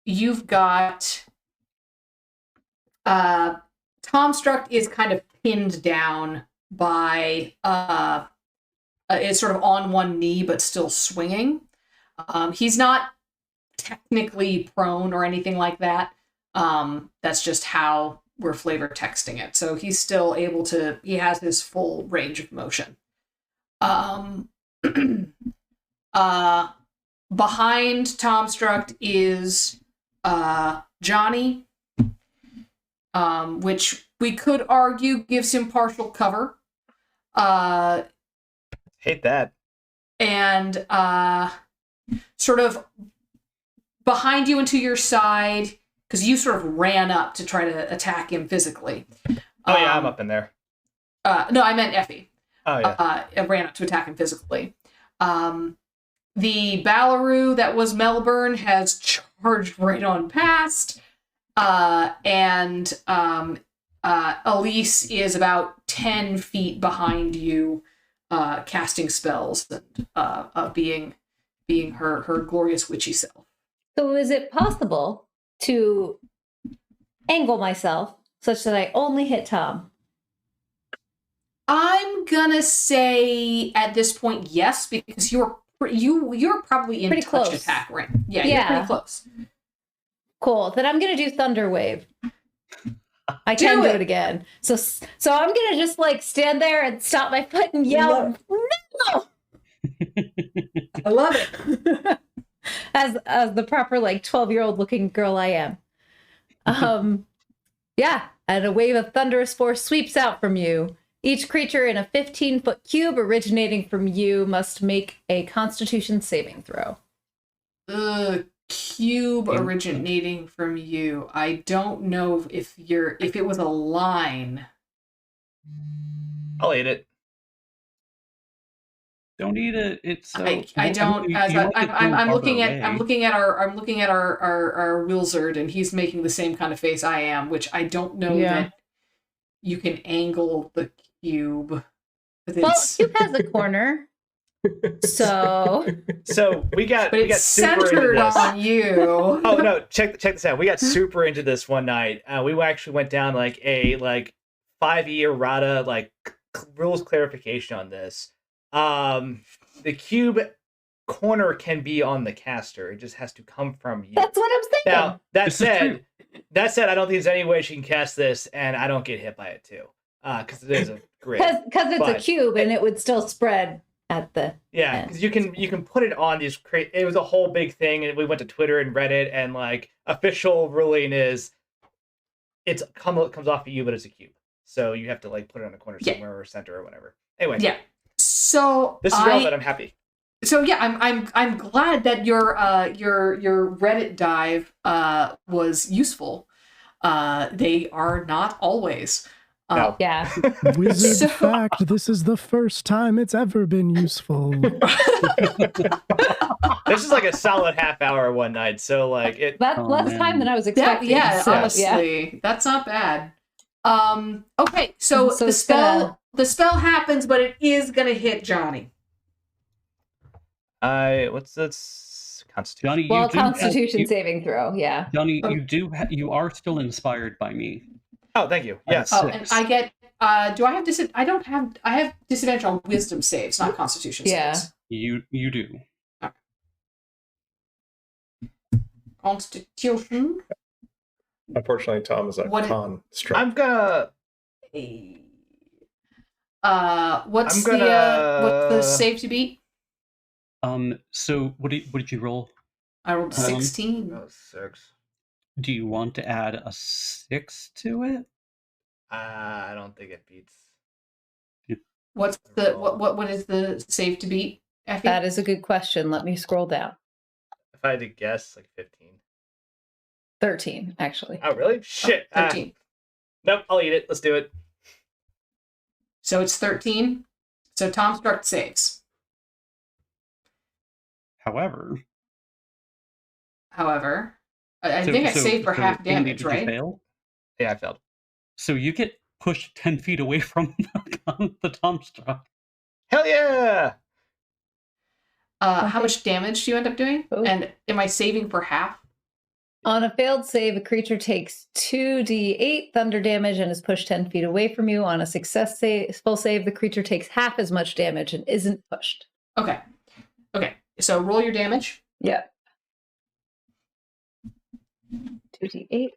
you've got Tomstruck is kind of pinned down by is sort of on one knee but still swinging. He's not technically prone or anything like that. That's just how we're flavor texting it. So he's still able to, he has his full range of motion. Behind Tom Struct is Johnny, which we could argue gives him partial cover. Hate that. And sort of behind you and to your side, because you sort of ran up to try to attack him physically. Oh yeah, I'm up in there. No, I meant Effie. Oh yeah. Ran up to attack him physically. The Ballaroo that was Melbourne has charged right on past. And Elise is about 10 feet behind you, casting spells and being her glorious witchy self. So is it possible to angle myself such that I only hit Tom? I'm gonna say at this point yes, because you're probably in Pretty touch close. attack right. Yeah, you're pretty close. Cool. Then I'm gonna do Thunder Wave. I can do it again. So I'm gonna just like stand there and stop my foot and yell, "No!" I love it. as the proper like 12-year-old looking girl I am. Yeah, and a wave of thunderous force sweeps out from you. Each creature in a 15-foot cube originating from you must make a Constitution saving throw. Cube originating from you. I don't know if it was a line. I'll eat it. Don't eat it. It's so. I don't. I'm looking at our Wilzard, and he's making the same kind of face I am, which I don't know that you can angle the cube. Well, cube has a corner, so we got super centered into this. on you. Oh no! Check this out. We got super into this one night. We actually went down like a 5e errata rules clarification on this. The cube corner can be on the caster. It just has to come from you. that's what I'm saying. Now that said, I don't think there's any way she can cast this, and I don't get hit by it too, because it is a grid. Because it's a cube, and it would still spread at the end. Because you can put it on these. It was a whole big thing, and we went to Twitter and Reddit, and official ruling is it comes off of you, but it's a cube, so you have to put it on a corner somewhere or center or whatever. Anyway, So this is relevant. I'm happy. So yeah, I'm glad that your Reddit dive was useful. They are not always. No. Yeah. Wizard fact, this is the first time it's ever been useful. This is a solid half hour one night, so it. That's less time than I was expecting. Honestly, that's not bad. Okay, so the spell happens, but it is gonna hit Johnny. What's this? Constitution. Johnny, Constitution saving throw. Yeah. Johnny, you are still inspired by me. Oh, thank you. Yes. Oh, and I get. Do I have I have disadvantage on Wisdom saves, not Constitution saves. You do. Constitution. Unfortunately, Tom is a con strike. I'm gonna. What's the save to beat? So what did you roll? I rolled 16. Oh, 6. Do you want to add a 6 to it? I don't think it beats. What's the what is the save to beat, Effie? That is a good question. Let me scroll down. If I had to guess, 15. 13, actually. Oh, really? Shit. 13. Nope, I'll eat it. Let's do it. So it's 13. So Tom Struct saves. However, I think I saved for half Andy, damage, did you right? fail? Yeah, I failed. So you get pushed 10 feet away from the Tom Struck. Hell yeah! How much damage do you end up doing? Oh. And am I saving for half? On a failed save, a creature takes 2d8 thunder damage and is pushed 10 feet away from you. On a successful save, the creature takes half as much damage and isn't pushed. Okay. So roll your damage. Yeah. 2d8.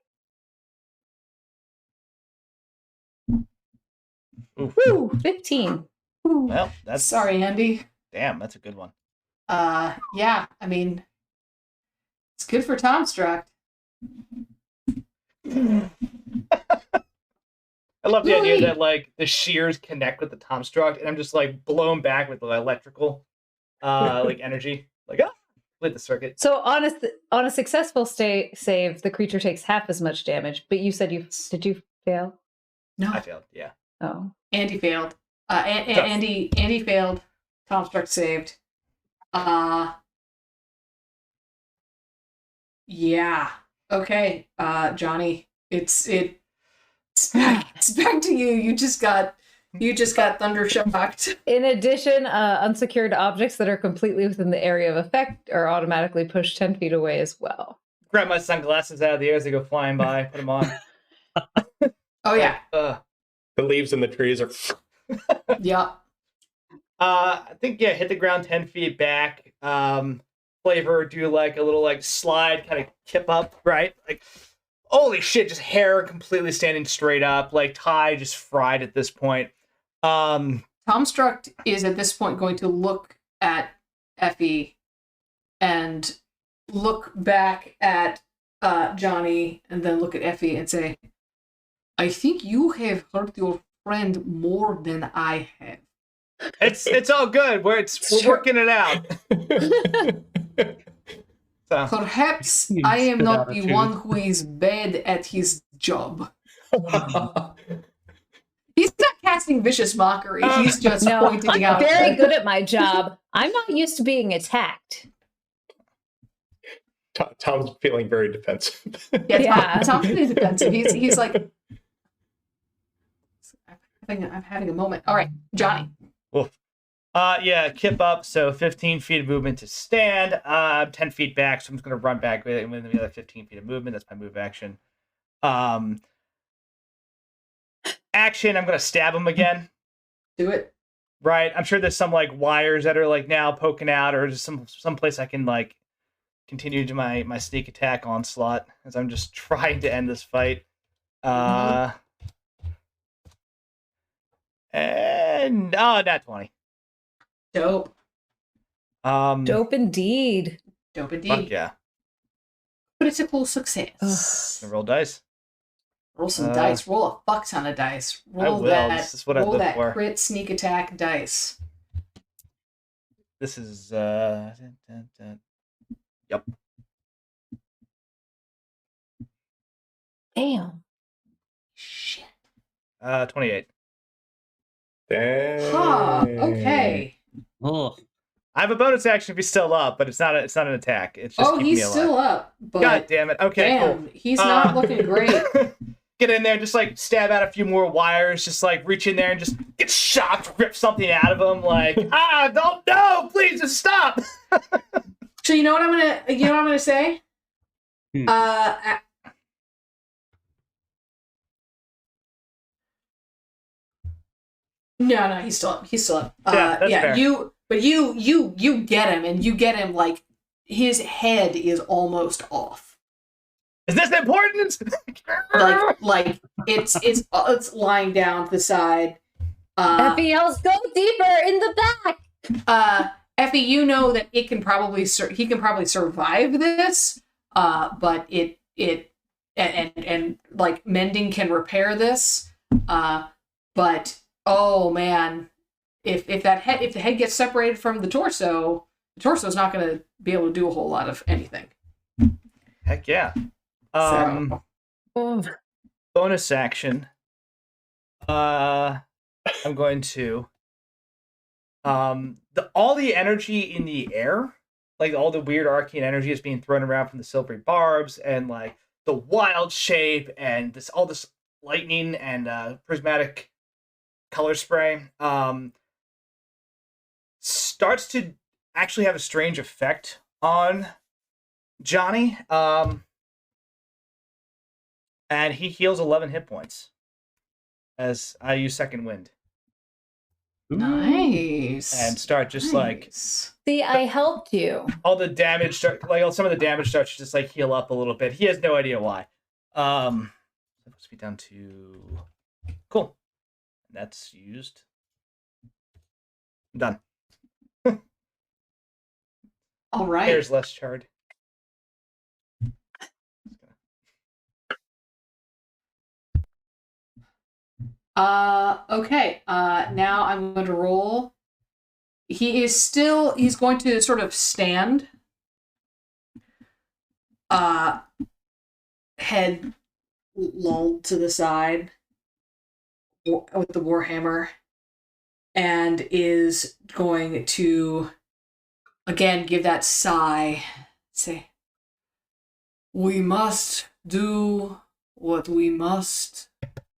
Oof. Woo! 15. Ooh. Well, that's Sorry, Andy. Damn, that's a good one. Yeah, I mean, it's good for Tomstruct. I love the idea that like the shears connect with the Tomstruct, and I'm just like blown back with the electrical like energy. Like split the circuit. So on a successful save, the creature takes half as much damage. But you said did you fail? No, I failed. Yeah. Oh, Andy failed. Andy failed. Tomstruct saved. Yeah. Okay. Johnny, it's back to you. You just got thunder shocked. in addition, unsecured objects that are completely within the area of effect are automatically pushed 10 feet away as well. Grab my sunglasses out of the air as they go flying by. Put them on. Oh yeah. The leaves in the trees are. Yeah. I think hit the ground 10 feet back. Flavor, do like a little like slide, kind of kip up, right? Like, holy shit, just hair completely standing straight up, like tie just fried at this point. Tomstruct is at this point going to look at Effie and look back at Johnny and then look at Effie and say, I think you have hurt your friend more than I have. It's all good. We're working it out. So. Perhaps I am not the one who is bad at his job. He's not casting vicious mockery. He's just pointing out. I'm very good at my job. I'm not used to being attacked. Tom's feeling very defensive. Tom's feeling defensive. He's like, I'm having a moment. All right, Johnny. Oof. Kip up, so 15 feet of movement to stand. 10 feet back, so I'm just going to run back with the other 15 feet of movement. That's my move action. Action, I'm going to stab him again. Do it. Right, I'm sure there's some, like, wires that are, like, now poking out, or just some place I can, like, continue to my sneak attack onslaught, as I'm just trying to end this fight. And, nat 20. Dope. Dope indeed. Dope indeed. Fuck yeah. Critical success. Roll dice. Roll some dice. Roll a fuck ton of dice. Roll This is what I live for. Crit sneak attack dice. This is Yep. Damn. Shit. 28. Dang. Huh. Okay. Oh, I have a bonus action if he's still up, but it's not an attack. It's just keeping me alive. Still up. But God damn it. Okay, cool. He's not looking great. Get in there, just like stab out a few more wires, just like reach in there and just get shocked, rip something out of him, like, don't no, please just stop. So you know what I'm gonna say? No, he's still up. He's still up. That's fair. You get him, and you get him like his head is almost off. Is this important? like it's lying down to the side. Effie yells, go deeper in the back. Effie, you know that it can probably he can probably survive this. But it like mending can repair this. But oh man, if the head gets separated from the torso is not going to be able to do a whole lot of anything. Heck yeah. Bonus action. I'm going to all the energy in the air, like all the weird arcane energy is being thrown around from the silvery barbs and like the wild shape and all this lightning and prismatic color spray starts to actually have a strange effect on Johnny. And he heals 11 hit points as I use second wind. Nice. And start just like See, I helped you. all the damage some of the damage starts to just like heal up a little bit. He has no idea why. Supposed to be down to cool. That's used. I'm done. All right. Hair's less charred. Okay. Now I'm going to roll. He's going to sort of stand. Head lulled to the side with the warhammer, and is going to again give that sigh. Say, "We must do what we must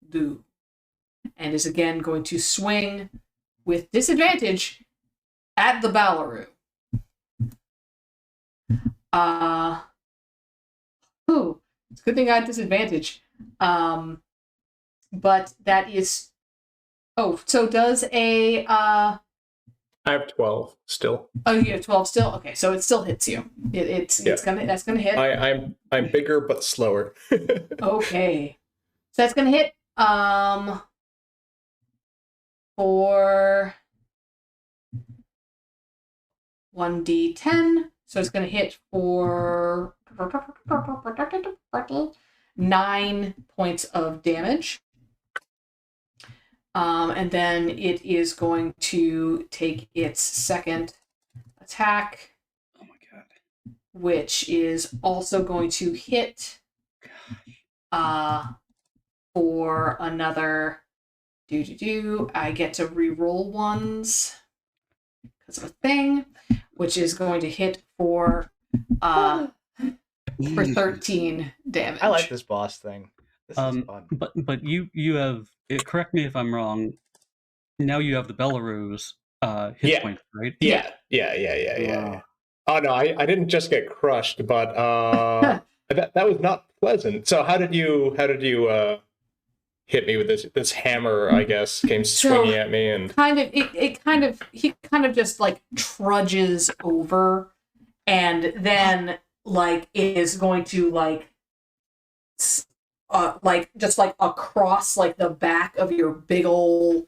do," and is again going to swing with disadvantage at the Ballaroo. It's a good thing I had disadvantage. But that is... Oh, so does a... I have 12 still. Oh, you have 12 still? Okay, so it still hits you. That's gonna hit. I'm bigger but slower. Okay. So that's gonna hit for 1d10. So it's gonna hit for 9 points of damage. And then it is going to take its second attack. Oh my god. Which is also going to hit for another I get to re-roll ones because of a thing, which is going to hit for 13 damage. I like this boss thing. This is fun. But you have, correct me if I'm wrong, now you have the Belarus hit point, right? Yeah. Wow. Oh no, I didn't just get crushed, but that was not pleasant. So how did you hit me with this hammer? I guess came swinging at me and he kind of just like trudges over, and then like is going to like just like across like the back of your big ol'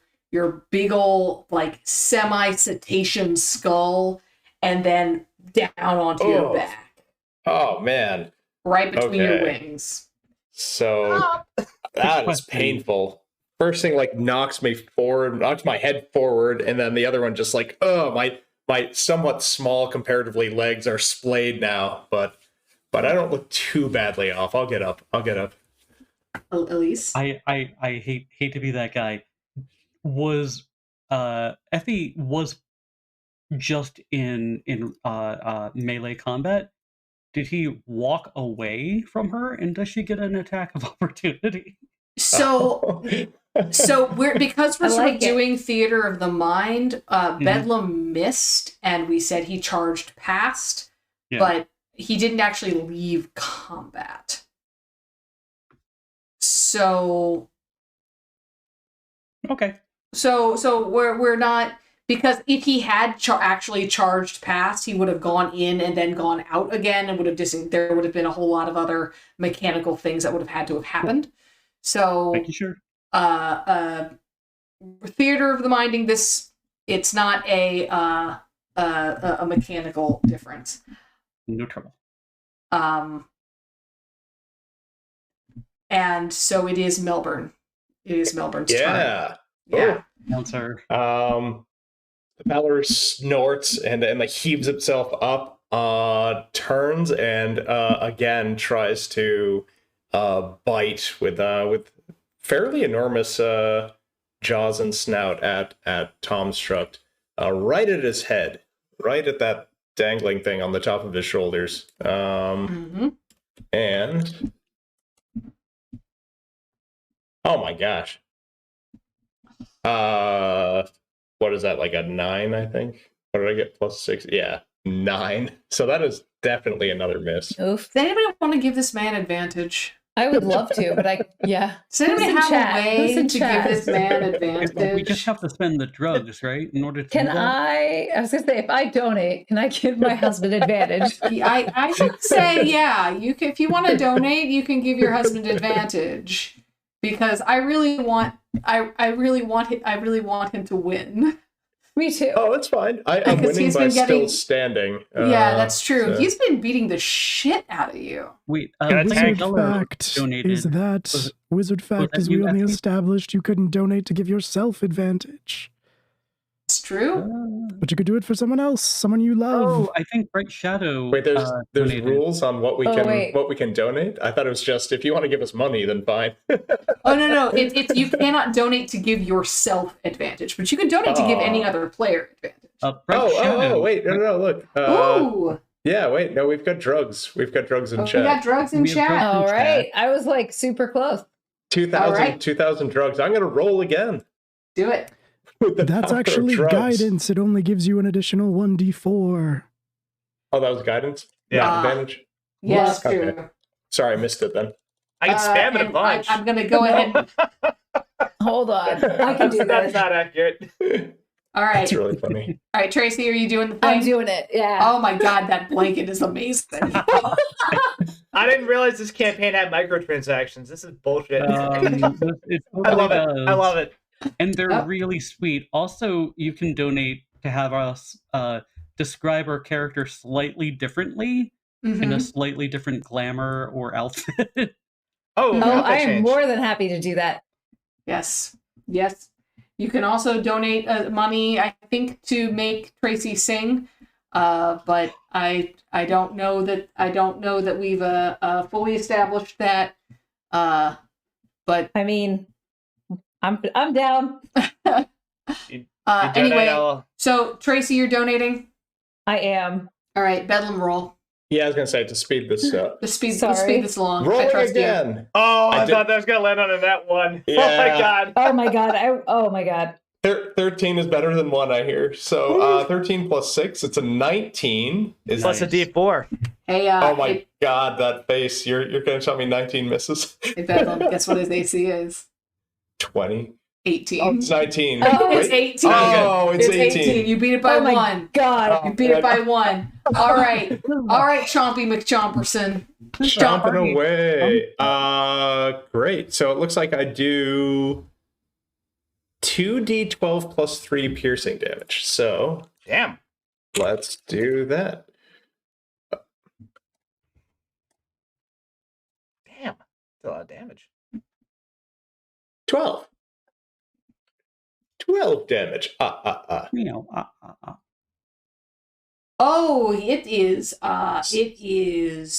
like semi-cetacean skull, and then down onto your back. Oh man. Right between your wings. So that is painful. First thing like knocks my head forward, and then the other one just like, my somewhat small comparatively legs are splayed now, but I don't look too badly off. I'll get up. Elise? I hate to be that guy. Was Effie was just in melee combat? Did he walk away from her, and does she get an attack of opportunity? So we're sort of doing theater of the mind. Bedlam missed, and we said he charged past, but he didn't actually leave combat. So okay. So we're not, because if he had actually charged past, he would have gone in and then gone out again, and there would have been a whole lot of other mechanical things that would have had to have happened. So making sure. Theater of the minding this, it's not a mechanical difference. No trouble. And so it is Melbourne. It is Melbourne's turn. Yeah. Announcer. The Valor snorts and like heaves himself up, turns and again tries to bite with fairly enormous jaws and snout at Tom Struct, right at his head, right at that dangling thing on the top of his shoulders. And oh my gosh. What is that, like a 9, I think? What did I get? +6? Yeah, 9. So that is definitely another miss. Oof. Does anybody want to give this man advantage? I would love to, but Does anybody have a way to give this man advantage? We just have to spend the drugs, right? In order to Can do that? I was gonna say, if I donate, can I give my husband advantage? I should say, yeah, you can, if you want to donate, you can give your husband advantage, because I really want him to win. Me too. Oh, it's fine. I'm Because winning he's by been getting- still standing. Yeah, that's true. so- He's been beating the shit out of you. Wait, Gotta Lady tag Wizard Dello fact donated. is that Was- wizard fact that is we you, only Effie? established you couldn't donate to give yourself advantage, It's true. but you could do it for someone else, someone you love. Oh, I think Bright Shadow. Wait, there's donated. rules on what we Oh, can wait. donate. I thought it was just if you want to give us money, then fine. Oh no, it's you cannot donate to give yourself advantage, but you can donate to give any other player advantage. Bright Shadow. Wait, no, look. Ooh, Yeah, wait, no, we've got drugs. We've got drugs in we chat. got drugs in We have chat. drugs. All chat. right. I was like super close. 2,000 All right. 2,000 drugs. I'm going to roll again. Do it. With the That's power of actually drugs. guidance. It only gives you an additional 1d4. Oh, that was guidance? Yeah. Not advantage? Yes, Okay. true. Sorry, I missed it then. I can spam it a and bunch. I'm gonna go ahead. Hold on. I can do That's this. not accurate. All right, That's really funny. all right, Tracy, are you doing the thing? I'm doing it. Yeah. Oh my god, that blanket is amazing. I didn't realize this campaign had microtransactions. This is bullshit. It I love it. I love it. And they're Oh. really sweet. Also, you can donate to have us describe our character slightly differently in a Mhm. slightly different glamour or outfit. Oh, Oh, outfit I am change. more than happy to do that. Yes, yes. You can also donate money, I think, to make Tracy sing. But I don't know that we've fully established that. But I mean, I'm down. anyway, so Tracy, you're donating. I am. All right, Bedlam roll. Yeah, I was going to say to speed this up. Let's speed Sorry. this along. I Rolling trust you. again. Oh, I I did- thought that was gonna land on a net one. Oh Yeah. my god. Oh my god. Oh my god. 13 is better than 1, I hear. So 13 plus 6, it's a 19. Is Plus a D4. Hey, Oh my god, that face. You're going to tell me 19 misses? hey, Bedlam, guess what his AC is? 20. 18. Oh, it's 19. Oh, It's Wait. 18. Oh, it's 18. You beat it by Oh my one. god. You beat it by one. All right, Chompy McChomperson. Chomping away. Great. So it looks like I do 2d12 plus 3 piercing damage. So Damn. let's do that. Damn. That's a lot of damage. 12. 12 damage. Oh, it is.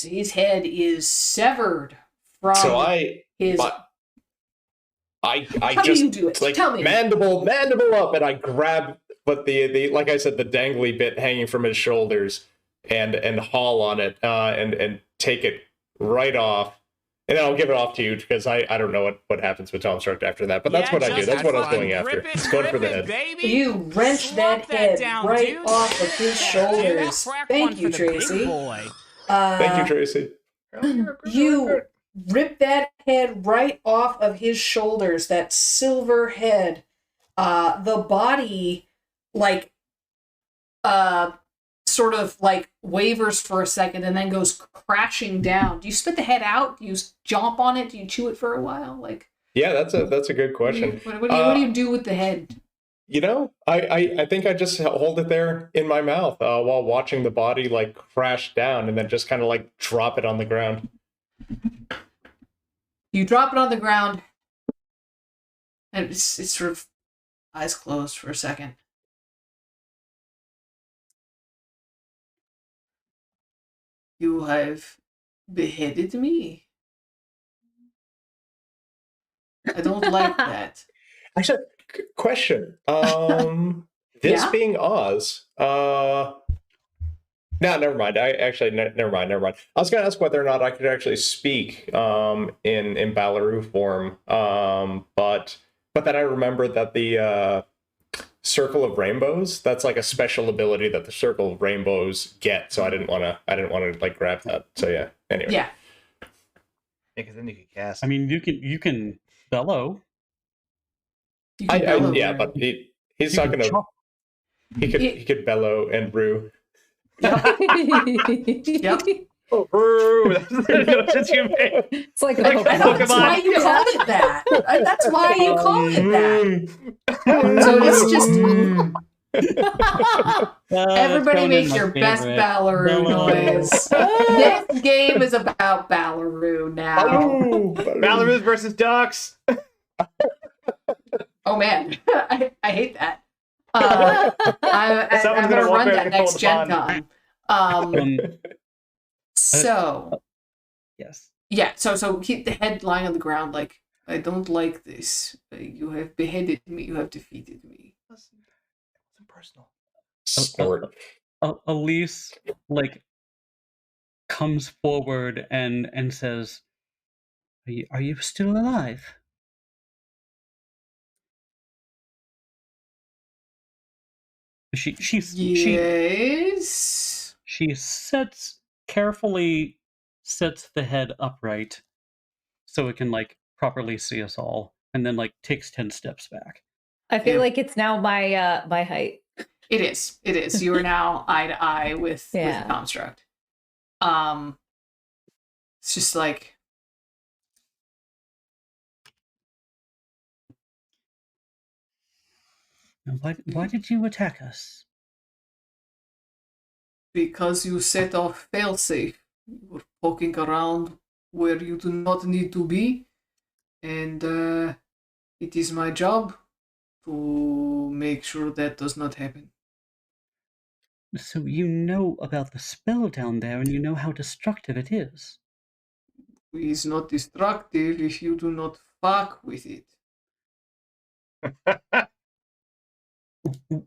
His head is severed from So I his. How do just you do it? like Tell me. mandible up, and I grab but the like I said, the dangly bit hanging from his shoulders and haul on it and take it right off. And then I'll give it off to you because I don't know what happens with Tom Struct after that. But that's what I do. That's what I was going after. It's going for the head. You wrench that head right off of his shoulders. Thank you, Tracy. Thank you, Tracy. You rip that head right off of his shoulders, that silver head. The body, like, sort of like wavers for a second and then goes crashing down. Do you spit the head out? Do you jump on it? Do you chew it for a while? Like, yeah, that's a good question. What do you do with the head? You know, I think I just hold it there in my mouth while watching the body like crash down and then just kind of like drop it on the ground. You drop it on the ground, and it's sort of eyes closed for a second. You have beheaded me. I don't like that. Actually, question. This Yeah? being Oz, no, never mind. Never mind. I was going to ask whether or not I could actually speak in Ballaroo form, but then I remembered that the Circle of Rainbows, that's like a special ability that the Circle of Rainbows get. So I didn't want to like grab that. So yeah. Anyway. Yeah. Because then you could cast. I mean, you can bellow. You can bellow Yeah, there. but he's You not can gonna. chop. He could bellow and brew. Yep. Oh, brew. That's the notions you make. It's like a Like I know, that's Pokemon. why you called it that. That's why you called it that. Mm. So it's just Everybody thrown in make my your best favorite. Ballaroo Ballaroo. noise. This game is about Ballaroo now. Oh, Belarus versus Ducks. Oh man, I hate that. I'm Someone's gonna gonna walk run around that and control next the Gen pond. Con. Um, So yes. yeah, so keep the head lying on the ground like I don't like this. You have beheaded me. You have defeated me. Listen, it's impersonal. Snort. Elise like comes forward and says, "Are you still alive?" She Yes. carefully sets the head upright so it can like properly see us all, and then like takes 10 steps back. I feel Yeah. like it's now my height. It is. It is. You are now eye to eye with Yeah. the construct. It's just like Now, why did you attack us? because you set off failsafe. You were poking around where you do not need to be, and it is my job to make sure that does not happen. So you know about the spell down there, and you know how destructive it is. It is not destructive if you do not fuck with it.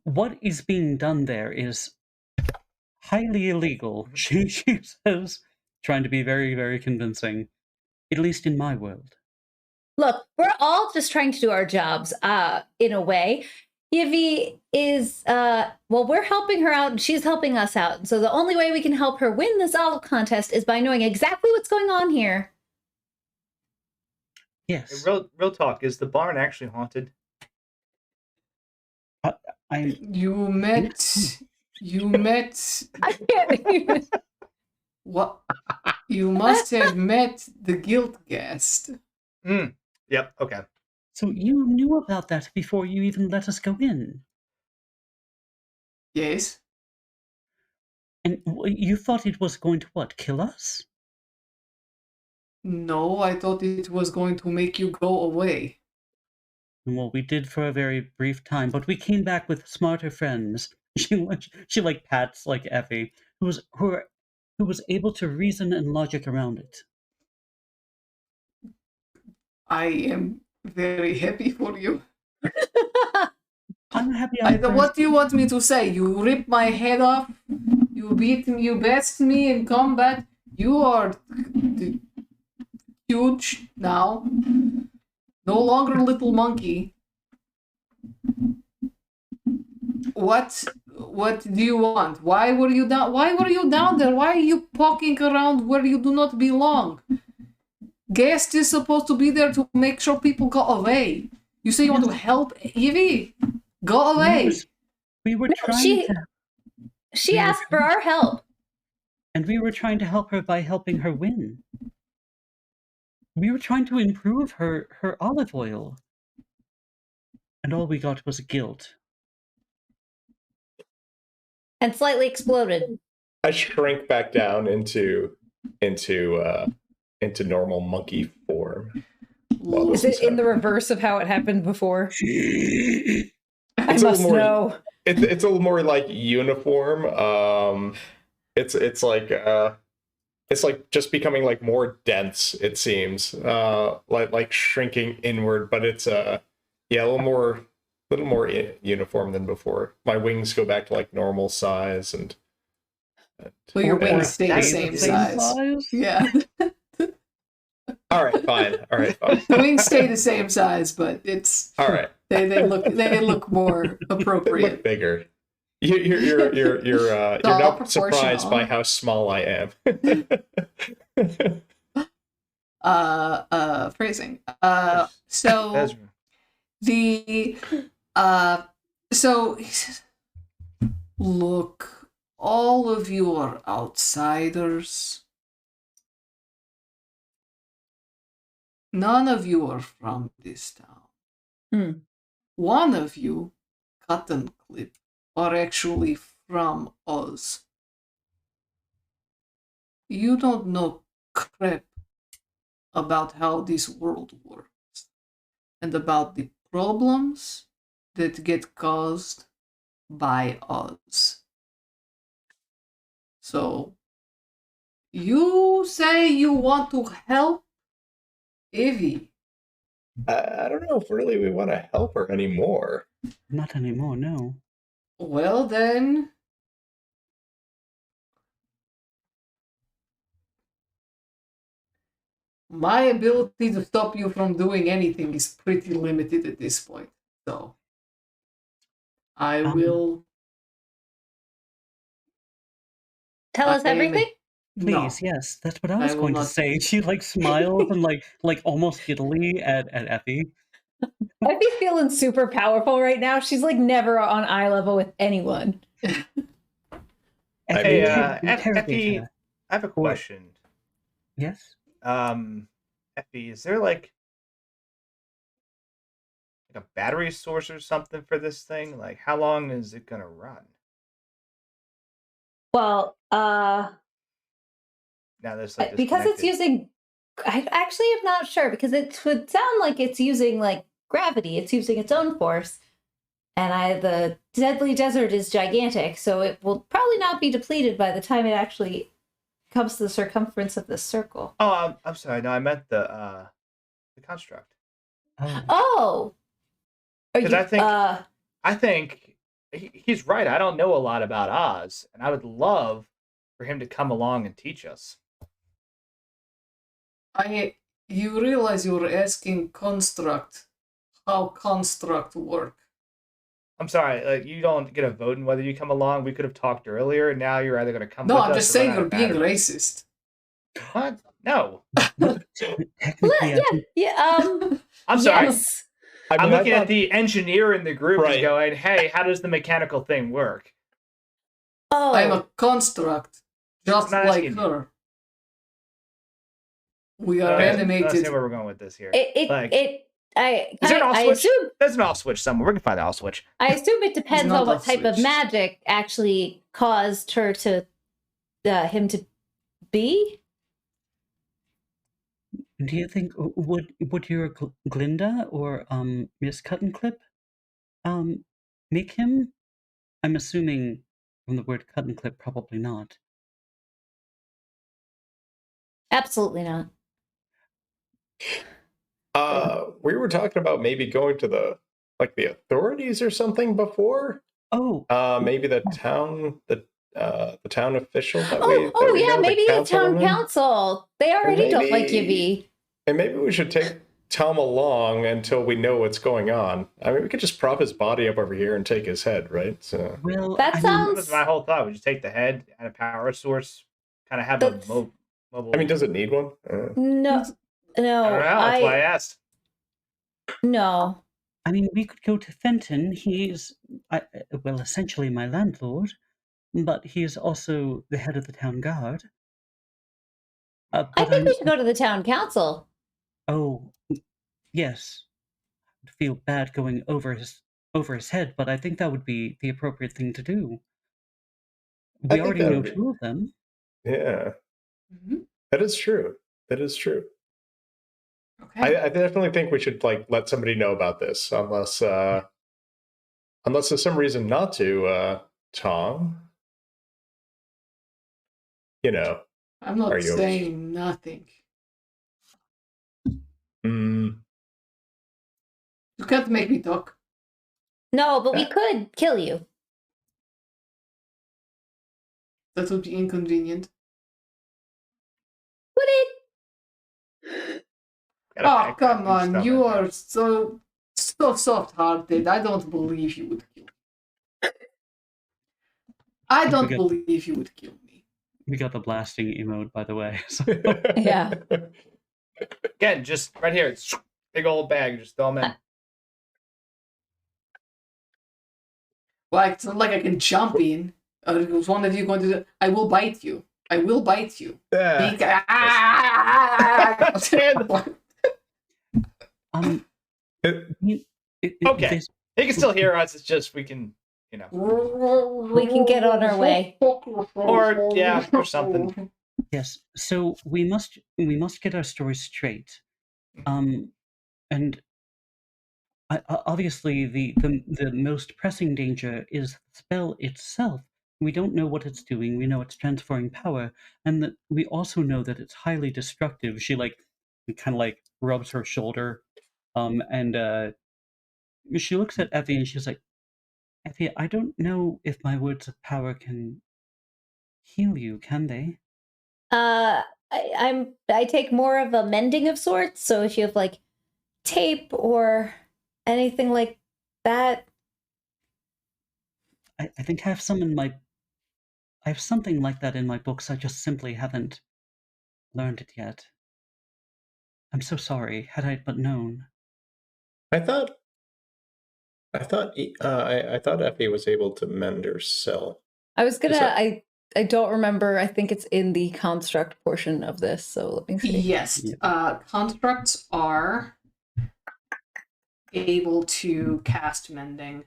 What is being done there is highly illegal, she says, trying to be very, very convincing, at least in my world. Look, we're all just trying to do our jobs, in a way. Yvi is, well, we're helping her out and she's helping us out. And so the only way we can help her win this olive contest is by knowing exactly what's going on here. Yes. Real talk. Is the barn actually haunted? I'm You met. You met. I can't even. What? You must have met the guild guest. Yep. Okay. So you knew about that before you even let us go in. Yes. And you thought it was going to what, kill us? No, I thought it was going to make you go away. Well, we did for a very brief time, but we came back with smarter friends. She like pats like Effie, who was able to reason and logic around it. I am very happy for you. I'm happy. What do you want me to say? You rip my head off. You beat me. You best me in combat. You are huge now. No longer a little monkey. What do you want? Why were you down? Why were you down there? Why are you poking around where you do not belong? Guest is supposed to be there to make sure people go away. You say you want to help Evie? Go away. We were No, trying to, she asked for our help. and we were trying to help her by helping her win. We were trying to improve her olive oil. And all we got was guilt. And slightly exploded. I shrink back down into normal monkey form. Is it in the reverse of how it happened before? I It's a must little more- know. It's a little more like uniform. It's like just becoming like more dense. It seems like shrinking inward, but it's a little more uniform than before. My wings go back to like normal size, and Well, your Or wings stay the that's same the size. Yeah. all right, fine. The wings stay the same size, but it's All right. they look more They appropriate. look bigger. You're all not surprised proportional. by how small I am. Phrasing. That's So the so he says, look, all of you are outsiders. None of you are from this town. Hmm. One of you, Cotton Clip, are actually from Oz. You don't know crap about how this world works and about the problems that get caused by Oz. So, you say you want to help Evie. I don't know if really we want to help her anymore. Not anymore, no. Well then, my ability to stop you from doing anything is pretty limited at this point. So, I will... Tell us I am- everything? Please, No. yes, that's what I I was will going to not. say. She like smiles and like almost giddily at Effie. Effie's feeling super powerful right now. She's like never on eye level with anyone. I Hey, mean- Interrogate Effie, her. I have a question. Yes? Effie, is there like a battery source or something for this thing? Like, how long is it gonna run? Well, Now there's like because it's using, I actually am not sure because it would sound like it's using like gravity. It's using its own force. And the deadly desert is gigantic, so it will probably not be depleted by the time it actually comes to the circumference of the circle. Oh, I'm sorry. No, I meant the construct. Oh, Oh! Because I think Uh, I think he's right. I don't know a lot about Oz, and I would love for him to come along and teach us. You realize you're asking construct how construct work. I'm sorry, like you don't get a vote in whether you come along. We could have talked earlier, and now you're either going to come. No, with I'm us just or saying run out you're of being batteries. racist. What? No, technically, I think yeah, I'm sorry. yes. I I'm mean, I looking at thought- the engineer in the group Right. and going, "Hey, how does the mechanical thing work?" Oh, I'm a construct, just I'm not like asking you. her. We I are don't animated. understand where we're going with this here. I Is there an off switch? assume There's an off switch somewhere. We can find the off switch. I assume it depends not on what off type of switch. magic actually caused her to him to be. do you think would your Glinda or Miss Cuttenclip make him? I'm assuming from the word Cuttenclip, probably not. Absolutely not. We were talking about maybe going to the authorities or something before. Oh, Maybe the town official that we Oh that we yeah, know, maybe the town councilwoman. council. They already don't like maybe- Yivy. And maybe we should take Tom along until we know what's going on. I mean, we could just prop his body up over here and take his head, right? So well, That I mean, sounds- That was my whole thought. We just take the head and a power source, kind of have That's- a mobile. I mean, does it need one? No, I don't know. no, That's why I asked. no. I mean, we could go to Fenton. He's well, essentially my landlord, but he's also the head of the town guard. I But think we should go to the town council. Oh, yes. I'd feel bad going over his head, but I think that would be the appropriate thing to do. We think already that know would be- two of them. Yeah, Mhm. that is true. That is true. Okay. I definitely think we should let somebody know about this, unless there's some reason not to. Tom, I'm not are you- saying nothing. mm, You can't make me talk. No, but we Yeah. could kill you. That would be inconvenient. Would it? Gotta Oh, pick come that on. stuff You in there. are so soft-hearted. I don't believe you would kill me. I don't Okay. believe you would kill me. We got the blasting emote, by the way. So. Yeah. Again, just right here. It's big old bag. Just throw them in. Like, it's not like I can jump in. Was one of you going to do... I will bite you. I will bite you. Yeah. Um, It- you- Okay. this- He can still hear us. It's just we can you know, We can get on our way. or yeah, or something. Yes. So we must get our story straight. And obviously the most pressing danger is the spell itself. We don't know what it's doing. We know it's transferring power, and that we also know that it's highly destructive. She kind of like rubs her shoulder, and she looks at Effie and she's like, Effie, I don't know if my words of power can heal you, can they? I take more of a mending of sorts. So if you have like tape or anything like that. I think I have I have something like that in my books. I just simply haven't learned it yet. I'm so sorry. Had I but known. I thought I thought Effie was able to mend herself. I was gonna. Is that- I don't remember. I think it's in the construct portion of this. So let me see. Yes. Yeah. Constructs are able to cast mending.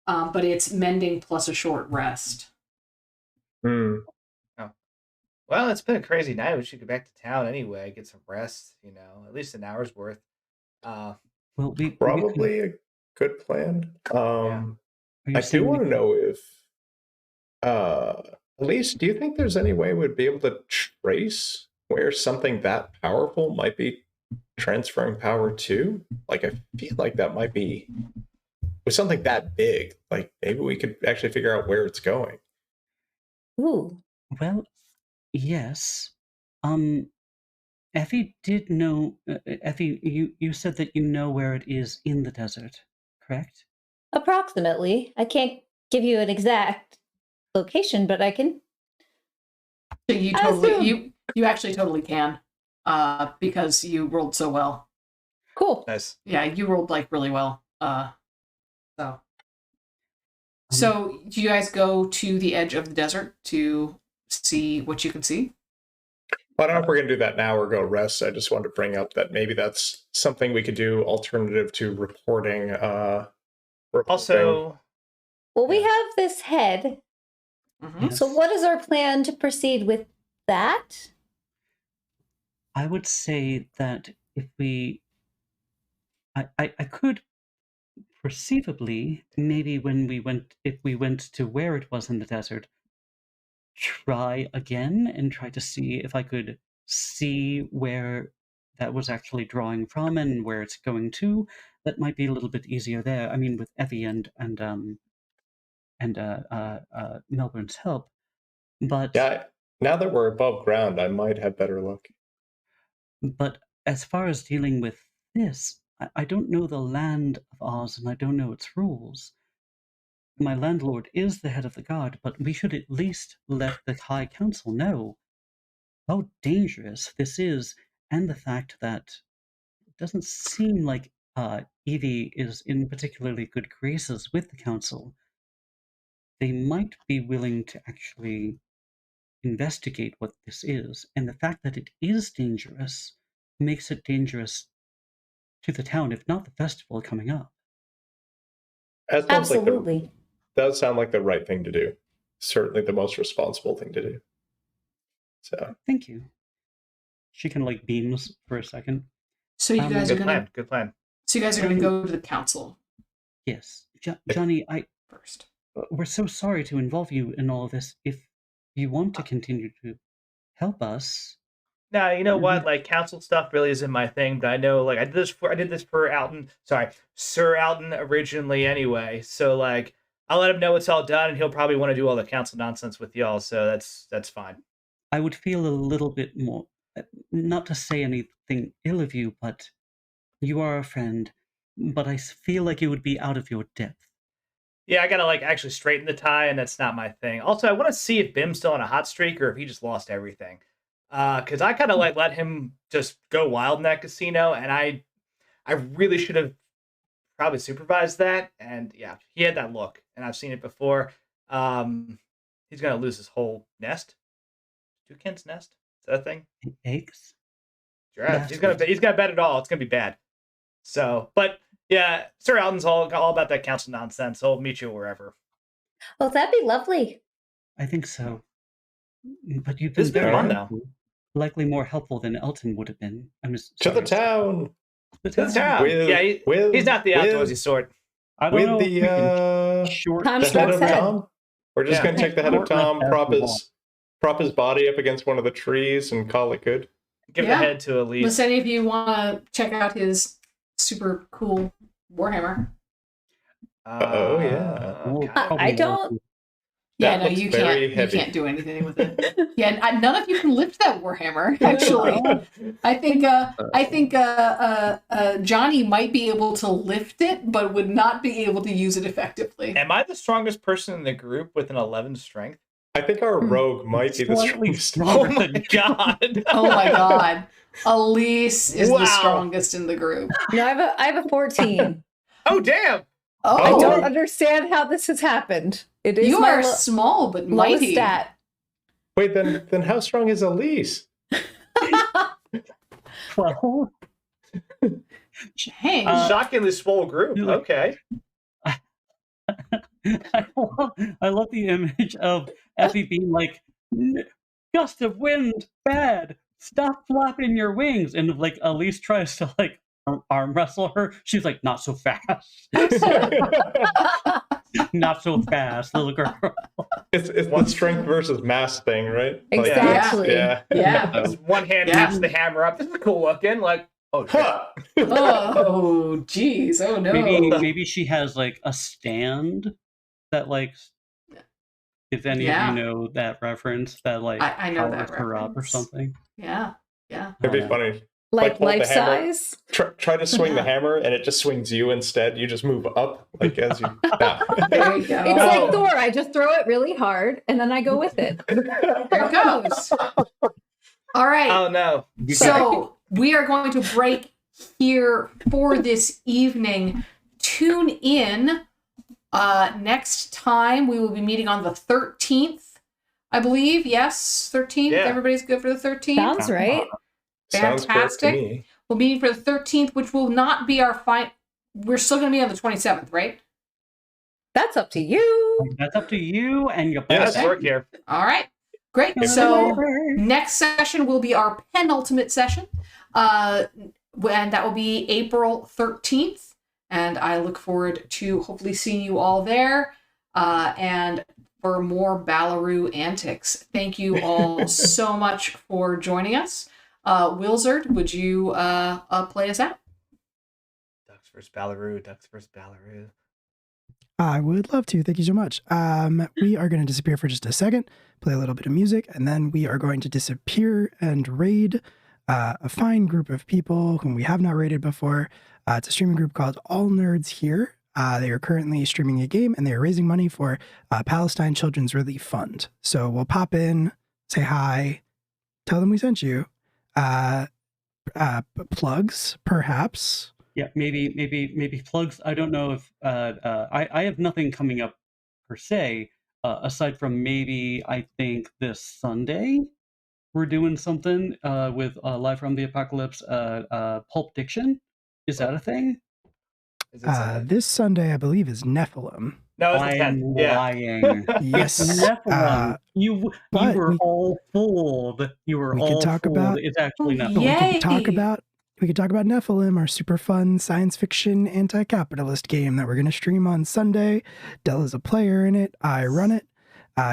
But it's mending plus a short rest. Hmm. Well, it's been a crazy night. We should go back to town anyway, get some rest. You know, at least an hour's worth. Well, we could, Probably a good plan. are you I do saying want to know if, Elise, do you think there's any way we'd be able to trace where something that powerful might be transferring power to? Like, I feel like that might be with something that big. Like, maybe we could actually figure out where it's going. Ooh. Well, yes. Effie did know. Effie, you said that you know where it is in the desert, correct? Approximately. I can't give you an exact location, but I can. So you I totally assume. you actually totally can. Because you rolled so well. Cool. Nice. Yeah, you rolled like really well. So do you guys go to the edge of the desert to see what you can see? I don't know if we're going to do that now or go rest. I just wanted to bring up that maybe that's something we could do alternative to reporting. Also, Well, we Yeah. have this head. Mhm. Yes. So what is our plan to proceed with that? I would say that if I could perceivably, maybe if we went to where it was in the desert, try again and try to see if I could see where that was actually drawing from and where it's going to. That might be a little bit easier there. I mean, with Effie and Melbourne's help. But Yeah, now that we're above ground, I might have better luck. as far as dealing with this, I don't know the land of Oz and I don't know its rules. My landlord is the head of the guard, but we should at least let the High Council know how dangerous this is, and the fact that it doesn't seem like Evie is in particularly good graces with the council. They might be willing to actually investigate what this is, and the fact that it is dangerous makes it dangerous to the town, if not the festival coming up. That sounds like Absolutely. does sound like the right thing to do. Certainly the most responsible thing to do. So Thank you. She kind of like beams for a second. So you guys are good gonna plan. Good plan. so you guys are gonna go to the council Yes, Johnny, first. we're so sorry to involve you in all of this. If you want to continue to help us, Now, you know what? Like council stuff really isn't my thing, but I know like I did this for Sir Alton originally anyway. So like I'll let him know it's all done and he'll probably want to do all the council nonsense with y'all, so that's fine. I would feel a little bit more, not to say anything ill of you, but you are a friend, but I feel like it would be out of your depth. Yeah, I gotta like actually straighten the tie, and that's not my thing. Also, I want to see if Bim's still on a hot streak or if he just lost everything. Because I kind of like let him just go wild in that casino, and I really should have probably supervised that. And yeah, he had that look, and I've seen it before. He's gonna lose his whole nest. Toucan's nest? Is that a thing? Eggs? Sure. He's gonna bet it all. It's gonna be bad. So, but Yeah, Sir Alden's all about that council nonsense. He'll meet you wherever. Well, that'd be lovely. I think so. But you've This been has been very fun, though. helpful. Likely more helpful than Elton would have been. I'm just To the sorry. town. The To the town. With- Yeah, with- he's not the with- outdoorsy sort. I don't know With if we can the short Tom the head of Schwartz head. Tom. We're just Yeah. gonna take the head of Short rest Tom, as prop we his body up against one of the trees, and call it good. Give Yeah. the head to Elise. Unless any of you want to check out his super cool Warhammer. Oh, yeah. We'll God. probably I don't- won't. Yeah, That no, looks you very can't. heavy. You can't do anything with it. Yeah, none of you can lift that Warhammer. Actually, I think Johnny might be able to lift it, but would not be able to use it effectively. Am I the strongest person in the group with an 11 strength? I think our rogue might be the Slightly strongest. Oh stronger my than god! Oh my god, Elise is Wow. the strongest in the group. No, I have a 14. Oh damn! Oh, I Oh. don't understand how this has happened. It is you my are small but lowest mighty. stat. Wait, then how strong is Elise? 12. Dang. Shockingly swole group. you like- Okay. I love the image of Effie being like, gust of wind, bad. Stop flapping your wings. And like Elise tries to like arm wrestle her. She's like, not so fast. Not so fast, little girl. It's the strength versus mass thing, right? Like, Exactly. yeah. yeah. Just one hand Yeah. taps the hammer up. This is cool looking. Like, oh shit. Huh. Oh, jeez. Oh no. Maybe she has like a stand that like, if any Yeah. of you know that reference, that like I know that powers her up or reference. something. Yeah. Yeah. It'd be Yeah. funny. Like hold the life hammer. size. Try to swing the hammer, and it just swings you instead. You just move up, like as you. There you go. It's Oh. like Thor. I just throw it really hard and then I go with it. There it goes. All right. Oh no. So we are going to break here for this evening. Tune in next time. We will be meeting on the 13th, I believe. Yes, 13th. Yeah. Everybody's good for the 13th. Sounds right. Sounds correct to Fantastic. me. We'll be meeting for the 13th, which will not be our final. We're still going to be on the 27th, right? That's up to you. That's up to you and your Yes. Let's work here. All right. Great. So next session will be our penultimate session. And that will be April 13th. And I look forward to hopefully seeing you all there. And for more Ballaroo antics. Thank you all so much for joining us. Wilzard, would you play us out? Ducks versus Ballaroo. Ducks versus Ballaroo. I would love to. Thank you so much. We are going to disappear for just a second, play a little bit of music, and then we are going to disappear and raid a fine group of people whom we have not raided before. It's a streaming group called All Nerds Here. They are currently streaming a game, and they are raising money for Palestine Children's Relief Fund. So we'll pop in, say hi, tell them we sent you. Plugs, perhaps. Yeah, maybe plugs. I don't know if I have nothing coming up per se, aside from maybe I think this Sunday we're doing something with Live from the Apocalypse, Pulp Diction. Is that a thing? Is it Sunday? This Sunday, I believe, is Nephilim. No, it's I the am 10th. Yeah. lying. Yes. Nephilim. You but were we- all fooled. You were we all could talk fooled. about- It's actually Oh, Nephilim. yeah. We could Yay! talk about Nephilim, our super fun science fiction anti-capitalist game that we're going to stream on Sunday. Dell is a player in it. I run it.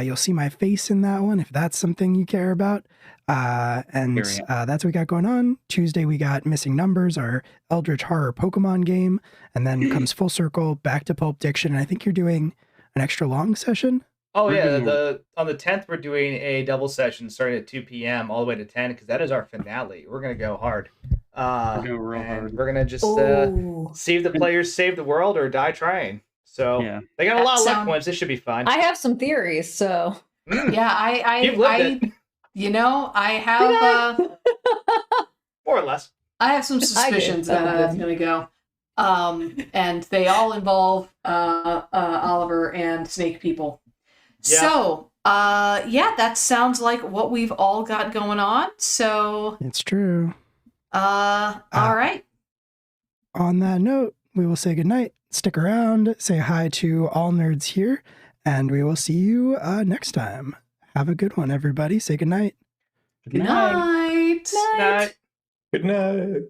You'll see my face in that one if that's something you care about. And Very that's what we got going on. Tuesday we got Missing Numbers, our Eldritch Horror Pokemon game, and then comes full circle back to Pulp Diction. And I think you're doing an extra long session. Oh We're yeah, doing- on the 10th we're doing a double session starting at 2 p.m. all the way to 10 because that is our finale. We're gonna go hard. We're going real and hard. We're gonna just Oh. see if the players save the world or die trying. So Yeah. they got a lot of luck Sound- points. This should be fun. I have some theories, so Mm, Yeah, You've lived it. you know, I have more or less. I have some I did. suspicions about how that's going to go. And they all involve Oliver and Snake People. Yeah. So, yeah, that sounds like what we've all got going on. So, It's true. all right. On that note, we will say goodnight. Stick around, say hi to all nerds here, and we will see you next time. Have a good one, everybody. Say goodnight. Good night. Night. Good night.